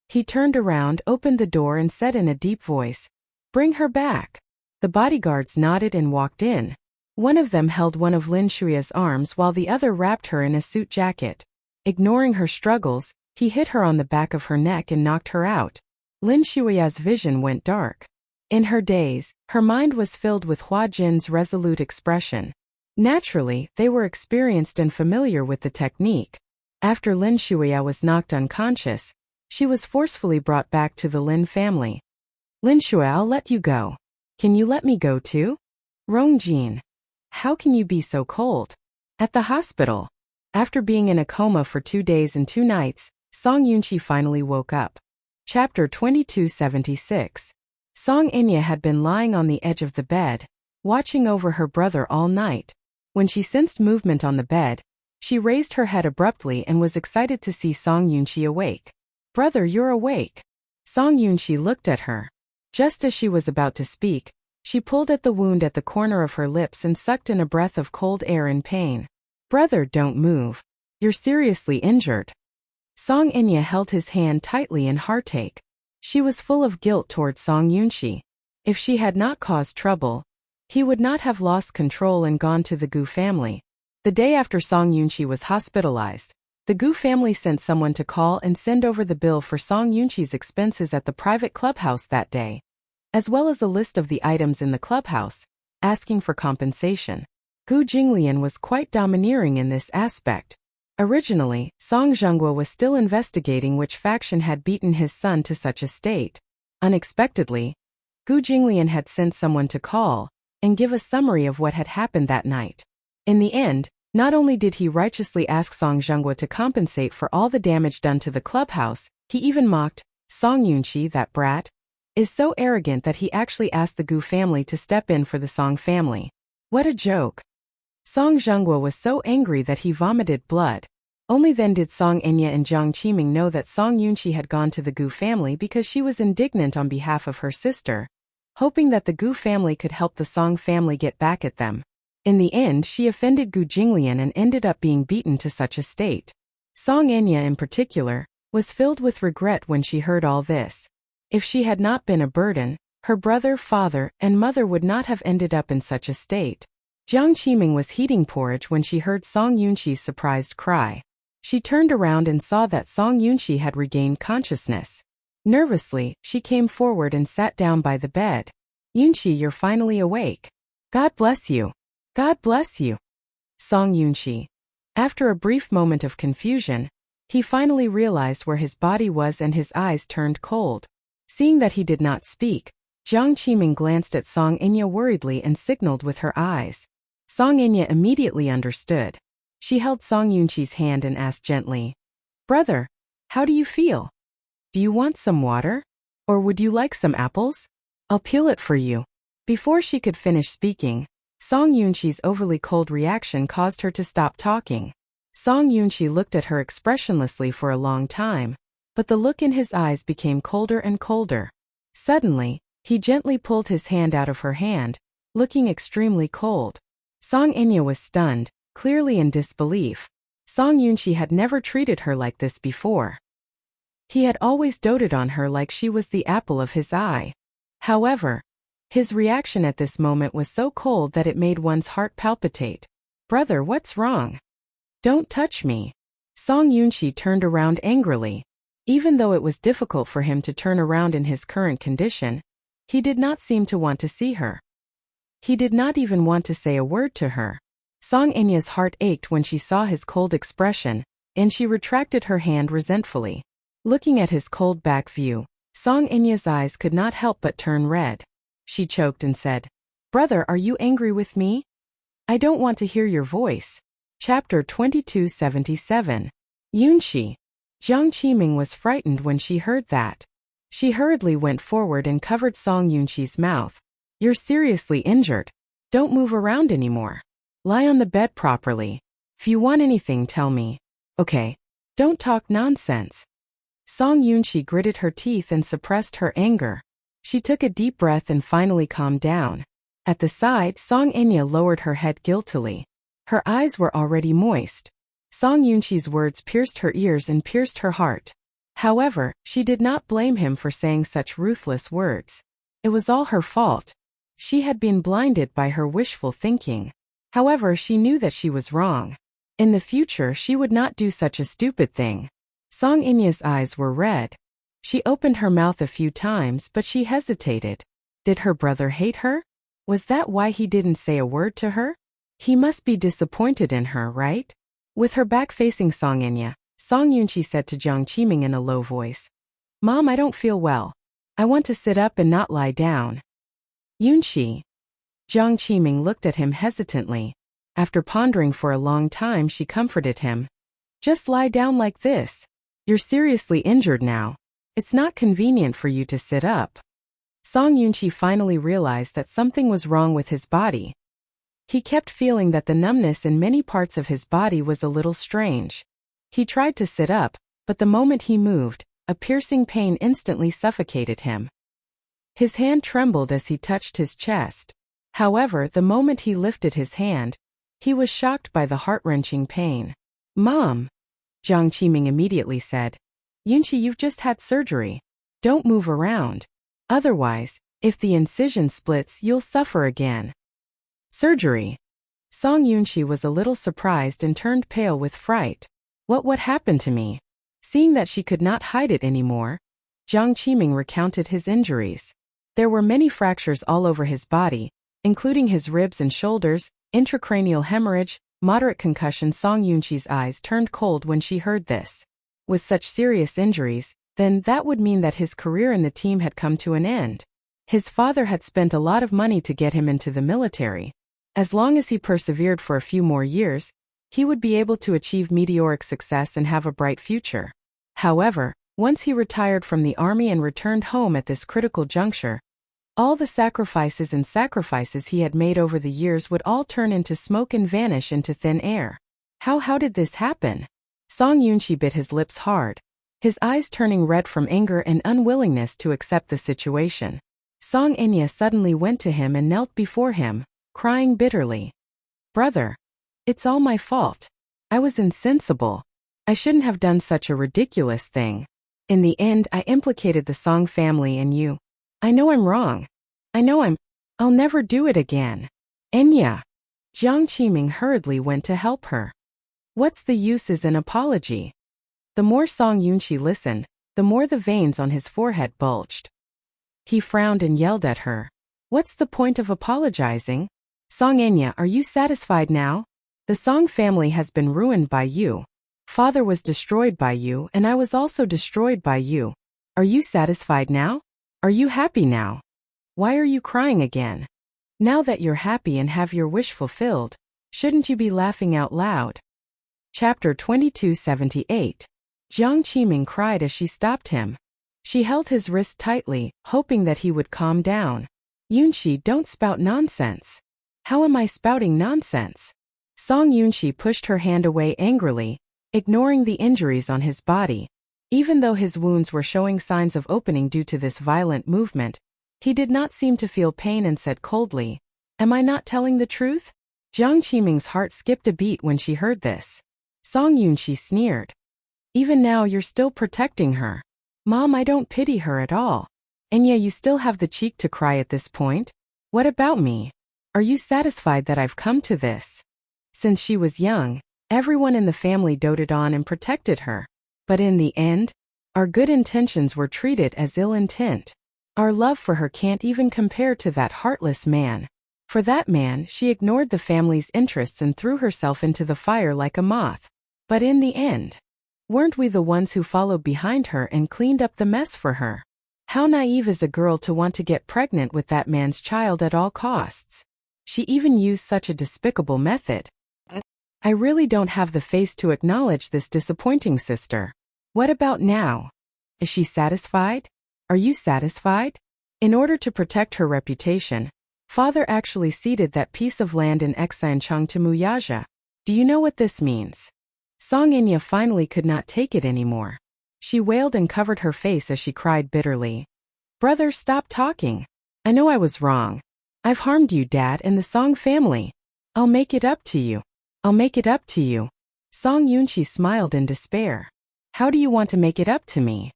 He turned around, opened the door and said in a deep voice, Bring her back. The bodyguards nodded and walked in. One of them held one of Lin Shuya's arms while the other wrapped her in a suit jacket. Ignoring her struggles, he hit her on the back of her neck and knocked her out. Lin Shuya's vision went dark. In her daze, her mind was filled with Hua Jin's resolute expression. Naturally, they were experienced and familiar with the technique. After Lin Shuya was knocked unconscious, she was forcefully brought back to the Lin family. Lin Shuya, I'll let you go. Can you let me go too? Rongjin. How can you be so cold? At the hospital. After being in a coma for 2 days and 2 nights, Song Yunqi finally woke up. Chapter 2276. Song Inya had been lying on the edge of the bed, watching over her brother all night. When she sensed movement on the bed, she raised her head abruptly and was excited to see Song Yunqi awake. Brother, you're awake. Song Yunqi looked at her. Just as she was about to speak, she pulled at the wound at the corner of her lips and sucked in a breath of cold air in pain. Brother, don't move. You're seriously injured. Song Inya held his hand tightly in heartache. She was full of guilt towards Song Yunqi. If she had not caused trouble, he would not have lost control and gone to the Gu family. The day after Song Yunqi was hospitalized, the Gu family sent someone to call and send over the bill for Song Yunqi's expenses at the private clubhouse that day, as well as a list of the items in the clubhouse, asking for compensation. Gu Jinglian was quite domineering in this aspect. Originally, Song Zhenghua was still investigating which faction had beaten his son to such a state. Unexpectedly, Gu Jinglian had sent someone to call and give a summary of what had happened that night. In the end, not only did he righteously ask Song Zhenghua to compensate for all the damage done to the clubhouse, he even mocked, Song Yunqi, that brat, is so arrogant that he actually asked the Gu family to step in for the Song family. What a joke. Song Zhenghua was so angry that he vomited blood. Only then did Song Enya and Jiang Qiming know that Song Yunqi had gone to the Gu family because she was indignant on behalf of her sister, hoping that the Gu family could help the Song family get back at them. In the end, she offended Gu Jinglian and ended up being beaten to such a state. Song Enya in particular was filled with regret when she heard all this. If she had not been a burden, her brother, father, and mother would not have ended up in such a state. Jiang Qiming was heating porridge when she heard Song Yunqi's surprised cry. She turned around and saw that Song Yunqi had regained consciousness. Nervously, she came forward and sat down by the bed. Yunqi, you're finally awake. God bless you. God bless you. Song Yunqi. After a brief moment of confusion, he finally realized where his body was and his eyes turned cold. Seeing that he did not speak, Jiang Qiming glanced at Song Inya worriedly and signaled with her eyes. Song Inya immediately understood. She held Song Yunqi's hand and asked gently, Brother, how do you feel? Do you want some water? Or would you like some apples? I'll peel it for you. Before she could finish speaking, Song Yunqi's overly cold reaction caused her to stop talking. Song Yunqi looked at her expressionlessly for a long time, but the look in his eyes became colder and colder. Suddenly, he gently pulled his hand out of her hand, looking extremely cold. Song Inya was stunned, clearly in disbelief. Song Yunqi had never treated her like this before. He had always doted on her like she was the apple of his eye. However, his reaction at this moment was so cold that it made one's heart palpitate. Brother, what's wrong? Don't touch me. Song Yunqi turned around angrily. Even though it was difficult for him to turn around in his current condition, he did not seem to want to see her. He did not even want to say a word to her. Song Inya's heart ached when she saw his cold expression, and she retracted her hand resentfully. Looking at his cold back view, Song Inya's eyes could not help but turn red. She choked and said, Brother, are you angry with me? I don't want to hear your voice. Chapter 2277. Yunqi. Jiang Qiming was frightened when she heard that. She hurriedly went forward and covered Song Yunqi's mouth. You're seriously injured. Don't move around anymore. Lie on the bed properly. If you want anything, tell me. Okay. Don't talk nonsense. Song Yunqi gritted her teeth and suppressed her anger. She took a deep breath and finally calmed down. At the side, Song Inya lowered her head guiltily. Her eyes were already moist. Song Yunqi's words pierced her ears and pierced her heart. However, she did not blame him for saying such ruthless words. It was all her fault. She had been blinded by her wishful thinking. However, she knew that she was wrong. In the future she would not do such a stupid thing. Song Inya's eyes were red. She opened her mouth a few times but she hesitated. Did her brother hate her? Was that why he didn't say a word to her? He must be disappointed in her, right? With her back facing Song Inya, Song Yunqi said to Jiang Qiming in a low voice, "Mom, I don't feel well. I want to sit up and not lie down." Yunqi. Jiang Qiming looked at him hesitantly. After pondering for a long time she comforted him. "Just lie down like this. You're seriously injured now. It's not convenient for you to sit up." Song Yunqi finally realized that something was wrong with his body. He kept feeling that the numbness in many parts of his body was a little strange. He tried to sit up, but the moment he moved, a piercing pain instantly suffocated him. His hand trembled as he touched his chest. However, the moment he lifted his hand, he was shocked by the heart-wrenching pain. "Mom," Jiang Qiming immediately said, "Yunqi, you've just had surgery. Don't move around. Otherwise, if the incision splits, you'll suffer again." "Surgery?" Song Yunqi was a little surprised and turned pale with fright. What happened to me?" Seeing that she could not hide it anymore, Jiang Qiming recounted his injuries. There were many fractures all over his body, including his ribs and shoulders, intracranial hemorrhage, moderate concussion. Song Yunqi's eyes turned cold when she heard this. With such serious injuries, then that would mean that his career in the team had come to an end. His father had spent a lot of money to get him into the military. As long as he persevered for a few more years, he would be able to achieve meteoric success and have a bright future. However, once he retired from the army and returned home at this critical juncture, all the sacrifices he had made over the years would all turn into smoke and vanish into thin air. How did this happen? Song Yunqi bit his lips hard, his eyes turning red from anger and unwillingness to accept the situation. Song Inya suddenly went to him and knelt before him, crying bitterly. "Brother, it's all my fault. I was insensible. I shouldn't have done such a ridiculous thing. In the end, I implicated the Song family and you. I know I'm wrong. I'll never do it again. Enya." Jiang Qiming hurriedly went to help her. "What's the use is an apology?" The more Song Yunqi listened, the more the veins on his forehead bulged. He frowned and yelled at her. "What's the point of apologizing? Song Enya, are you satisfied now? The Song family has been ruined by you. Father was destroyed by you and I was also destroyed by you. Are you satisfied now? Are you happy now? Why are you crying again? Now that you're happy and have your wish fulfilled, shouldn't you be laughing out loud?" Chapter 2278. Jiang Qiming cried as she stopped him. She held his wrist tightly, hoping that he would calm down. "Yunqi, don't spout nonsense." "How am I spouting nonsense?" Song Yunqi pushed her hand away angrily, ignoring the injuries on his body. Even though his wounds were showing signs of opening due to this violent movement, he did not seem to feel pain and said coldly, "Am I not telling the truth?" Jiang Qiming's heart skipped a beat when she heard this. Song Yunqi sneered. "Even now you're still protecting her. Mom, I don't pity her at all. And yet you still have the cheek to cry at this point? What about me? Are you satisfied that I've come to this?" Since she was young, everyone in the family doted on and protected her. But in the end, our good intentions were treated as ill intent. Our love for her can't even compare to that heartless man. For that man, she ignored the family's interests and threw herself into the fire like a moth. But in the end, weren't we the ones who followed behind her and cleaned up the mess for her? How naive is a girl to want to get pregnant with that man's child at all costs? She even used such a despicable method. I really don't have the face to acknowledge this disappointing sister. What about now? Is she satisfied? Are you satisfied? In order to protect her reputation, father actually ceded that piece of land in Exancheng to Muyaja. Do you know what this means? Song Inya finally could not take it anymore. She wailed and covered her face as she cried bitterly. "Brother, stop talking. I know I was wrong. I've harmed you, Dad, and the Song family. I'll make it up to you. I'll make it up to you." Song Yunqi smiled in despair. "How do you want to make it up to me?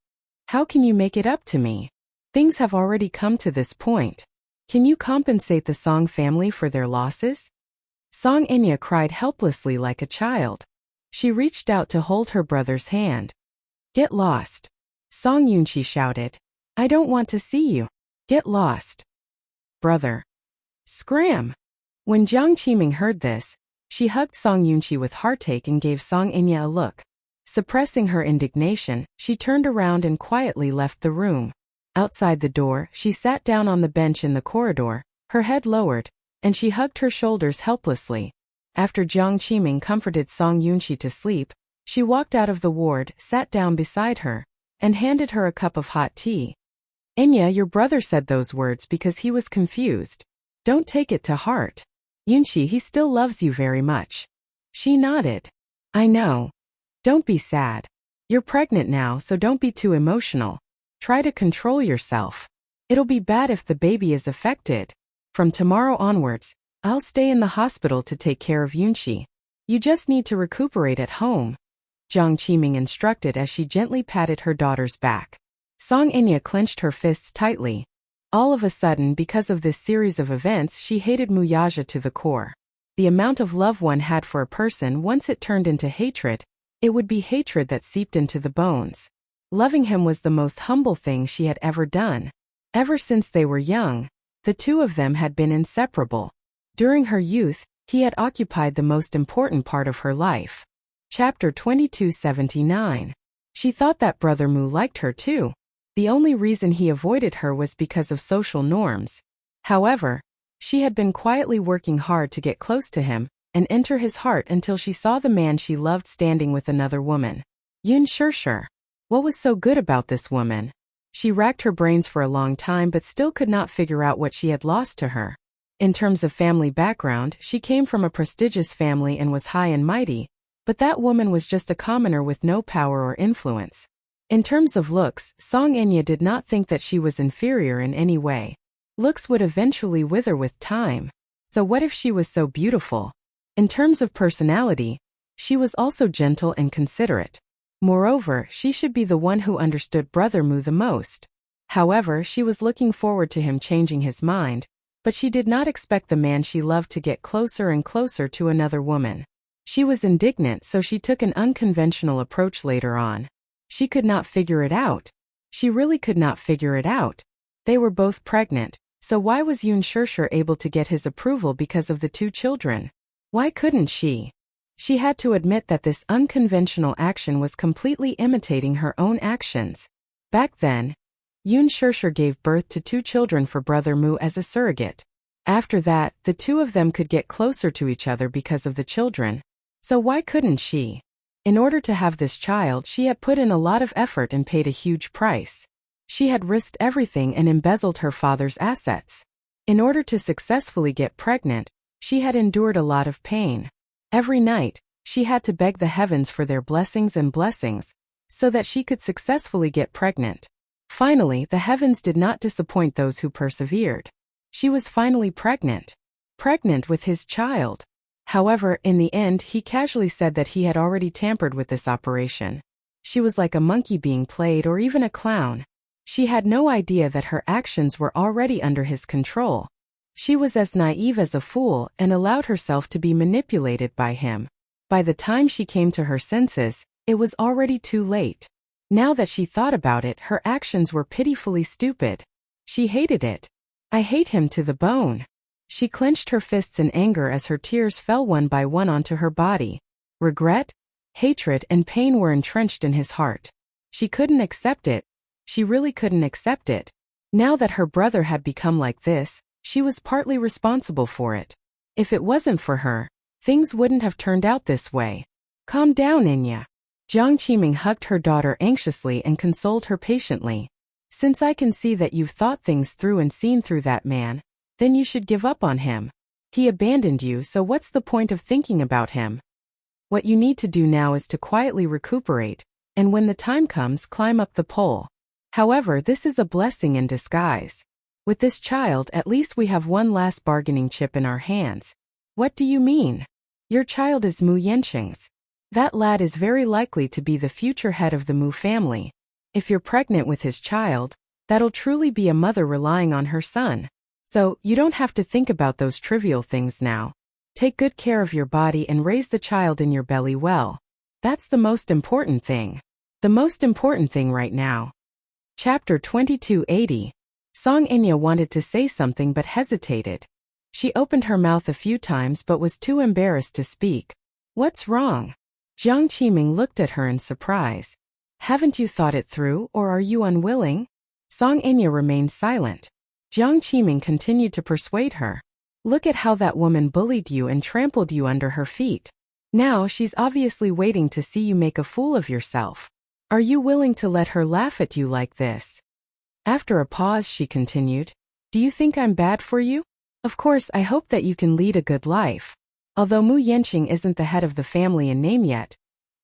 How can you make it up to me? Things have already come to this point. Can you compensate the Song family for their losses?" Song Inya cried helplessly like a child. She reached out to hold her brother's hand. Get lost. Song Yunqi shouted. I don't want to see you. Get lost. Brother. Scram. When Jiang Qiming heard this, she hugged Song Yunqi with heartache and gave Song Inya a look. Suppressing her indignation, she turned around and quietly left the room. Outside the door, she sat down on the bench in the corridor, her head lowered, and she hugged her shoulders helplessly. After Jiang Qiming comforted Song Yunqi to sleep, she walked out of the ward, sat down beside her, and handed her a cup of hot tea. Inya, your brother said those words because he was confused. Don't take it to heart. Yunqi, he still loves you very much. She nodded. I know. Don't be sad. You're pregnant now, so don't be too emotional. Try to control yourself. It'll be bad if the baby is affected. From tomorrow onwards, I'll stay in the hospital to take care of Yunqi. You just need to recuperate at home. Jiang Qiming instructed as she gently patted her daughter's back. Song Inya clenched her fists tightly. All of a sudden, because of this series of events, she hated Muyaja to the core. The amount of love one had for a person, once it turned into hatred, it would be hatred that seeped into the bones. Loving him was the most humble thing she had ever done. Ever since they were young, the two of them had been inseparable. During her youth, he had occupied the most important part of her life. Chapter 2279. She thought that Brother Mu liked her too. The only reason he avoided her was because of social norms. However, she had been quietly working hard to get close to him and enter his heart until she saw the man she loved standing with another woman. Yun Shishir. What was so good about this woman? She racked her brains for a long time but still could not figure out what she had lost to her. In terms of family background, she came from a prestigious family and was high and mighty, but that woman was just a commoner with no power or influence. In terms of looks, Song Inya did not think that she was inferior in any way. Looks would eventually wither with time. So what if she was so beautiful? In terms of personality, she was also gentle and considerate. Moreover, she should be the one who understood Brother Mu the most. However, she was looking forward to him changing his mind, but she did not expect the man she loved to get closer and closer to another woman. She was indignant, so she took an unconventional approach later on. She could not figure it out. She really could not figure it out. They were both pregnant, so why was Yun Shishir able to get his approval because of the two children? Why couldn't she? She had to admit that this unconventional action was completely imitating her own actions. Back then, Yun Shishir gave birth to two children for Brother Mu as a surrogate. After that, the two of them could get closer to each other because of the children. So why couldn't she? In order to have this child, she had put in a lot of effort and paid a huge price. She had risked everything and embezzled her father's assets. In order to successfully get pregnant, she had endured a lot of pain. Every night, she had to beg the heavens for their blessings so that she could successfully get pregnant. Finally, the heavens did not disappoint those who persevered. She was finally pregnant. Pregnant with his child. However, in the end, he casually said that he had already tampered with this operation. She was like a monkey being played or even a clown. She had no idea that her actions were already under his control. She was as naive as a fool and allowed herself to be manipulated by him. By the time she came to her senses, it was already too late. Now that she thought about it, her actions were pitifully stupid. She hated it. I hate him to the bone. She clenched her fists in anger as her tears fell one by one onto her body. Regret, hatred, and pain were entrenched in his heart. She couldn't accept it. She really couldn't accept it. Now that her brother had become like this, she was partly responsible for it. If it wasn't for her, things wouldn't have turned out this way. Calm down, Inya. Jiang Qiming hugged her daughter anxiously and consoled her patiently. Since I can see that you've thought things through and seen through that man, then you should give up on him. He abandoned you, so what's the point of thinking about him? What you need to do now is to quietly recuperate, and when the time comes, climb up the pole. However, this is a blessing in disguise. With this child, at least we have one last bargaining chip in our hands. What do you mean? Your child is Mu Yanqing's. That lad is very likely to be the future head of the Mu family. If you're pregnant with his child, that'll truly be a mother relying on her son. So, you don't have to think about those trivial things now. Take good care of your body and raise the child in your belly well. That's the most important thing. The most important thing right now. Chapter 2280. Song Inya wanted to say something but hesitated. She opened her mouth a few times but was too embarrassed to speak. What's wrong? Jiang Qiming looked at her in surprise. Haven't you thought it through, or are you unwilling? Song Inya remained silent. Jiang Qiming continued to persuade her. Look at how that woman bullied you and trampled you under her feet. Now she's obviously waiting to see you make a fool of yourself. Are you willing to let her laugh at you like this? After a pause, she continued. Do you think I'm bad for you? Of course, I hope that you can lead a good life. Although Mu Yanqing isn't the head of the family in name yet,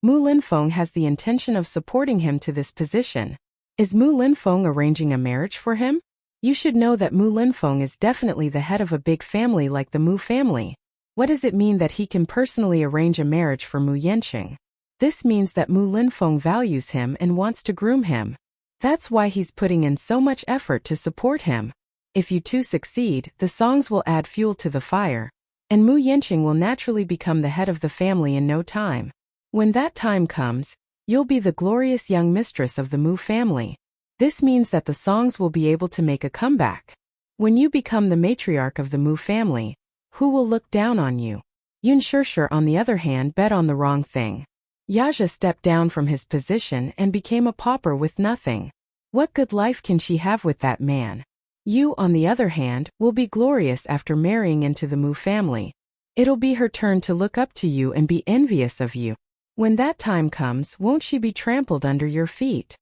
Mu Linfeng has the intention of supporting him to this position. Is Mu Linfeng arranging a marriage for him? You should know that Mu Linfeng is definitely the head of a big family like the Mu family. What does it mean that he can personally arrange a marriage for Mu Yanqing? This means that Mu Linfeng values him and wants to groom him. That's why he's putting in so much effort to support him. If you two succeed, the songs will add fuel to the fire, and Mu Yanqing will naturally become the head of the family in no time. When that time comes, you'll be the glorious young mistress of the Mu family. This means that the songs will be able to make a comeback. When you become the matriarch of the Mu family, who will look down on you? Yun Shishir, on the other hand, bet on the wrong thing. Yaja stepped down from his position and became a pauper with nothing. What good life can she have with that man? You, on the other hand, will be glorious after marrying into the Mu family. It'll be her turn to look up to you and be envious of you. When that time comes, won't she be trampled under your feet?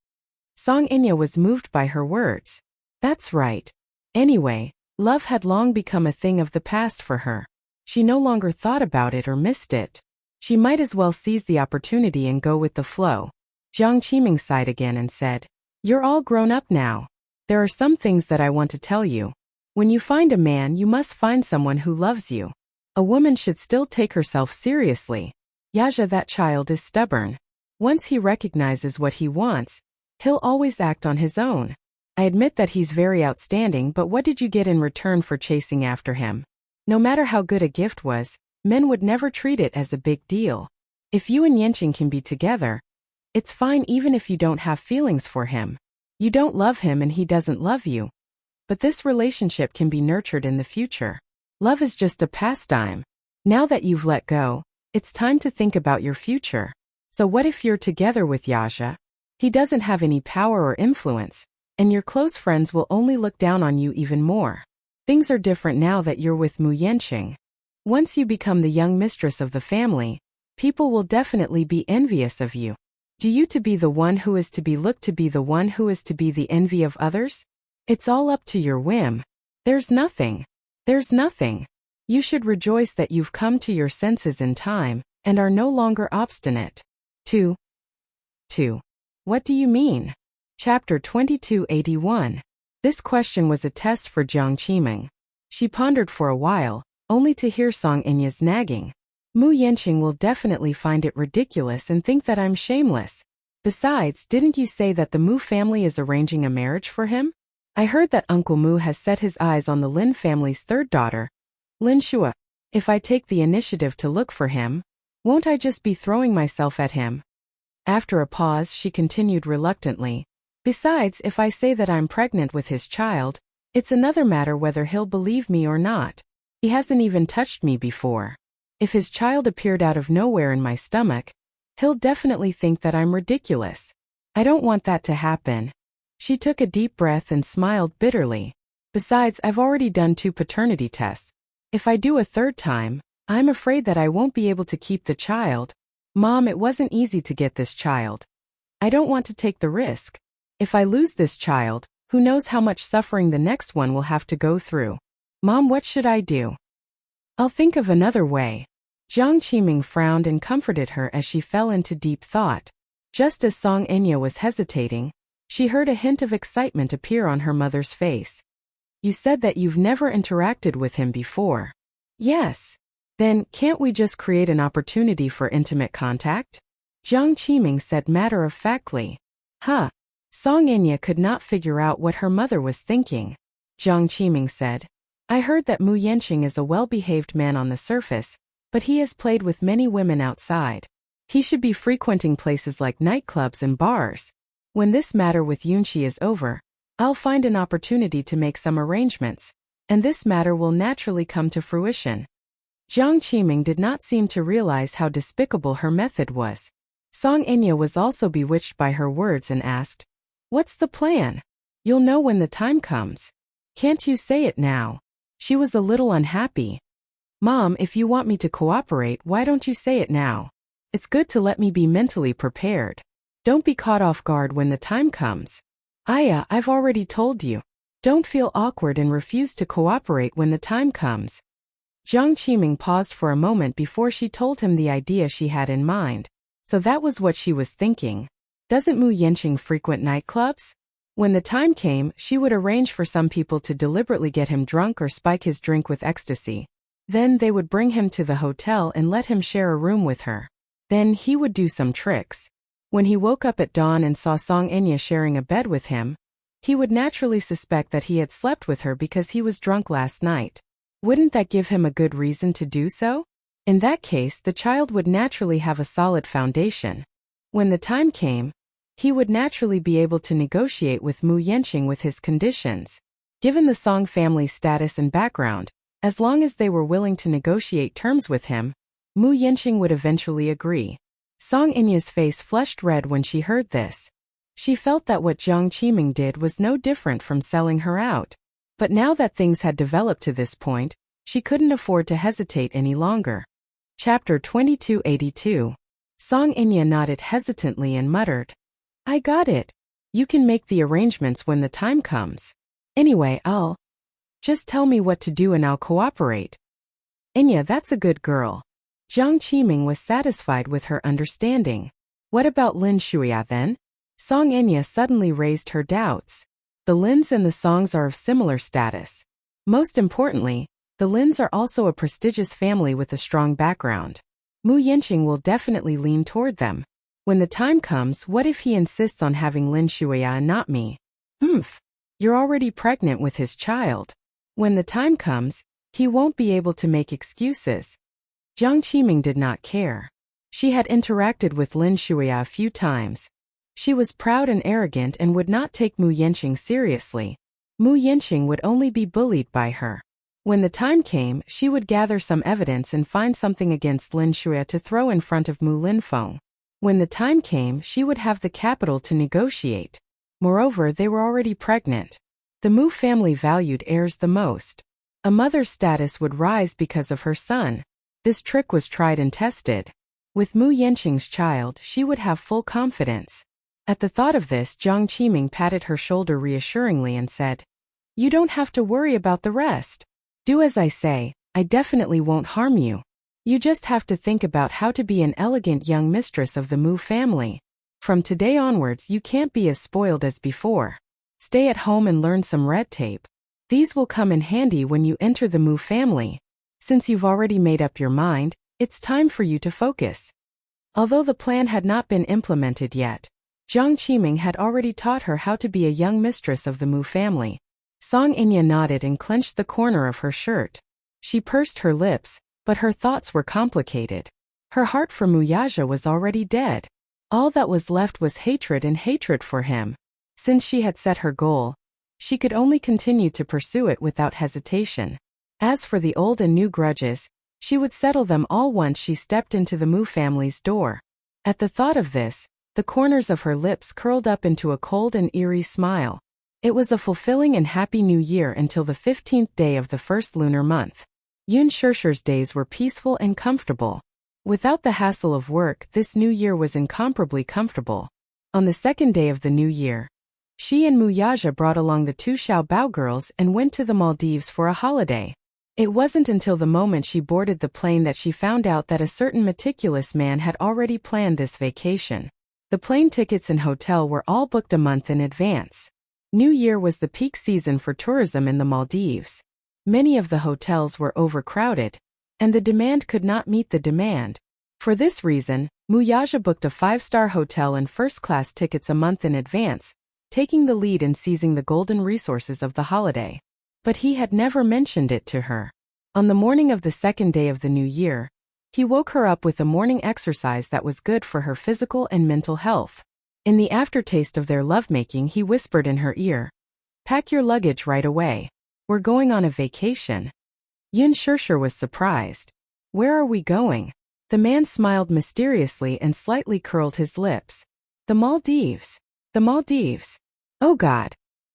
Song Inya was moved by her words. That's right. Anyway, love had long become a thing of the past for her. She no longer thought about it or missed it. She might as well seize the opportunity and go with the flow. Jiang Qiming sighed again and said, You're all grown up now. There are some things that I want to tell you. When you find a man, you must find someone who loves you. A woman should still take herself seriously. Yaja, that child, is stubborn. Once he recognizes what he wants, he'll always act on his own. I admit that he's very outstanding, but what did you get in return for chasing after him? No matter how good a gift was, men would never treat it as a big deal. If you and Yanqing can be together, it's fine even if you don't have feelings for him. You don't love him and he doesn't love you. But this relationship can be nurtured in the future. Love is just a pastime. Now that you've let go, it's time to think about your future. So what if you're together with Yaja? He doesn't have any power or influence, and your close friends will only look down on you even more. Things are different now that you're with Mu Yanqing. Once you become the young mistress of the family, people will definitely be envious of you. Do you to be the one who is to be looked to be the one who is to be the envy of others? It's all up to your whim. There's nothing. You should rejoice that you've come to your senses in time, and are no longer obstinate. 2. What do you mean? Chapter 2281. This question was a test for Jiang Qiming. She pondered for a while, only to hear Song Inya's nagging. Mu Yanqing will definitely find it ridiculous and think that I'm shameless. Besides, didn't you say that the Mu family is arranging a marriage for him? I heard that Uncle Mu has set his eyes on the Lin family's third daughter, Lin Shua. If I take the initiative to look for him, won't I just be throwing myself at him? After a pause, she continued reluctantly. Besides, if I say that I'm pregnant with his child, it's another matter whether he'll believe me or not. He hasn't even touched me before. If his child appeared out of nowhere in my stomach, he'll definitely think that I'm ridiculous. I don't want that to happen. She took a deep breath and smiled bitterly. Besides, I've already done 2 paternity tests. If I do a third time, I'm afraid that I won't be able to keep the child. Mom, it wasn't easy to get this child. I don't want to take the risk. If I lose this child, who knows how much suffering the next one will have to go through. Mom, what should I do? I'll think of another way. Jiang Qiming frowned and comforted her as she fell into deep thought. Just as Song Inya was hesitating, she heard a hint of excitement appear on her mother's face. You said that you've never interacted with him before. Yes. Then, can't we just create an opportunity for intimate contact? Jiang Qiming said matter-of-factly. Huh. Song Inya could not figure out what her mother was thinking. Jiang Qiming said, I heard that Mu Yanqing is a well-behaved man on the surface, but he has played with many women outside. He should be frequenting places like nightclubs and bars. When this matter with Yunxi is over, I'll find an opportunity to make some arrangements, and this matter will naturally come to fruition. Jiang Qiming did not seem to realize how despicable her method was. Song Enya was also bewitched by her words and asked, "What's the plan? You'll know when the time comes. Can't you say it now?" She was a little unhappy. "Mom, if you want me to cooperate, why don't you say it now? It's good to let me be mentally prepared. Don't be caught off guard when the time comes." "Aya, I've already told you. Don't feel awkward and refuse to cooperate when the time comes." Jiang Qiming paused for a moment before she told him the idea she had in mind. So that was what she was thinking. Doesn't Mu Yanqing frequent nightclubs? When the time came, she would arrange for some people to deliberately get him drunk or spike his drink with ecstasy. Then they would bring him to the hotel and let him share a room with her. Then he would do some tricks. When he woke up at dawn and saw Song Enya sharing a bed with him, he would naturally suspect that he had slept with her because he was drunk last night. Wouldn't that give him a good reason to do so? In that case, the child would naturally have a solid foundation. When the time came, he would naturally be able to negotiate with Mu Yanqing with his conditions. Given the Song family's status and background, as long as they were willing to negotiate terms with him, Mu Yanqing would eventually agree. Song Enya's face flushed red when she heard this. She felt that what Jiang Qiming did was no different from selling her out. But now that things had developed to this point, she couldn't afford to hesitate any longer. Chapter 2282. Song Enya nodded hesitantly and muttered, "I got it. You can make the arrangements when the time comes. Anyway, just tell me what to do and I'll cooperate." "Enya, that's a good girl." Jiang Qiming was satisfied with her understanding. "What about Lin Shuya then?" Song Enya suddenly raised her doubts. The Lins and the Songs are of similar status. Most importantly, the Lins are also a prestigious family with a strong background. Mu Yanqing will definitely lean toward them. When the time comes, what if he insists on having Lin Shuya and not me? You're already pregnant with his child. When the time comes, he won't be able to make excuses. Jiang Qiming did not care. She had interacted with Lin Shuya a few times. She was proud and arrogant and would not take Mu Yanqing seriously. Mu Yanqing would only be bullied by her. When the time came, she would gather some evidence and find something against Lin Shuya to throw in front of Mu Linfeng. When the time came, she would have the capital to negotiate. Moreover, they were already pregnant. The Mu family valued heirs the most. A mother's status would rise because of her son. This trick was tried and tested. With Mu Yanqing's child, she would have full confidence. At the thought of this, Jiang Qiming patted her shoulder reassuringly and said, "You don't have to worry about the rest. Do as I say, I definitely won't harm you. You just have to think about how to be an elegant young mistress of the Mu family. From today onwards you can't be as spoiled as before. Stay at home and learn some red tape. These will come in handy when you enter the Mu family. Since you've already made up your mind, it's time for you to focus." Although the plan had not been implemented yet, Jiang Qiming had already taught her how to be a young mistress of the Mu family. Song Enya nodded and clenched the corner of her shirt. She pursed her lips, but her thoughts were complicated. Her heart for Muyaja was already dead. All that was left was hatred and hatred for him. Since she had set her goal, she could only continue to pursue it without hesitation. As for the old and new grudges, she would settle them all once she stepped into the Mu family's door. At the thought of this, the corners of her lips curled up into a cold and eerie smile. It was a fulfilling and happy new year until the 15th day of the first lunar month. Yun Shishir's days were peaceful and comfortable. Without the hassle of work, this new year was incomparably comfortable. On the second day of the new year, she and Muyaja brought along the two Xiaobao girls and went to the Maldives for a holiday. It wasn't until the moment she boarded the plane that she found out that a certain meticulous man had already planned this vacation. The plane tickets and hotel were all booked a month in advance. New Year was the peak season for tourism in the Maldives. Many of the hotels were overcrowded, and the demand could not meet the demand. For this reason, Muyaja booked a 5-star hotel and first-class tickets a month in advance, taking the lead in seizing the golden resources of the holiday. But he had never mentioned it to her. On the morning of the second day of the new year, He woke her up with a morning exercise that was good for her physical and mental health. In the aftertaste of their lovemaking, he whispered in her ear, "Pack your luggage right away. We're going on a vacation." Yun Shirshir was surprised. "Where are we going?" The man smiled mysteriously and slightly curled his lips. "The Maldives. The Maldives. Oh God."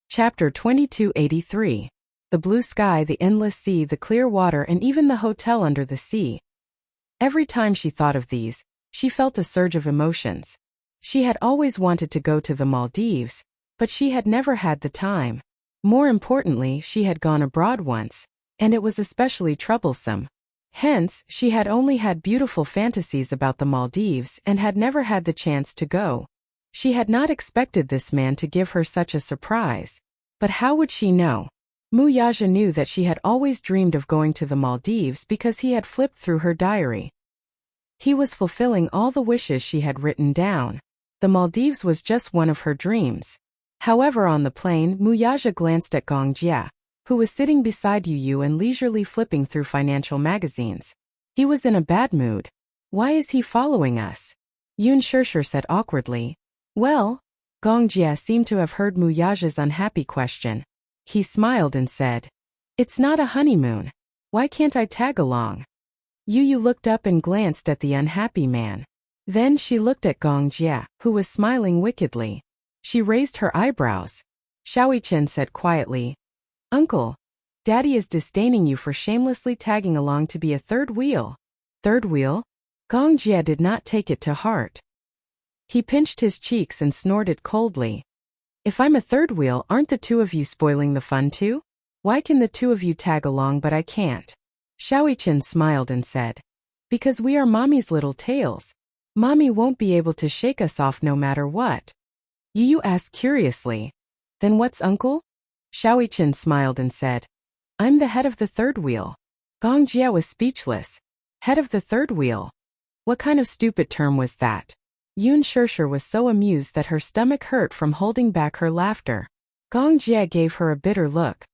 Chapter 2283. The blue sky, the endless sea, the clear water, and even the hotel under the sea. Every time she thought of these, she felt a surge of emotions. She had always wanted to go to the Maldives, but she had never had the time. More importantly, she had gone abroad once, and it was especially troublesome. Hence, she had only had beautiful fantasies about the Maldives and had never had the chance to go. She had not expected this man to give her such a surprise. But how would she know? Wuxia knew that she had always dreamed of going to the Maldives because he had flipped through her diary. He was fulfilling all the wishes she had written down. The Maldives was just one of her dreams. However, on the plane, Wuxia glanced at Gongjia, who was sitting beside Yu and leisurely flipping through financial magazines. He was in a bad mood. "Why is he following us?" Yun Shirshir said awkwardly. "Well," Gongjia seemed to have heard Wuxia's unhappy question. He smiled and said, "It's not a honeymoon. Why can't I tag along?" Yu looked up and glanced at the unhappy man. Then she looked at Gongjia, who was smiling wickedly. She raised her eyebrows. Shaoichen said quietly, "Uncle, Daddy is disdaining you for shamelessly tagging along to be a third wheel." "Third wheel?" Gongjia did not take it to heart. He pinched his cheeks and snorted coldly. "If I'm a third wheel, aren't the two of you spoiling the fun too? Why can the two of you tag along but I can't?" Shaoichen smiled and said, "Because we are Mommy's little tails. Mommy won't be able to shake us off no matter what." Yu asked curiously, "Then what's uncle?" Shaoichen smiled and said, "I'm the head of the third wheel." Gongjia was speechless. Head of the third wheel? What kind of stupid term was that? Yun Shirshir was so amused that her stomach hurt from holding back her laughter. Gongjia gave her a bitter look.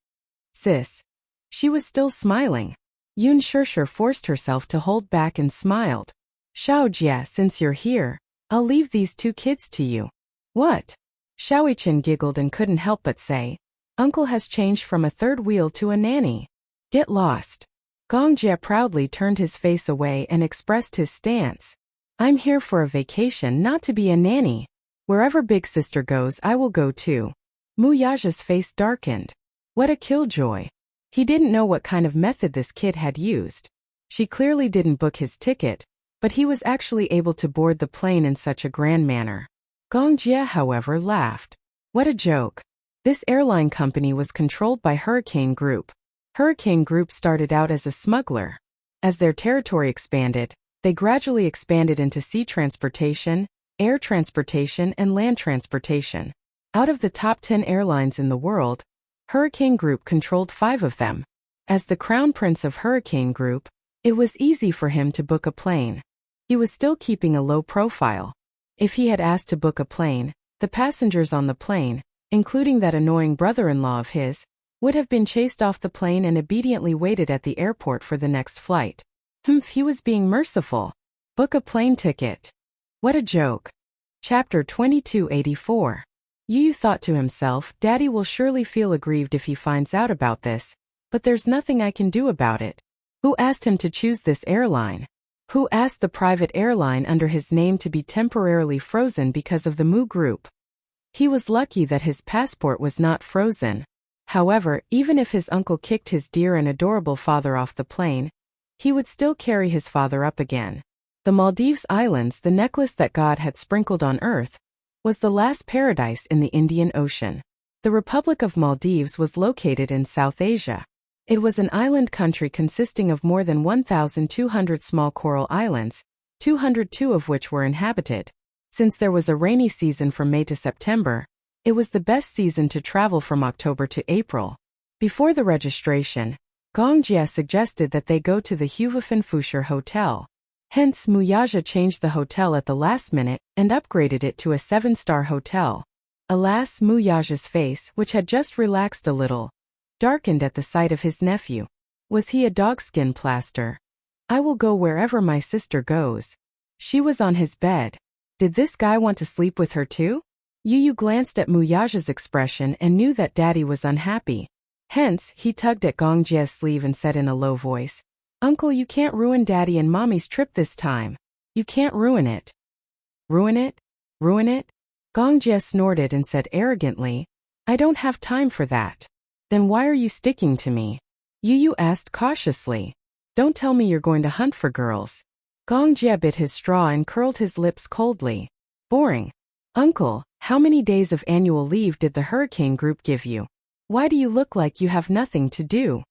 "Sis." She was still smiling. Yun Shirshir forced herself to hold back and smiled. "Shaojia, since you're here, I'll leave these two kids to you." "What?" Shaoichen giggled and couldn't help but say, "Uncle has changed from a third wheel to a nanny." "Get lost." Gongjia proudly turned his face away and expressed his stance. "I'm here for a vacation, not to be a nanny. Wherever big sister goes, I will go too." Wuxia's face darkened. What a killjoy. He didn't know what kind of method this kid had used. She clearly didn't book his ticket, but he was actually able to board the plane in such a grand manner. Gongjia, however, laughed. What a joke. This airline company was controlled by Hurricane Group. Hurricane Group started out as a smuggler. As their territory expanded, they gradually expanded into sea transportation, air transportation, and land transportation. Out of the top 10 airlines in the world, Hurricane Group controlled 5 of them. As the crown prince of Hurricane Group, it was easy for him to book a plane. He was still keeping a low profile. If he had asked to book a plane, the passengers on the plane, including that annoying brother-in-law of his, would have been chased off the plane and obediently waited at the airport for the next flight. He was being merciful. Book a plane ticket. What a joke. Chapter 2284. Yu thought to himself, Daddy will surely feel aggrieved if he finds out about this, but there's nothing I can do about it. Who asked him to choose this airline? Who asked the private airline under his name to be temporarily frozen because of the Mu Group? He was lucky that his passport was not frozen. However, even if his uncle kicked his dear and adorable father off the plane, he would still carry his father up again. The Maldives Islands, the necklace that God had sprinkled on earth, was the last paradise in the Indian Ocean. The Republic of Maldives was located in South Asia. It was an island country consisting of more than 1,200 small coral islands, 202 of which were inhabited. Since there was a rainy season from May to September, it was the best season to travel from October to April. Before the registration, Gongjia suggested that they go to the Huvefenfusher Hotel. Hence, Wuxia changed the hotel at the last minute and upgraded it to a 7-star hotel. Alas, Wuxia's face, which had just relaxed a little, darkened at the sight of his nephew. Was he a dogskin plaster? I will go wherever my sister goes. She was on his bed. Did this guy want to sleep with her too? Yu glanced at Muyaja's expression and knew that Daddy was unhappy. Hence, he tugged at Gong Jie's sleeve and said in a low voice, Uncle, you can't ruin Daddy and Mommy's trip this time. You can't ruin it. Ruin it? Ruin it? Gong Jie snorted and said arrogantly, I don't have time for that. Then why are you sticking to me? Yu asked cautiously. Don't tell me you're going to hunt for girls. Gong Jie bit his straw and curled his lips coldly. Boring. Uncle, how many days of annual leave did the hurricane group give you? Why do you look like you have nothing to do?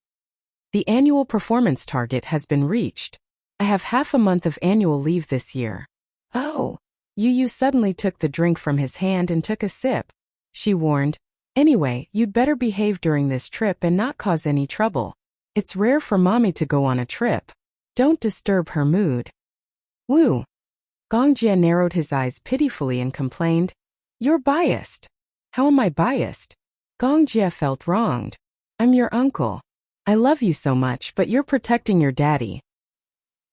The annual performance target has been reached. I have half a month of annual leave this year. Oh. Yu suddenly took the drink from his hand and took a sip. She warned, Anyway, you'd better behave during this trip and not cause any trouble. It's rare for Mommy to go on a trip. Don't disturb her mood. Woo. Gong Jie narrowed his eyes pitifully and complained, You're biased. How am I biased? Gong Jie felt wronged. I'm your uncle. I love you so much, but you're protecting your daddy.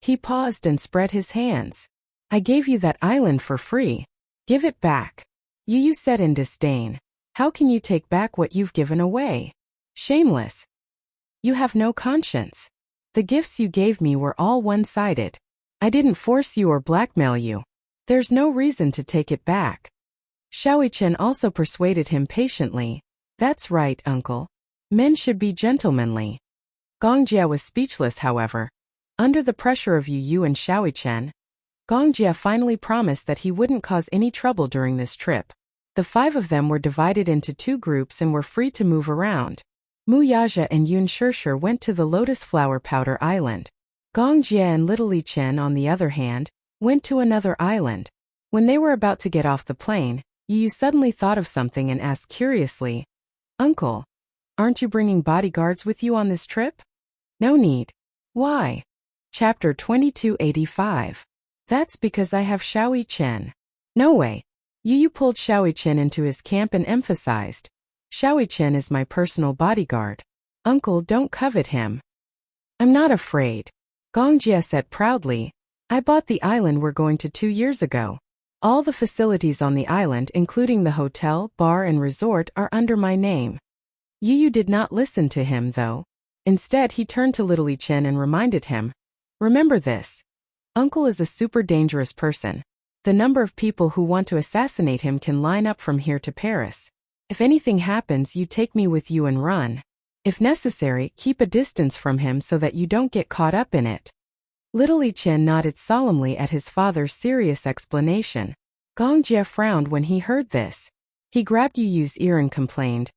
He paused and spread his hands. I gave you that island for free. Give it back. Yu said in disdain. How can you take back what you've given away? Shameless. You have no conscience. The gifts you gave me were all one-sided. I didn't force you or blackmail you. There's no reason to take it back. Xiaoyichen also persuaded him patiently. That's right, uncle. Men should be gentlemanly. Gong Jie was speechless, however. Under the pressure of Yu and Xiaoyichen, Gong Jie finally promised that he wouldn't cause any trouble during this trip. The 5 of them were divided into 2 groups and were free to move around. Mu Yaja and Yun Shishir went to the Lotus Flower Powder Island. Gong Jie and Little Li Chen, on the other hand, went to another island. When they were about to get off the plane, Yu suddenly thought of something and asked curiously, Uncle, aren't you bringing bodyguards with you on this trip? No need. Why? Chapter 2285. That's because I have Xiaoyichen. No way. Yu pulled Xiaoyichen into his camp and emphasized, Xiaoyichen is my personal bodyguard. Uncle, don't covet him. I'm not afraid. Gong Jie said proudly, I bought the island we're going to 2 years ago. All the facilities on the island, including the hotel, bar and resort, are under my name. Yu did not listen to him, though. Instead, he turned to Little Li Chen and reminded him, Remember this. Uncle is a super dangerous person. The number of people who want to assassinate him can line up from here to Paris. If anything happens, you take me with you and run. If necessary, keep a distance from him so that you don't get caught up in it. Little Li Chen nodded solemnly at his father's serious explanation. Gong Jie frowned when he heard this. He grabbed Yu's ear and complained,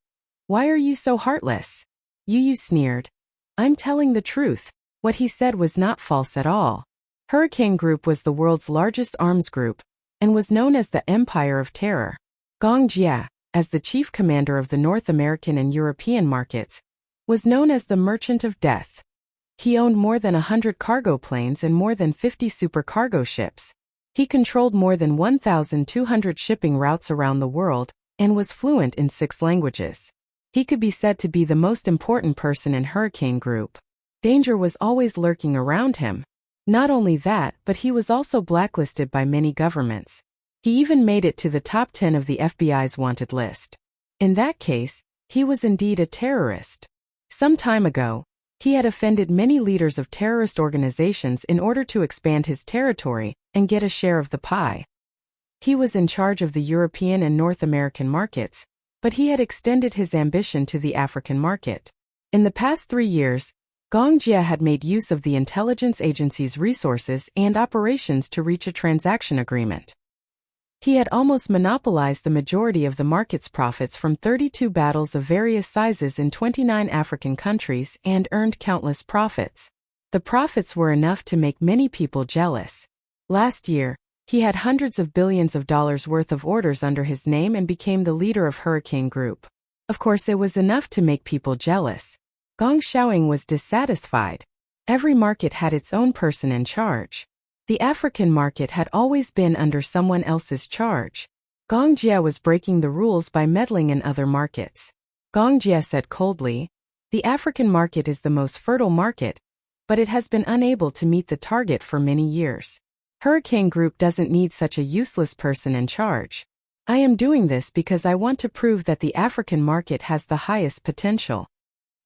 Why are you so heartless? Yu sneered. I'm telling the truth. What he said was not false at all. Hurricane Group was the world's largest arms group, and was known as the Empire of Terror. Gong Jie, as the chief commander of the North American and European markets, was known as the Merchant of Death. He owned more than 100 cargo planes and more than 50 supercargo ships. He controlled more than 1,200 shipping routes around the world, and was fluent in 6 languages. He could be said to be the most important person in Hurricane Group. Danger was always lurking around him. Not only that, but he was also blacklisted by many governments. He even made it to the top 10 of the FBI's wanted list. In that case, he was indeed a terrorist. Some time ago, he had offended many leaders of terrorist organizations in order to expand his territory and get a share of the pie. He was in charge of the European and North American markets, but he had extended his ambition to the African market. In the past 3 years, Gong Jie had made use of the intelligence agency's resources and operations to reach a transaction agreement. He had almost monopolized the majority of the market's profits from 32 battles of various sizes in 29 African countries and earned countless profits. The profits were enough to make many people jealous. Last year, he had hundreds of billions of dollars worth of orders under his name and became the leader of Hurricane Group. Of course, it was enough to make people jealous. Gong Xiaoying was dissatisfied. Every market had its own person in charge. The African market had always been under someone else's charge. Gong Jie was breaking the rules by meddling in other markets. Gong Jie said coldly, The African market is the most fertile market, but it has been unable to meet the target for many years. Hurricane Group doesn't need such a useless person in charge. I am doing this because I want to prove that the African market has the highest potential.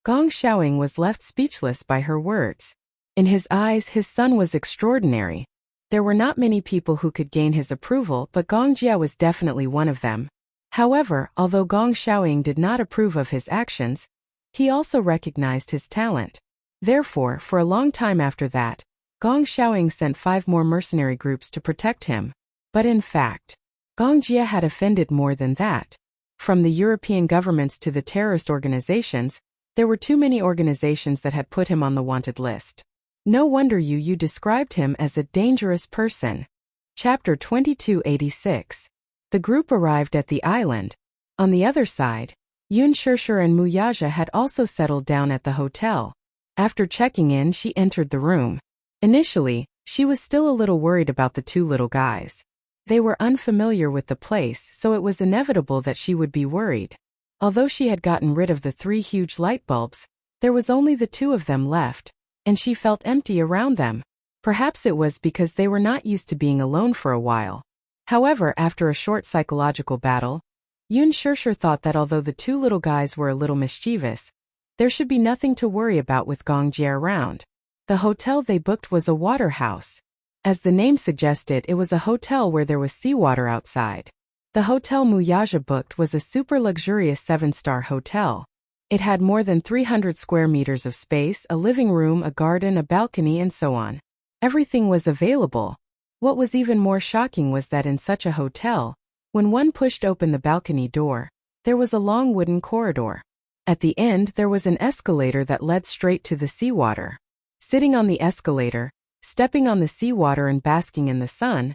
Gong Xiaoying was left speechless by her words. In his eyes, his son was extraordinary. There were not many people who could gain his approval, but Gong Jia was definitely one of them. However, although Gong Xiaoying did not approve of his actions, he also recognized his talent. Therefore, for a long time after that, Gong Xiaoying sent 5 more mercenary groups to protect him. But in fact, Gong Jia had offended more than that. From the European governments to the terrorist organizations, there were too many organizations that had put him on the wanted list. No wonder you described him as a dangerous person. Chapter 2286. The group arrived at the island. On the other side, Yun Shishir and Mu Yaja had also settled down at the hotel. After checking in, she entered the room. Initially, she was still a little worried about the 2 little guys. They were unfamiliar with the place, so it was inevitable that she would be worried. Although she had gotten rid of the 3 huge light bulbs, there was only the 2 of them left, and she felt empty around them. Perhaps it was because they were not used to being alone for a while. However, after a short psychological battle, Yun Shishir thought that although the 2 little guys were a little mischievous, there should be nothing to worry about with Gong Jia around. The hotel they booked was a water house. As the name suggested, it was a hotel where there was seawater outside. The hotel Mu Yaja booked was a super luxurious 7-star hotel. It had more than 300 square meters of space, a living room, a garden, a balcony, and so on. Everything was available. What was even more shocking was that in such a hotel, when one pushed open the balcony door, there was a long wooden corridor. At the end, there was an escalator that led straight to the seawater. Sitting on the escalator, stepping on the seawater and basking in the sun,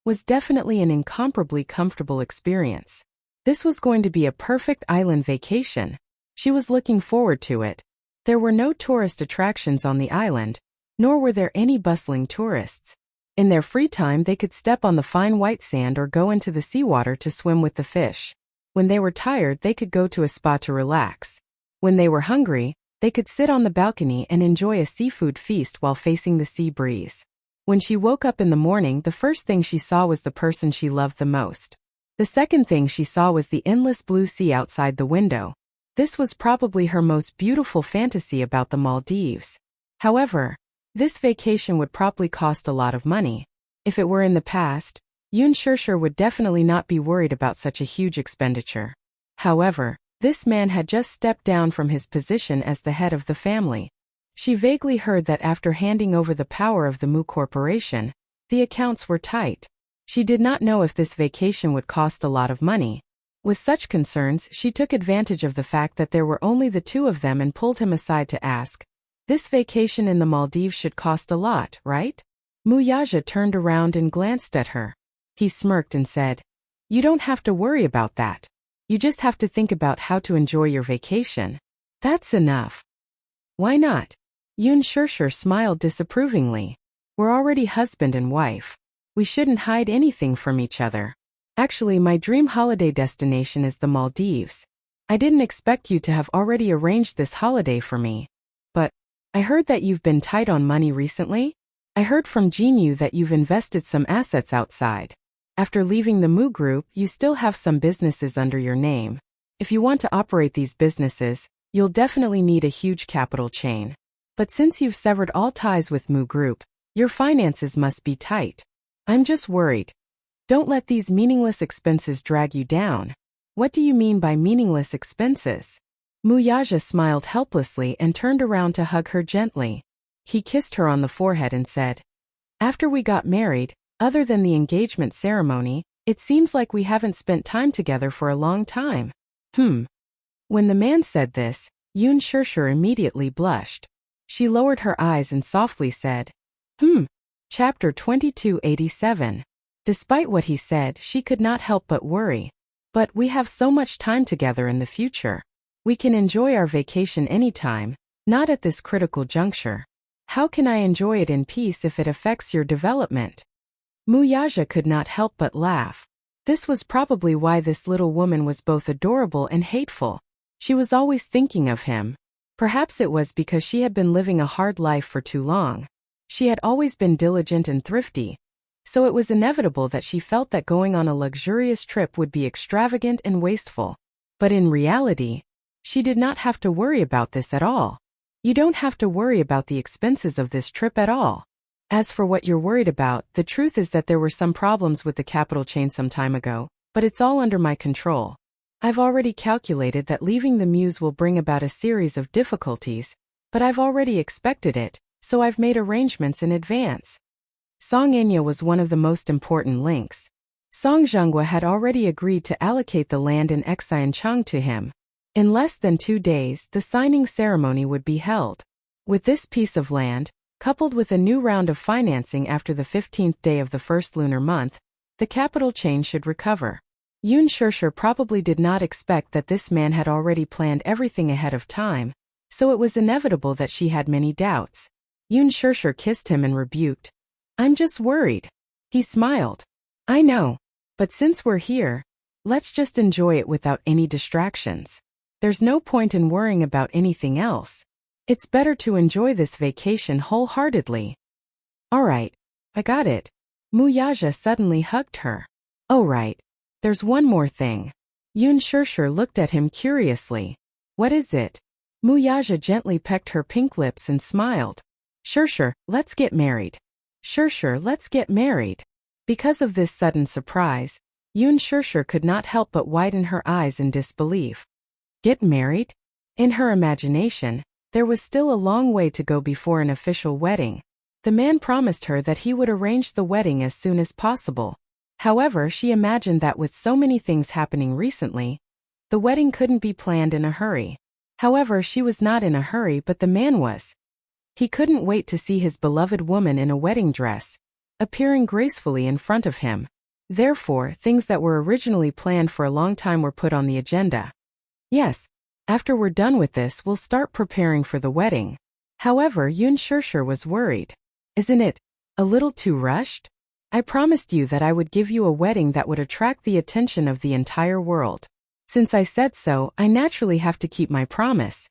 was definitely an incomparably comfortable experience. This was going to be a perfect island vacation. She was looking forward to it. There were no tourist attractions on the island, nor were there any bustling tourists. In their free time, they could step on the fine white sand or go into the seawater to swim with the fish. When they were tired, they could go to a spa to relax. When they were hungry, they could sit on the balcony and enjoy a seafood feast while facing the sea breeze. When she woke up in the morning, the first thing she saw was the person she loved the most. The second thing she saw was the endless blue sea outside the window. This was probably her most beautiful fantasy about the Maldives. However, this vacation would probably cost a lot of money. If it were in the past, Yun Shishir would definitely not be worried about such a huge expenditure. However, this man had just stepped down from his position as the head of the family. She vaguely heard that after handing over the power of the Mu Corporation, the accounts were tight. She did not know if this vacation would cost a lot of money. With such concerns, she took advantage of the fact that there were only the 2 of them and pulled him aside to ask, "This vacation in the Maldives should cost a lot, right?" Mu Yaja turned around and glanced at her. He smirked and said, "You don't have to worry about that. You just have to think about how to enjoy your vacation. That's enough." "Why not?" Yun Shishir smiled disapprovingly. "We're already husband and wife. We shouldn't hide anything from each other. Actually, my dream holiday destination is the Maldives. I didn't expect you to have already arranged this holiday for me. But I heard that you've been tight on money recently. I heard from Jinyu that you've invested some assets outside. After leaving the Mu Group, you still have some businesses under your name. If you want to operate these businesses, you'll definitely need a huge capital chain. But since you've severed all ties with Mu Group, your finances must be tight. I'm just worried. Don't let these meaningless expenses drag you down." "What do you mean by meaningless expenses?" Mu Yaja smiled helplessly and turned around to hug her gently. He kissed her on the forehead and said, "After we got married, other than the engagement ceremony, it seems like we haven't spent time together for a long time." When the man said this, Yun Shishir immediately blushed. She lowered her eyes and softly said, Chapter 2287. Despite what he said, she could not help but worry. "But we have so much time together in the future. We can enjoy our vacation anytime, not at this critical juncture. How can I enjoy it in peace if it affects your development?" Mu Yaja could not help but laugh. This was probably why this little woman was both adorable and hateful. She was always thinking of him. Perhaps it was because she had been living a hard life for too long. She had always been diligent and thrifty, so it was inevitable that she felt that going on a luxurious trip would be extravagant and wasteful. But in reality, she did not have to worry about this at all. You don't have to worry about the expenses of this trip at all. As for what you're worried about, the truth is that there were some problems with the capital chain some time ago, but it's all under my control. I've already calculated that leaving the Muse will bring about a series of difficulties, but I've already expected it, so I've made arrangements in advance. Song Enya was one of the most important links. Song Zhenghua had already agreed to allocate the land in Xiancheng to him. In less than 2 days, the signing ceremony would be held. With this piece of land, coupled with a new round of financing after the 15th day of the first lunar month, the capital chain should recover. Yun Shishir probably did not expect that this man had already planned everything ahead of time, so it was inevitable that she had many doubts. Yun Shishir kissed him and rebuked. "I'm just worried." He smiled. "I know. But since we're here, let's just enjoy it without any distractions. There's no point in worrying about anything else. It's better to enjoy this vacation wholeheartedly." "All right. I got it." Muyaja suddenly hugged her. "Oh right. There's one more thing." Yun Shishir looked at him curiously. "What is it?" Muyaja gently pecked her pink lips and smiled. "Shishir, let's get married." "Shishir, let's get married." Because of this sudden surprise, Yun Shishir could not help but widen her eyes in disbelief. Get married? In her imagination, there was still a long way to go before an official wedding. The man promised her that he would arrange the wedding as soon as possible. However, she imagined that with so many things happening recently, the wedding couldn't be planned in a hurry. However, she was not in a hurry, but the man was. He couldn't wait to see his beloved woman in a wedding dress, appearing gracefully in front of him. Therefore, things that were originally planned for a long time were put on the agenda. Yes, after we're done with this, we'll start preparing for the wedding. However, Yun Shishir was worried. Isn't it a little too rushed? I promised you that I would give you a wedding that would attract the attention of the entire world. Since I said so, I naturally have to keep my promise.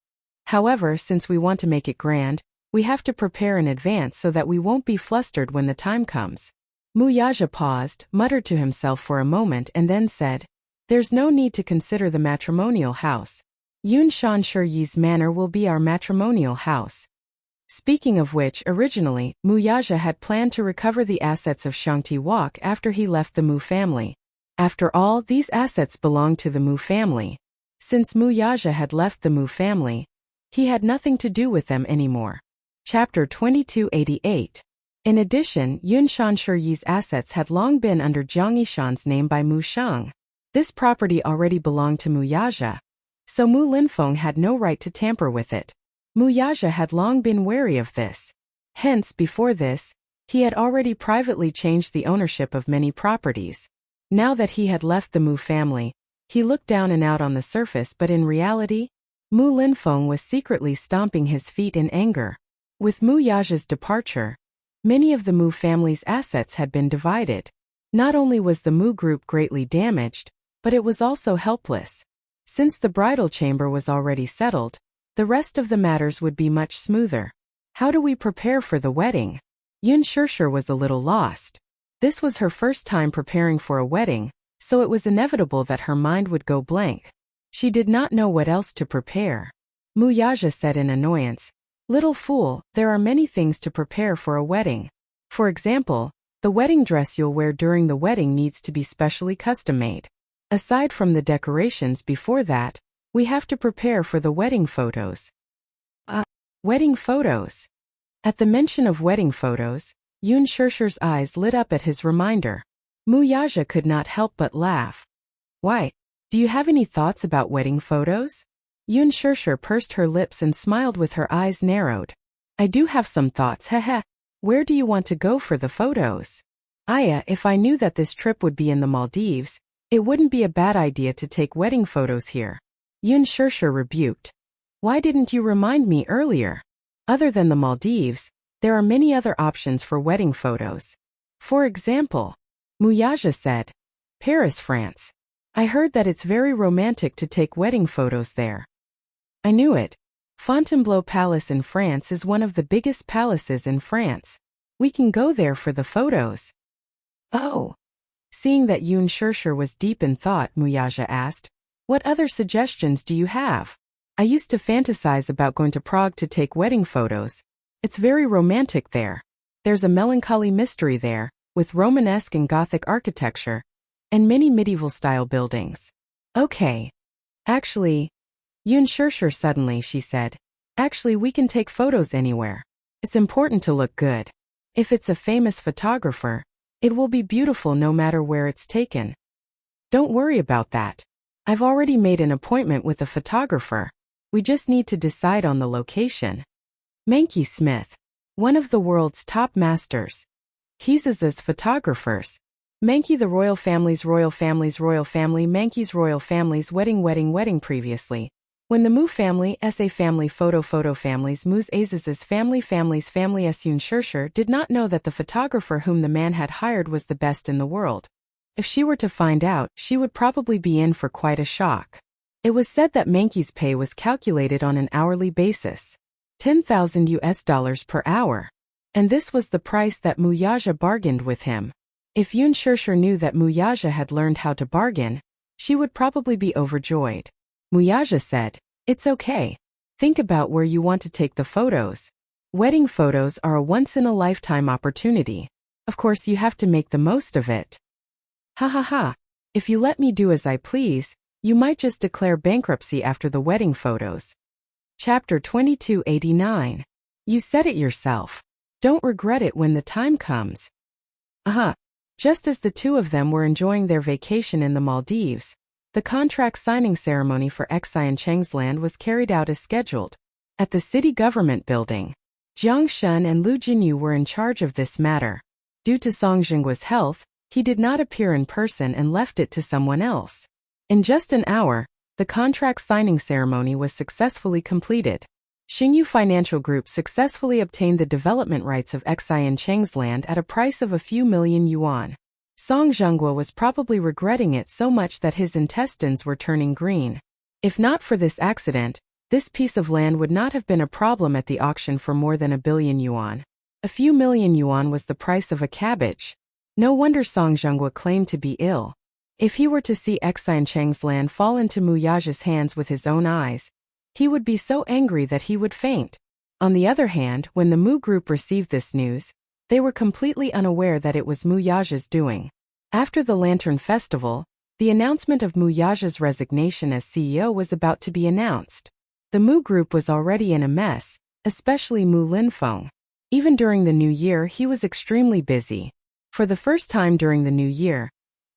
However, since we want to make it grand, we have to prepare in advance so that we won't be flustered when the time comes. Muyaja paused, muttered to himself for a moment and then said, "There's no need to consider the matrimonial house. Yun Shanshuryi's manor will be our matrimonial house." Speaking of which, originally, Muyaja had planned to recover the assets of Shangti Wok after he left the Mu family. After all, these assets belonged to the Mu family. Since Muyaja had left the Mu family, he had nothing to do with them anymore. Chapter 2288. In addition, Yun Shanshuryi's assets had long been under Jiang Yishan's name by Mu Shang. This property already belonged to Muyaja, so Mu Linfeng had no right to tamper with it. Muyaja had long been wary of this. Hence, before this, he had already privately changed the ownership of many properties. Now that he had left the Mu family, he looked down and out on the surface, but in reality, Mu Linfeng was secretly stomping his feet in anger. With Muyaja's departure, many of the Mu family's assets had been divided. Not only was the Mu group greatly damaged, but it was also helpless. Since the bridal chamber was already settled, the rest of the matters would be much smoother. How do we prepare for the wedding? Yun Shishir was a little lost. This was her first time preparing for a wedding, so it was inevitable that her mind would go blank. She did not know what else to prepare. Muyaja said in annoyance, "Little fool, there are many things to prepare for a wedding. For example, the wedding dress you'll wear during the wedding needs to be specially custom-made. Aside from the decorations before that, we have to prepare for the wedding photos." Wedding photos. At the mention of wedding photos, Yun Shishir's eyes lit up at his reminder. Muyaja could not help but laugh. "Why, do you have any thoughts about wedding photos?" Yun Shishir pursed her lips and smiled with her eyes narrowed. "I do have some thoughts, heh. Where do you want to go for the photos?" If I knew that this trip would be in the Maldives, it wouldn't be a bad idea to take wedding photos here." Yun Shishir rebuked. "Why didn't you remind me earlier? Other than the Maldives, there are many other options for wedding photos. For example," Muyaja said, "Paris, France. I heard that it's very romantic to take wedding photos there." "I knew it. Fontainebleau Palace in France is one of the biggest palaces in France. We can go there for the photos. Oh. Seeing that Yun Shirshir was deep in thought, Muyaja asked, "What other suggestions do you have? I used to fantasize about going to Prague to take wedding photos. It's very romantic there. There's a melancholy mystery there, with Romanesque and Gothic architecture, and many medieval-style buildings." Okay. Actually, Yun Shirshir suddenly, she said. Actually, we can take photos anywhere. It's important to look good. If it's a famous photographer, it will be beautiful no matter where it's taken. Don't worry about that. I've already made an appointment with a photographer. We just need to decide on the location. Menke Smith, one of the world's top masters. He's photographers. Menke the royal family, Menke's royal families, wedding previously. When the Mu family, SA family, photo families, Mu's Aziz's family S. Yun Shirshir did not know that the photographer whom the man had hired was the best in the world. If she were to find out, she would probably be in for quite a shock. It was said that Menke's pay was calculated on an hourly basis. $10,000 per hour. And this was the price that Muyaja bargained with him. If Yun Shirshir knew that Muyaja had learned how to bargain, she would probably be overjoyed. Muyaja said, "It's okay. Think about where you want to take the photos. Wedding photos are a once-in-a-lifetime opportunity. Of course you have to make the most of it." Ha ha ha. If you let me do as I please, you might just declare bankruptcy after the wedding photos. Chapter 2289. You said it yourself. Don't regret it when the time comes. Just as the two of them were enjoying their vacation in the Maldives, the contract signing ceremony for Xian Cheng's land was carried out as scheduled. At the city government building, Jiang Shun and Lu Jinyu were in charge of this matter. Due to Song Jinggua's health, he did not appear in person and left it to someone else. In just an hour, the contract signing ceremony was successfully completed. Xingyu Financial Group successfully obtained the development rights of Xian Cheng's land at a price of a few million yuan. Song Zhenghua was probably regretting it so much that his intestines were turning green. If not for this accident, this piece of land would not have been a problem at the auction for more than 1 billion yuan. A few million yuan was the price of a cabbage. No wonder Song Zhenghua claimed to be ill. If he were to see Xian Cheng's land fall into Muyaja's hands with his own eyes, he would be so angry that he would faint. On the other hand, when the Mu group received this news, they were completely unaware that it was Muyaja's doing. After the Lantern Festival, the announcement of Muyaja's resignation as CEO was about to be announced. The Mu group was already in a mess, especially Mu Linfeng. Even during the new year, he was extremely busy. For the first time during the new year,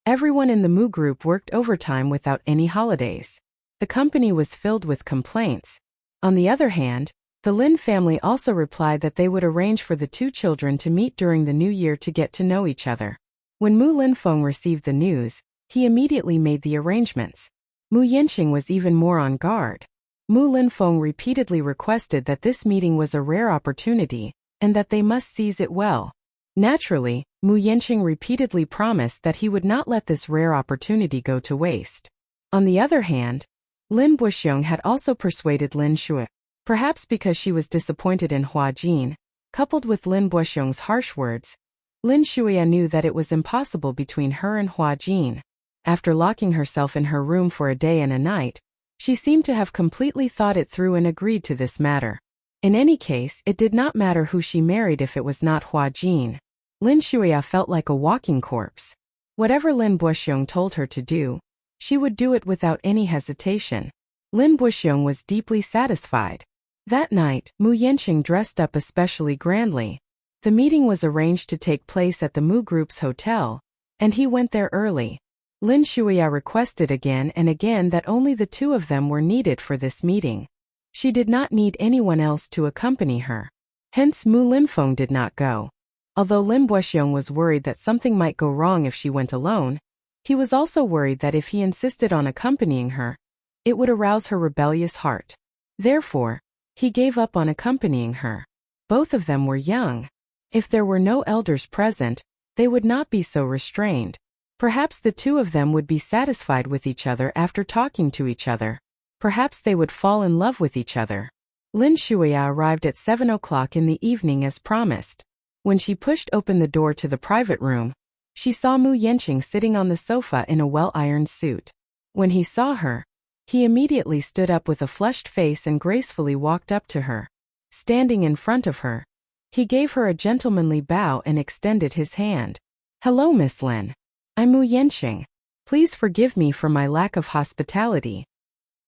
everyone in the Mu group worked overtime without any holidays. The company was filled with complaints. On the other hand, the Lin family also replied that they would arrange for the two children to meet during the new year to get to know each other. When Mu Linfeng received the news, he immediately made the arrangements. Mu Yanqing was even more on guard. Mu Linfeng repeatedly requested that this meeting was a rare opportunity, and that they must seize it well. Naturally, Mu Yanqing repeatedly promised that he would not let this rare opportunity go to waste. On the other hand, Lin Buxiong had also persuaded Lin Shui. Perhaps because she was disappointed in Hua Jin, coupled with Lin Buxiong's harsh words, Lin Shuya knew that it was impossible between her and Hua Jin. After locking herself in her room for a day and a night, she seemed to have completely thought it through and agreed to this matter. In any case, it did not matter who she married if it was not Hua Jin. Lin Shuya felt like a walking corpse. Whatever Lin Buxiong told her to do, she would do it without any hesitation. Lin Buxiong was deeply satisfied. That night, Mu Yanqing dressed up especially grandly. The meeting was arranged to take place at the Mu Group's hotel, and he went there early. Lin Shuya requested again and again that only the two of them were needed for this meeting. She did not need anyone else to accompany her. Hence Mu Linfeng did not go. Although Lin Buxiong was worried that something might go wrong if she went alone, he was also worried that if he insisted on accompanying her, it would arouse her rebellious heart. Therefore, he gave up on accompanying her. Both of them were young. If there were no elders present, they would not be so restrained. Perhaps the two of them would be satisfied with each other after talking to each other. Perhaps they would fall in love with each other. Lin Shuya arrived at 7 o'clock in the evening as promised. When she pushed open the door to the private room, she saw Mu Yanqing sitting on the sofa in a well-ironed suit. When he saw her, he immediately stood up with a flushed face and gracefully walked up to her. Standing in front of her, he gave her a gentlemanly bow and extended his hand. "Hello, Miss Lin. I'm Mu Yanqing. Please forgive me for my lack of hospitality."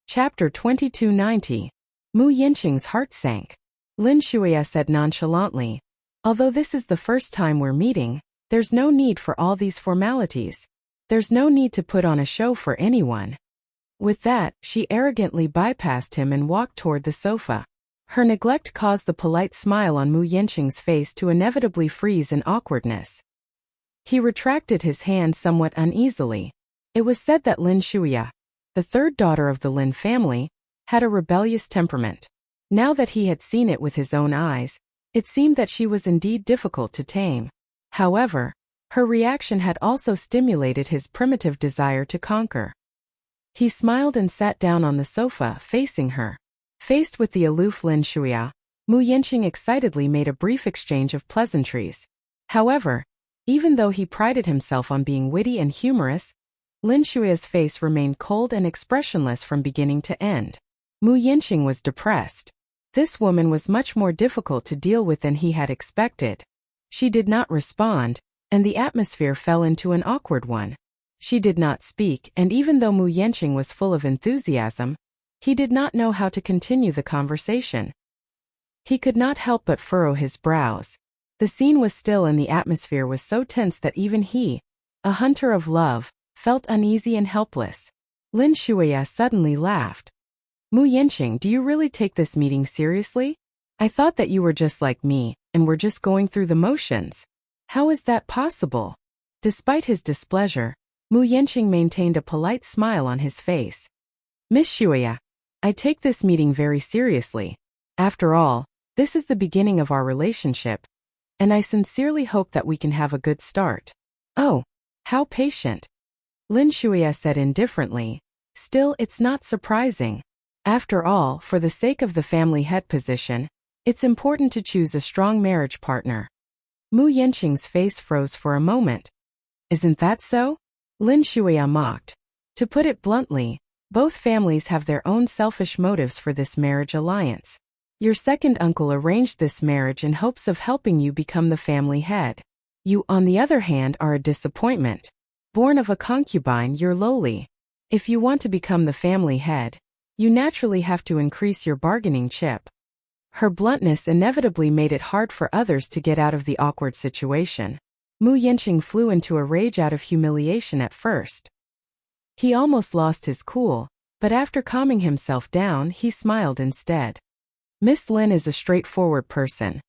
Chapter 2290. Mu Yanqing's heart sank. Lin Shuya said nonchalantly, "Although this is the first time we're meeting, there's no need for all these formalities. There's no need to put on a show for anyone." With that, she arrogantly bypassed him and walked toward the sofa. Her neglect caused the polite smile on Mu Yanqing's face to inevitably freeze in awkwardness. He retracted his hand somewhat uneasily. It was said that Lin Shuya, the third daughter of the Lin family, had a rebellious temperament. Now that he had seen it with his own eyes, it seemed that she was indeed difficult to tame. However, her reaction had also stimulated his primitive desire to conquer. He smiled and sat down on the sofa, facing her. Faced with the aloof Lin Shuya, Mu Yanqing excitedly made a brief exchange of pleasantries. However, even though he prided himself on being witty and humorous, Lin Shuya's face remained cold and expressionless from beginning to end. Mu Yanqing was depressed. This woman was much more difficult to deal with than he had expected. She did not respond, and the atmosphere fell into an awkward one. She did not speak, and even though Mu Yanqing was full of enthusiasm, he did not know how to continue the conversation. He could not help but furrow his brows. The scene was still and the atmosphere was so tense that even he, a hunter of love, felt uneasy and helpless. Lin Shuya suddenly laughed. "Mu Yanqing, do you really take this meeting seriously? I thought that you were just like me, and were just going through the motions. How is that possible?" Despite his displeasure, Mu Yanqing maintained a polite smile on his face. "Miss Shuya, I take this meeting very seriously. After all, this is the beginning of our relationship, and I sincerely hope that we can have a good start." "Oh, how patient," Lin Shuya said indifferently. "Still, it's not surprising. After all, for the sake of the family head position, it's important to choose a strong marriage partner." Mu Yanqing's face froze for a moment. "Isn't that so?" Lin Shuya mocked. "To put it bluntly, both families have their own selfish motives for this marriage alliance. Your second uncle arranged this marriage in hopes of helping you become the family head. You, on the other hand, are a disappointment. Born of a concubine, you're lowly. If you want to become the family head, you naturally have to increase your bargaining chip." Her bluntness inevitably made it hard for others to get out of the awkward situation. Mu Yanqing flew into a rage out of humiliation at first. He almost lost his cool, but after calming himself down, he smiled instead. "Miss Lin is a straightforward person."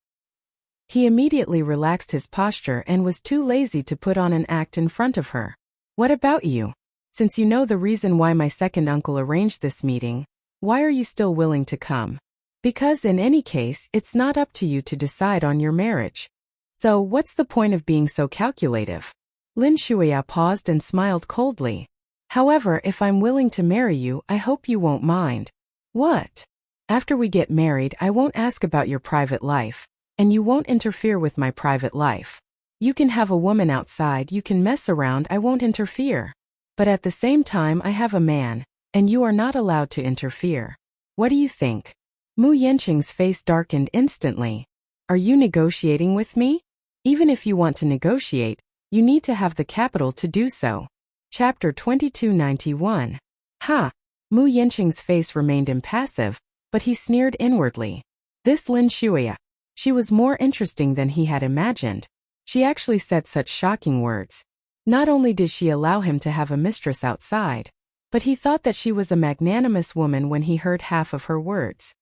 He immediately relaxed his posture and was too lazy to put on an act in front of her. "What about you? Since you know the reason why my second uncle arranged this meeting, why are you still willing to come? Because in any case, it's not up to you to decide on your marriage. So what's the point of being so calculative?" Lin Shuya paused and smiled coldly. "However, if I'm willing to marry you, I hope you won't mind." "What? After we get married, I won't ask about your private life, and you won't interfere with my private life. You can have a woman outside, you can mess around, I won't interfere. But at the same time, I have a man, and you are not allowed to interfere. What do you think?" Mu Yanqing's face darkened instantly. "Are you negotiating with me? Even if you want to negotiate, you need to have the capital to do so." Chapter 2291. "Ha!" Mu Yanqing's face remained impassive, but he sneered inwardly. This Lin Shuya, she was more interesting than he had imagined. She actually said such shocking words. Not only did she allow him to have a mistress outside, but he thought that she was a magnanimous woman when he heard half of her words.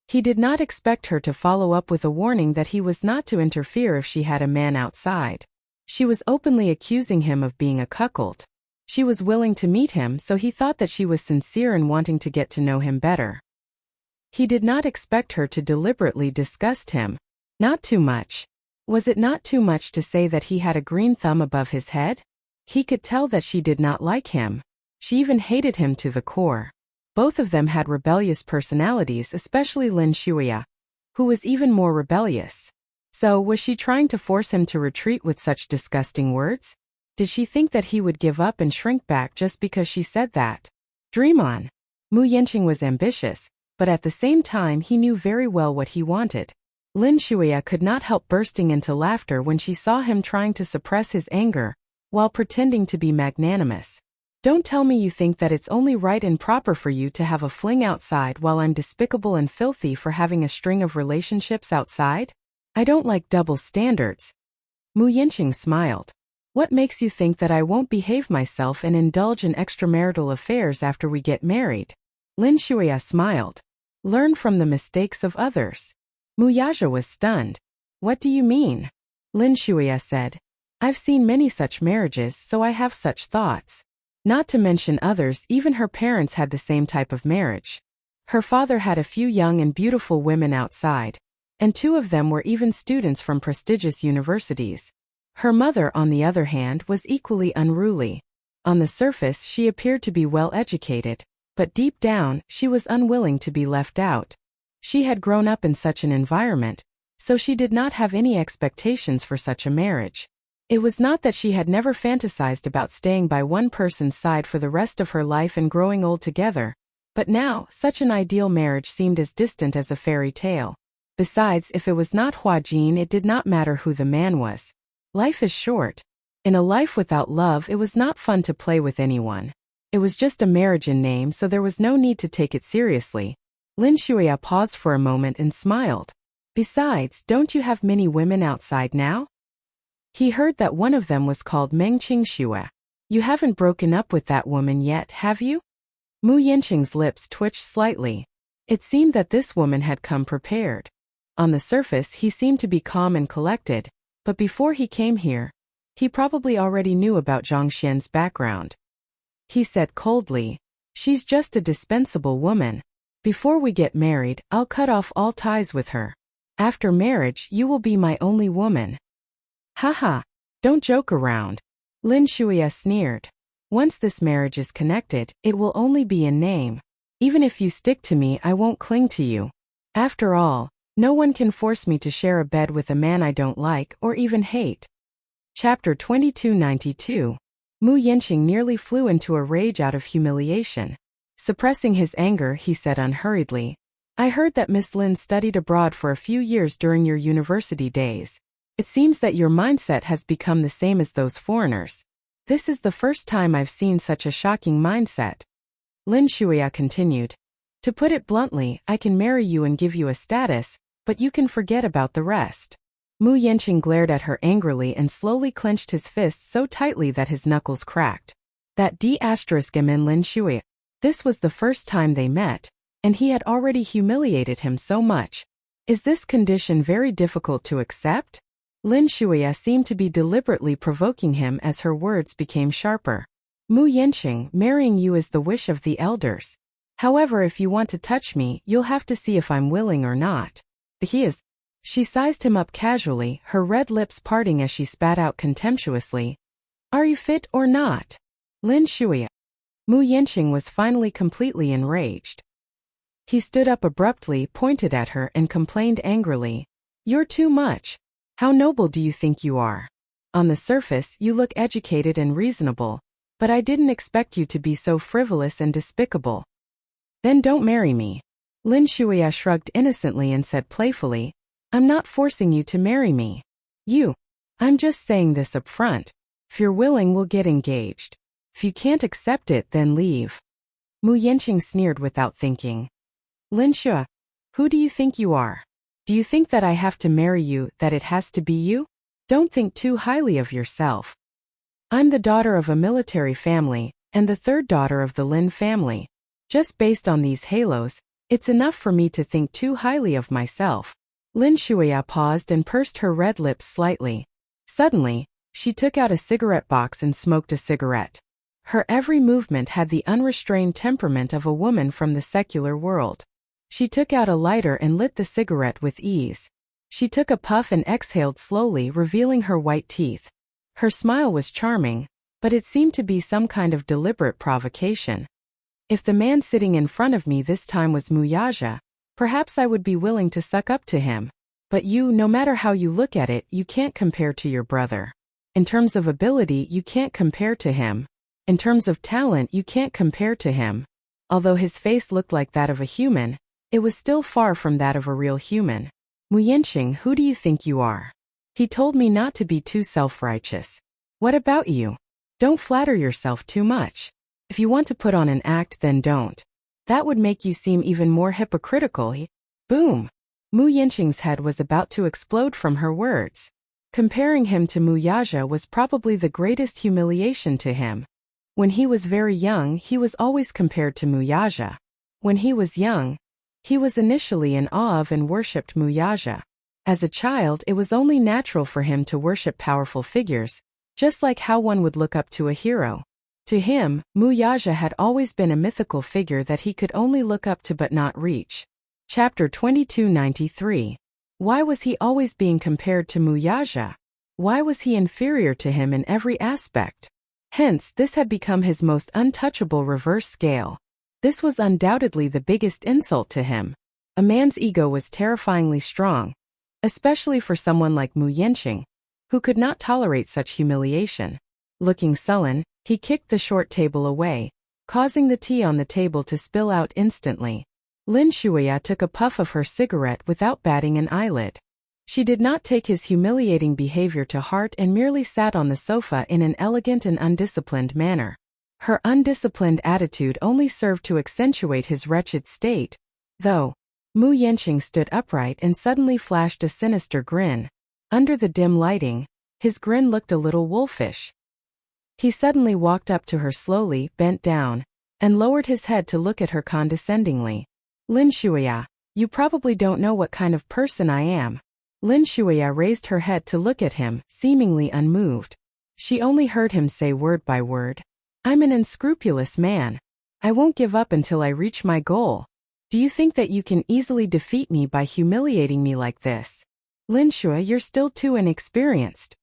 He did not expect her to follow up with a warning that he was not to interfere if she had a man outside. She was openly accusing him of being a cuckold. She was willing to meet him, so he thought that she was sincere in wanting to get to know him better. He did not expect her to deliberately disgust him. Not too much. Was it not too much to say that he had a green thumb above his head? He could tell that she did not like him. She even hated him to the core. Both of them had rebellious personalities, especially Lin Shuya, who was even more rebellious. So, was she trying to force him to retreat with such disgusting words? Did she think that he would give up and shrink back just because she said that? Dream on. Mu Yanqing was ambitious, but at the same time he knew very well what he wanted. Lin Shuya could not help bursting into laughter when she saw him trying to suppress his anger, while pretending to be magnanimous. Don't tell me you think that it's only right and proper for you to have a fling outside while I'm despicable and filthy for having a string of relationships outside? I don't like double standards. Mu Yanqing smiled. What makes you think that I won't behave myself and indulge in extramarital affairs after we get married? Lin Shuya smiled. Learn from the mistakes of others. Mu Yaja was stunned. What do you mean? Lin Shuya said. I've seen many such marriages, so I have such thoughts. Not to mention others, even her parents had the same type of marriage. Her father had a few young and beautiful women outside, and 2 of them were even students from prestigious universities. Her mother, on the other hand, was equally unruly. On the surface, she appeared to be well educated, but deep down, she was unwilling to be left out. She had grown up in such an environment, so she did not have any expectations for such a marriage. It was not that she had never fantasized about staying by one person's side for the rest of her life and growing old together, but now, such an ideal marriage seemed as distant as a fairy tale. Besides, if it was not Huajin, it did not matter who the man was. Life is short. In a life without love, it was not fun to play with anyone. It was just a marriage in name, so there was no need to take it seriously. Lin Shuya paused for a moment and smiled. Besides, don't you have many women outside now? He heard that one of them was called Meng Qingxue. You haven't broken up with that woman yet, have you? Mu Yanqing's lips twitched slightly. It seemed that this woman had come prepared. On the surface, he seemed to be calm and collected, but before he came here, he probably already knew about Zhang Xian's background. He said coldly, she's just a dispensable woman. Before we get married, I'll cut off all ties with her. After marriage, you will be my only woman. Haha, don't joke around. Lin Shuya sneered. Once this marriage is connected, it will only be in name. Even if you stick to me, I won't cling to you. After all, no one can force me to share a bed with a man I don't like or even hate. Chapter 2292. Mu Yanqing nearly flew into a rage out of humiliation. Suppressing his anger, he said unhurriedly, I heard that Miss Lin studied abroad for a few years during your university days. It seems that your mindset has become the same as those foreigners. This is the first time I've seen such a shocking mindset. Lin Shuya continued. To put it bluntly, I can marry you and give you a status, but you can forget about the rest. Mu Yanqing glared at her angrily and slowly clenched his fists so tightly that his knuckles cracked. That D***M in Lin Shuya. This was the first time they met, and he had already humiliated him so much. Is this condition very difficult to accept? Lin Shuya seemed to be deliberately provoking him as her words became sharper. Mu Yanqing, marrying you is the wish of the elders. However, if you want to touch me, you'll have to see if I'm willing or not. He is. She sized him up casually, her red lips parting as she spat out contemptuously. Are you fit or not? Lin Shuya. Mu Yanqing was finally completely enraged. He stood up abruptly, pointed at her, and complained angrily. You're too much. How noble do you think you are? On the surface, you look educated and reasonable, but I didn't expect you to be so frivolous and despicable. Then don't marry me. Lin Shuya shrugged innocently and said playfully, I'm not forcing you to marry me. I'm just saying this up front. If you're willing, we'll get engaged. If you can't accept it, then leave. Mu Yanqing sneered without thinking. Lin Shuya, who do you think you are? Do you think that I have to marry you, that it has to be you? Don't think too highly of yourself. I'm the daughter of a military family, and the third daughter of the Lin family. Just based on these halos, it's enough for me to think too highly of myself. Lin Shuya paused and pursed her red lips slightly. Suddenly, she took out a cigarette box and smoked a cigarette. Her every movement had the unrestrained temperament of a woman from the secular world. She took out a lighter and lit the cigarette with ease. She took a puff and exhaled slowly, revealing her white teeth. Her smile was charming, but it seemed to be some kind of deliberate provocation. If the man sitting in front of me this time was Muyaja, perhaps I would be willing to suck up to him. But you, no matter how you look at it, you can't compare to your brother. In terms of ability, you can't compare to him. In terms of talent, you can't compare to him. Although his face looked like that of a human, it was still far from that of a real human. Mu Yanqing, who do you think you are? He told me not to be too self-righteous. What about you? Don't flatter yourself too much. If you want to put on an act, then don't. That would make you seem even more hypocritical. Boom! Mu Yanqing's head was about to explode from her words. Comparing him to Muyaja was probably the greatest humiliation to him. When he was very young, he was always compared to Muyaja. When he was young, he was initially in awe of and worshipped Muyaja. As a child, it was only natural for him to worship powerful figures, just like how one would look up to a hero. To him, Muyaja had always been a mythical figure that he could only look up to but not reach. Chapter 2293. Why was he always being compared to Muyaja? Why was he inferior to him in every aspect? Hence, this had become his most untouchable reverse scale. This was undoubtedly the biggest insult to him. A man's ego was terrifyingly strong, especially for someone like Mu Yanqing, who could not tolerate such humiliation. Looking sullen, he kicked the short table away, causing the tea on the table to spill out instantly. Lin Shuya took a puff of her cigarette without batting an eyelid. She did not take his humiliating behavior to heart and merely sat on the sofa in an elegant and undisciplined manner. Her undisciplined attitude only served to accentuate his wretched state, though. Mu Yanqing stood upright and suddenly flashed a sinister grin. Under the dim lighting, his grin looked a little wolfish. He suddenly walked up to her slowly, bent down, and lowered his head to look at her condescendingly. Lin Shuya, you probably don't know what kind of person I am. Lin Shuya raised her head to look at him, seemingly unmoved. She only heard him say word by word, I'm an unscrupulous man. I won't give up until I reach my goal. Do you think that you can easily defeat me by humiliating me like this? Lin Shuya, you're still too inexperienced.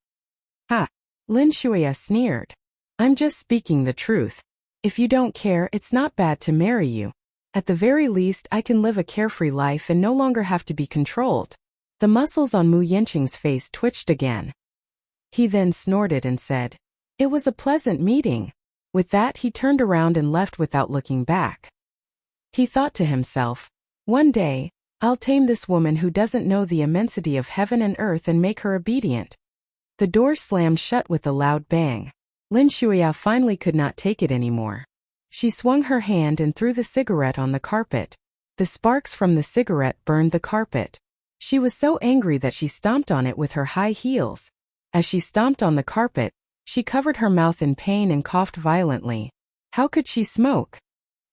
Ha! Lin Shuya sneered. I'm just speaking the truth. If you don't care, it's not bad to marry you. At the very least, I can live a carefree life and no longer have to be controlled. The muscles on Mu Yanqing's face twitched again. He then snorted and said, It was a pleasant meeting. With that, he turned around and left without looking back. He thought to himself, one day, I'll tame this woman who doesn't know the immensity of heaven and earth and make her obedient. The door slammed shut with a loud bang. Lin Shuya finally could not take it anymore. She swung her hand and threw the cigarette on the carpet. The sparks from the cigarette burned the carpet. She was so angry that she stomped on it with her high heels. As she stomped on the carpet, she covered her mouth in pain and coughed violently. How could she smoke?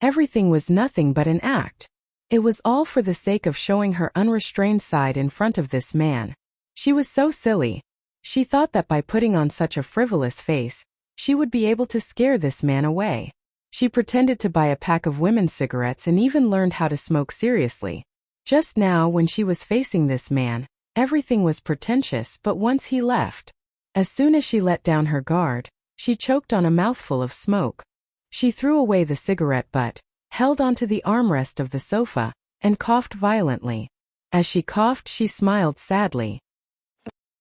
Everything was nothing but an act. It was all for the sake of showing her unrestrained side in front of this man. She was so silly. She thought that by putting on such a frivolous face, she would be able to scare this man away. She pretended to buy a pack of women's cigarettes and even learned how to smoke seriously. Just now, when she was facing this man, everything was pretentious, but once he left, as soon as she let down her guard, she choked on a mouthful of smoke. She threw away the cigarette butt, held onto the armrest of the sofa, and coughed violently. As she coughed, she smiled sadly.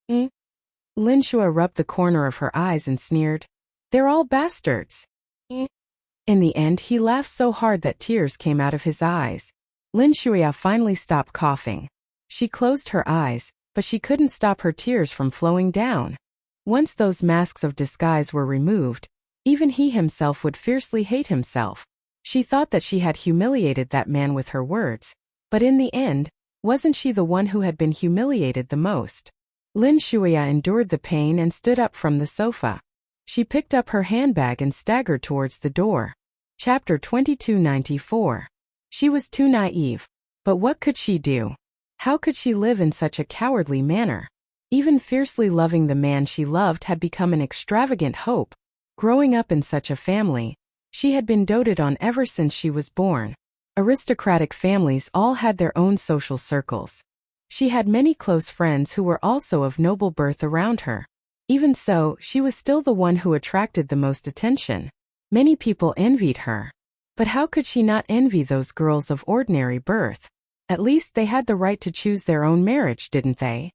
Lin Shuya rubbed the corner of her eyes and sneered, They're all bastards. In the end, he laughed so hard that tears came out of his eyes. Lin Shuya finally stopped coughing. She closed her eyes, but she couldn't stop her tears from flowing down. Once those masks of disguise were removed, even he himself would fiercely hate himself. She thought that she had humiliated that man with her words, but in the end, wasn't she the one who had been humiliated the most? Lin Shuya endured the pain and stood up from the sofa. She picked up her handbag and staggered towards the door. Chapter 2294. She was too naive. But what could she do? How could she live in such a cowardly manner? Even fiercely loving the man she loved had become an extravagant hope. Growing up in such a family, she had been doted on ever since she was born. Aristocratic families all had their own social circles. She had many close friends who were also of noble birth around her. Even so, she was still the one who attracted the most attention. Many people envied her. But how could she not envy those girls of ordinary birth? At least they had the right to choose their own marriage, didn't they?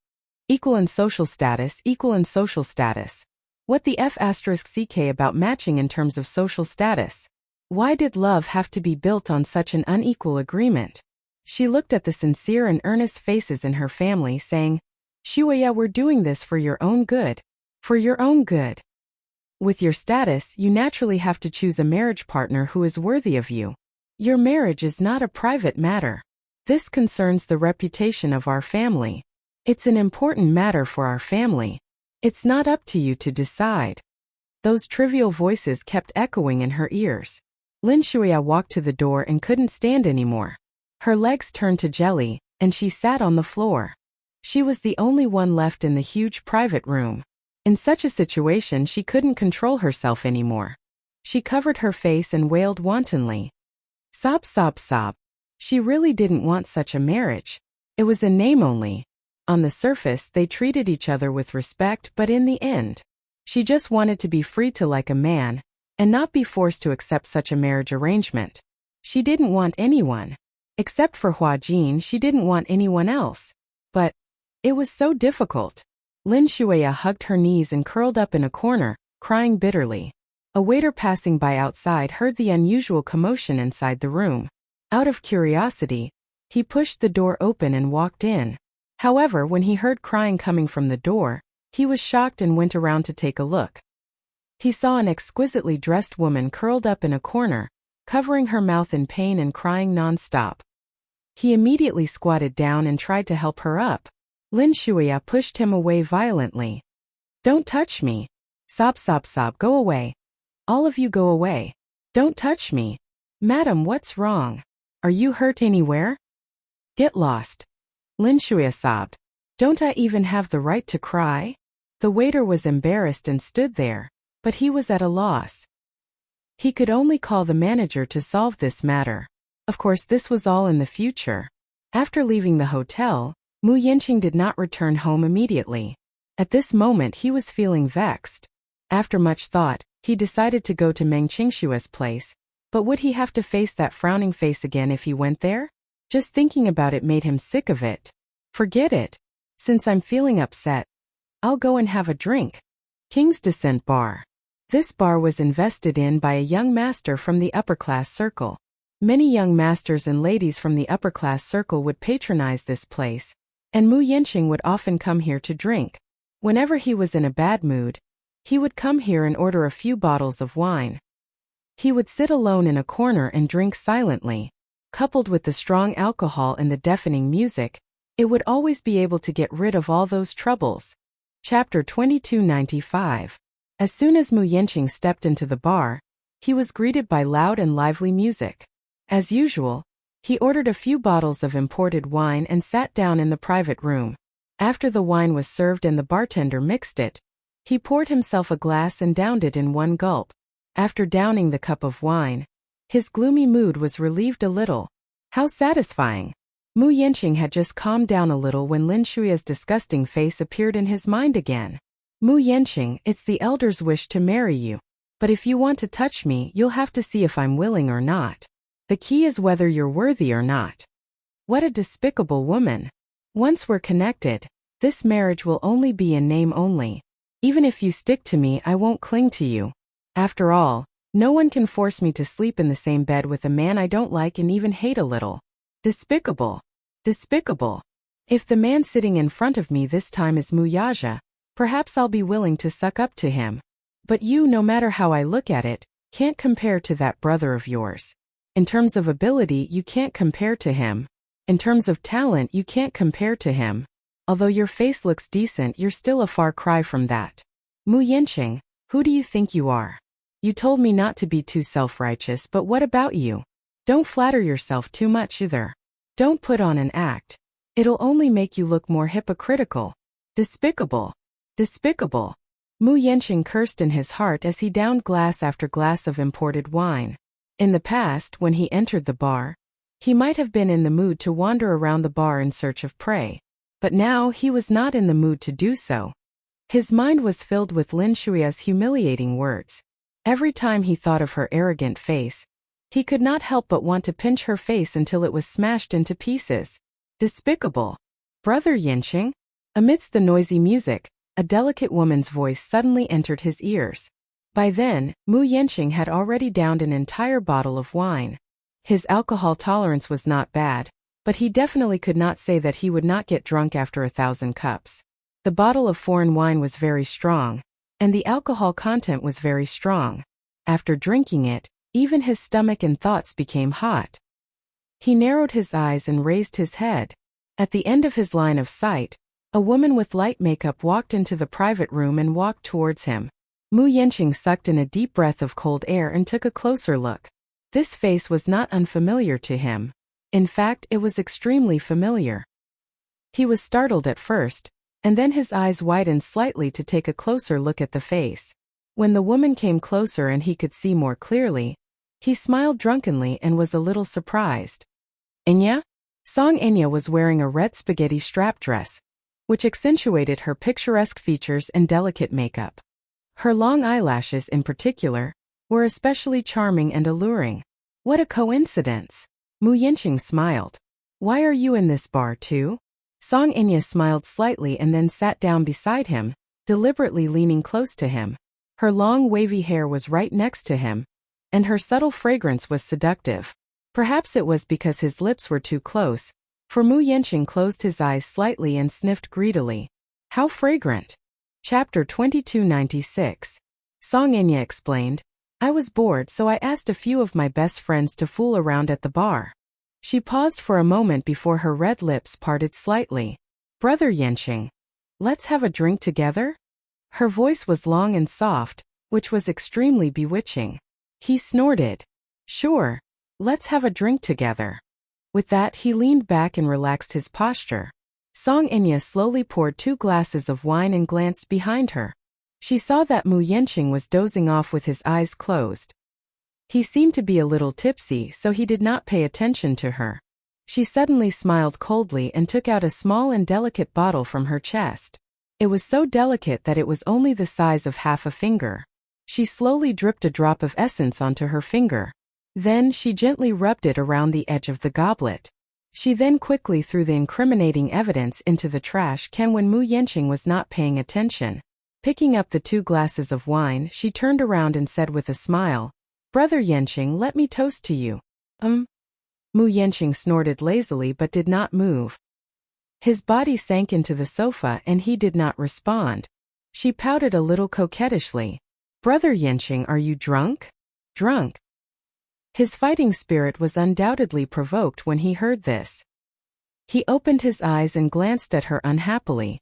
Equal in social status, equal in social status. What the f*ck about matching in terms of social status? Why did love have to be built on such an unequal agreement? She looked at the sincere and earnest faces in her family, saying, Shuya, we're doing this for your own good. For your own good. With your status, you naturally have to choose a marriage partner who is worthy of you. Your marriage is not a private matter. This concerns the reputation of our family. It's an important matter for our family. It's not up to you to decide. Those trivial voices kept echoing in her ears. Lin Shuya walked to the door and couldn't stand anymore. Her legs turned to jelly, and she sat on the floor. She was the only one left in the huge private room. In such a situation, she couldn't control herself anymore. She covered her face and wailed wantonly. Sob, sob, sob. She really didn't want such a marriage. It was in name only. On the surface, they treated each other with respect, but in the end, she just wanted to be free to like a man, and not be forced to accept such a marriage arrangement. She didn't want anyone. Except for Huajin, she didn't want anyone else. But it was so difficult. Lin Shuya hugged her knees and curled up in a corner, crying bitterly. A waiter passing by outside heard the unusual commotion inside the room. Out of curiosity, he pushed the door open and walked in. However, when he heard crying coming from the door, he was shocked and went around to take a look. He saw an exquisitely dressed woman curled up in a corner, covering her mouth in pain and crying non-stop. He immediately squatted down and tried to help her up. Lin Shuya pushed him away violently. Don't touch me. Sob, sob, sob, go away. All of you go away. Don't touch me. Madam, what's wrong? Are you hurt anywhere? Get lost. Lin Shuya sobbed. Don't I even have the right to cry? The waiter was embarrassed and stood there, but he was at a loss. He could only call the manager to solve this matter. Of course, this was all in the future. After leaving the hotel, Mu Yanqing did not return home immediately. At this moment he was feeling vexed. After much thought, he decided to go to Meng Qingshua's place, but would he have to face that frowning face again if he went there? Just thinking about it made him sick of it. Forget it. Since I'm feeling upset, I'll go and have a drink. King's Descent Bar. This bar was invested in by a young master from the upper-class circle. Many young masters and ladies from the upper-class circle would patronize this place, and Mu Yanqing would often come here to drink. Whenever he was in a bad mood, he would come here and order a few bottles of wine. He would sit alone in a corner and drink silently. Coupled with the strong alcohol and the deafening music, it would always be able to get rid of all those troubles. Chapter 2295. As soon as Mu Yanqing stepped into the bar, he was greeted by loud and lively music. As usual, he ordered a few bottles of imported wine and sat down in the private room. After the wine was served and the bartender mixed it, he poured himself a glass and downed it in one gulp. After downing the cup of wine, his gloomy mood was relieved a little. How satisfying! Mu Yanqing had just calmed down a little when Lin Shuya's disgusting face appeared in his mind again. Mu Yanqing, it's the elder's wish to marry you. But if you want to touch me, you'll have to see if I'm willing or not. The key is whether you're worthy or not. What a despicable woman. Once we're connected, this marriage will only be in name only. Even if you stick to me, I won't cling to you. After all, no one can force me to sleep in the same bed with a man I don't like and even hate a little. Despicable. Despicable. If the man sitting in front of me this time is Muyaja, perhaps I'll be willing to suck up to him. But you, no matter how I look at it, can't compare to that brother of yours. In terms of ability, you can't compare to him. In terms of talent, you can't compare to him. Although your face looks decent, you're still a far cry from that. Mu Yanqing, who do you think you are? You told me not to be too self-righteous, but what about you? Don't flatter yourself too much either. Don't put on an act. It'll only make you look more hypocritical. Despicable. Despicable. Mu Yanqing cursed in his heart as he downed glass after glass of imported wine. In the past, when he entered the bar, he might have been in the mood to wander around the bar in search of prey. But now he was not in the mood to do so. His mind was filled with Lin Shuya's humiliating words. Every time he thought of her arrogant face, He could not help but want to pinch her face until it was smashed into pieces. Despicable. Brother Yanqing? Amidst the noisy music, a delicate woman's voice suddenly entered his ears. By then, Mu Yanqing had already downed an entire bottle of wine. His alcohol tolerance was not bad, but he definitely could not say that he would not get drunk after 1,000 cups. The bottle of foreign wine was very strong, and the alcohol content was very strong. After drinking it, even his stomach and thoughts became hot. He narrowed his eyes and raised his head. At the end of his line of sight, a woman with light makeup walked into the private room and walked towards him. Mu Yanqing sucked in a deep breath of cold air and took a closer look. This face was not unfamiliar to him. In fact, it was extremely familiar. He was startled at first, and then his eyes widened slightly to take a closer look at the face. When the woman came closer and he could see more clearly, he smiled drunkenly and was a little surprised. Enya? Song Enya was wearing a red spaghetti strap dress, which accentuated her picturesque features and delicate makeup. Her long eyelashes, in particular, were especially charming and alluring. What a coincidence! Mu Yanqing smiled. Why are you in this bar too? Song Enya smiled slightly and then sat down beside him, deliberately leaning close to him. Her long wavy hair was right next to him, and her subtle fragrance was seductive. Perhaps it was because his lips were too close, for Mu Yanqing closed his eyes slightly and sniffed greedily. How fragrant! Chapter 2296. Song Enya explained, I was bored so I asked a few of my best friends to fool around at the bar. She paused for a moment before her red lips parted slightly. Brother Yanqing, let's have a drink together? Her voice was long and soft, which was extremely bewitching. He snorted. Sure, let's have a drink together. With that, he leaned back and relaxed his posture. Song Enya slowly poured 2 glasses of wine and glanced behind her. She saw that Mu Yanqing was dozing off with his eyes closed. He seemed to be a little tipsy, so he did not pay attention to her. She suddenly smiled coldly and took out a small and delicate bottle from her chest. It was so delicate that it was only the size of half a finger. She slowly dripped a drop of essence onto her finger. Then she gently rubbed it around the edge of the goblet. She then quickly threw the incriminating evidence into the trash can when Mu Yanqing was not paying attention. Picking up the 2 glasses of wine, she turned around and said with a smile, Brother Yanqing, let me toast to you. Mu Yanqing snorted lazily but did not move. His body sank into the sofa and he did not respond. She pouted a little coquettishly. Brother Yanqing, are you drunk? Drunk. His fighting spirit was undoubtedly provoked when he heard this. He opened his eyes and glanced at her unhappily.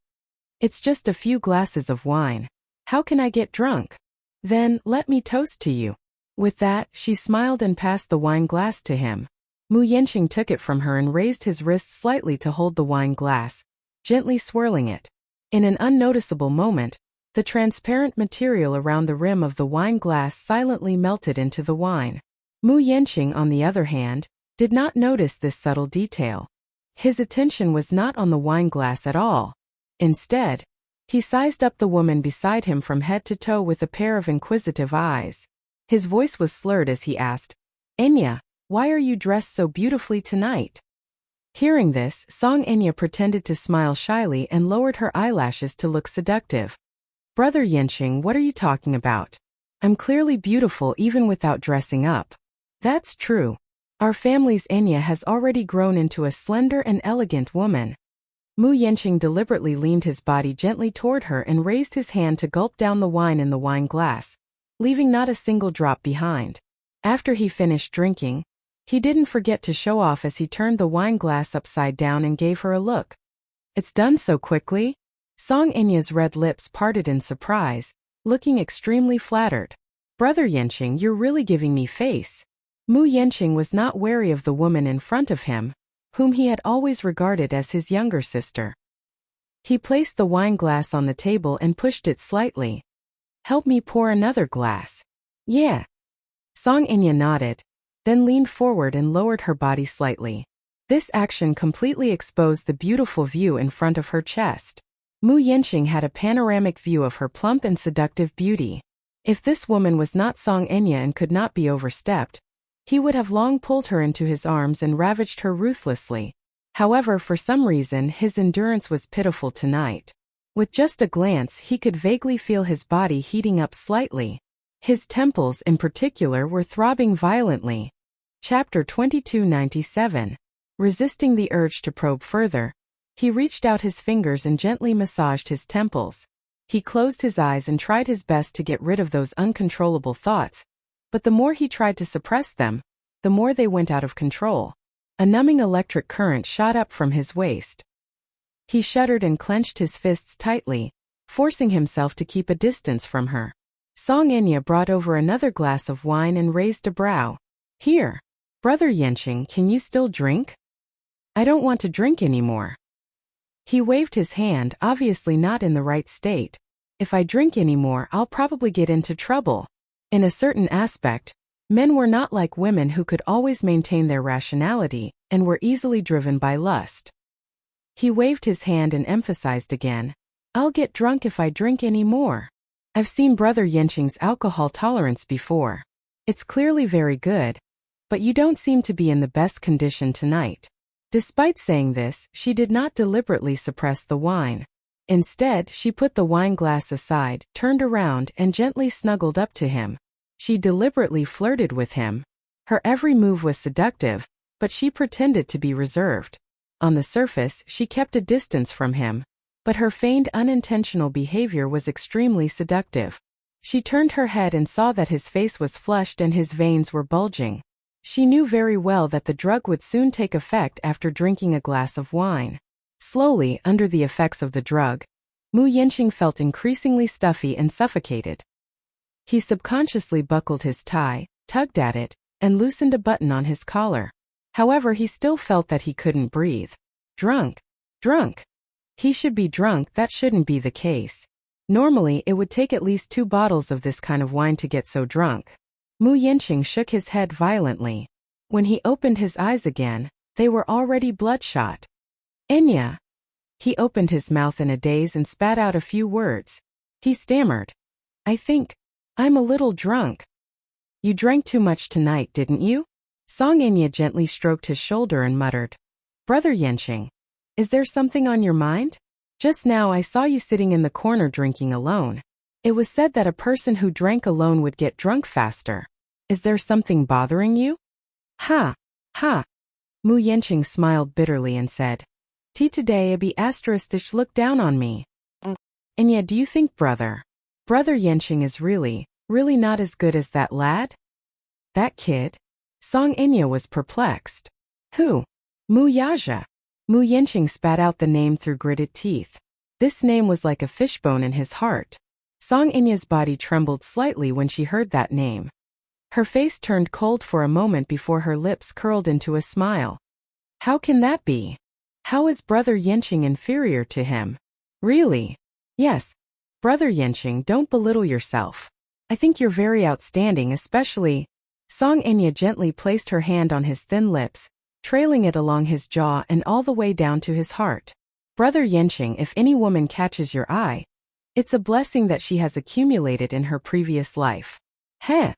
It's just a few glasses of wine. How can I get drunk? Then, let me toast to you. With that, she smiled and passed the wine glass to him. Mu Yanqing took it from her and raised his wrist slightly to hold the wine glass, gently swirling it. In an unnoticeable moment, the transparent material around the rim of the wine glass silently melted into the wine. Mu Yanqing, on the other hand, did not notice this subtle detail. His attention was not on the wine glass at all. Instead, he sized up the woman beside him from head to toe with a pair of inquisitive eyes. His voice was slurred as he asked, Enya, why are you dressed so beautifully tonight? Hearing this, Song Enya pretended to smile shyly and lowered her eyelashes to look seductive. Brother Yanqing, what are you talking about? I'm clearly beautiful even without dressing up. That's true. Our family's Enya has already grown into a slender and elegant woman. Mu Yanqing deliberately leaned his body gently toward her and raised his hand to gulp down the wine in the wine glass, leaving not a single drop behind. After he finished drinking, he didn't forget to show off as he turned the wine glass upside down and gave her a look. It's done so quickly? Song Enya's red lips parted in surprise, looking extremely flattered. Brother Yanqing, you're really giving me face. Mu Yanqing was not wary of the woman in front of him, whom he had always regarded as his younger sister. He placed the wine glass on the table and pushed it slightly. Help me pour another glass. Yeah. Song Enya nodded, then leaned forward and lowered her body slightly. This action completely exposed the beautiful view in front of her chest. Mu Yanqing had a panoramic view of her plump and seductive beauty. If this woman was not Song Enya and could not be overstepped, He would have long pulled her into his arms and ravaged her ruthlessly. However, for some reason, his endurance was pitiful tonight. With just a glance, he could vaguely feel his body heating up slightly. His temples, in particular, were throbbing violently. Chapter 2297. Resisting the urge to probe further, he reached out his fingers and gently massaged his temples. He closed his eyes and tried his best to get rid of those uncontrollable thoughts, but the more he tried to suppress them, the more they went out of control. A numbing electric current shot up from his waist. He shuddered and clenched his fists tightly, forcing himself to keep a distance from her. Song Enya brought over another glass of wine and raised a brow. Here, Brother Yenching, can you still drink? I don't want to drink anymore. He waved his hand, obviously not in the right state. If I drink anymore, I'll probably get into trouble. In a certain aspect, men were not like women who could always maintain their rationality and were easily driven by lust. He waved his hand and emphasized again, I'll get drunk if I drink any more. I've seen Brother Yenching's alcohol tolerance before. It's clearly very good, but you don't seem to be in the best condition tonight. Despite saying this, she did not deliberately suppress the wine. Instead, she put the wine glass aside, turned around, and gently snuggled up to him. She deliberately flirted with him. Her every move was seductive, but she pretended to be reserved. On the surface, she kept a distance from him, but her feigned unintentional behavior was extremely seductive. She turned her head and saw that his face was flushed and his veins were bulging. She knew very well that the drug would soon take effect after drinking a glass of wine. Slowly, under the effects of the drug, Mu Yenching felt increasingly stuffy and suffocated. He subconsciously buckled his tie, tugged at it, and loosened a button on his collar. However, he still felt that he couldn't breathe. Drunk. Drunk. He should be drunk, that shouldn't be the case. Normally, it would take at least 2 bottles of this kind of wine to get so drunk. Mu Yenching shook his head violently. When he opened his eyes again, they were already bloodshot. Enya. He opened his mouth in a daze and spat out a few words. He stammered. I think I'm a little drunk. You drank too much tonight, didn't you? Song Enya gently stroked his shoulder and muttered. Brother Yenching, is there something on your mind? Just now I saw you sitting in the corner drinking alone. It was said that a person who drank alone would get drunk faster. Is there something bothering you? Ha! Ha! Mu Yenching smiled bitterly and said, today a be asteristish look down on me. And yet do you think Brother Yenching is really not as good as that lad? That kid? Song Enya was perplexed. Who? Mu Yaja. Mu Yenching spat out the name through gritted teeth. This name was like a fishbone in his heart. Song Enya's body trembled slightly when she heard that name. Her face turned cold for a moment before her lips curled into a smile. How can that be? How is Brother Yenching inferior to him? Really? Yes. Brother Yenching, don't belittle yourself. I think you're very outstanding, especially... Song Enya gently placed her hand on his thin lips, trailing it along his jaw and all the way down to his heart. Brother Yenching, if any woman catches your eye, it's a blessing that she has accumulated in her previous life. Heh.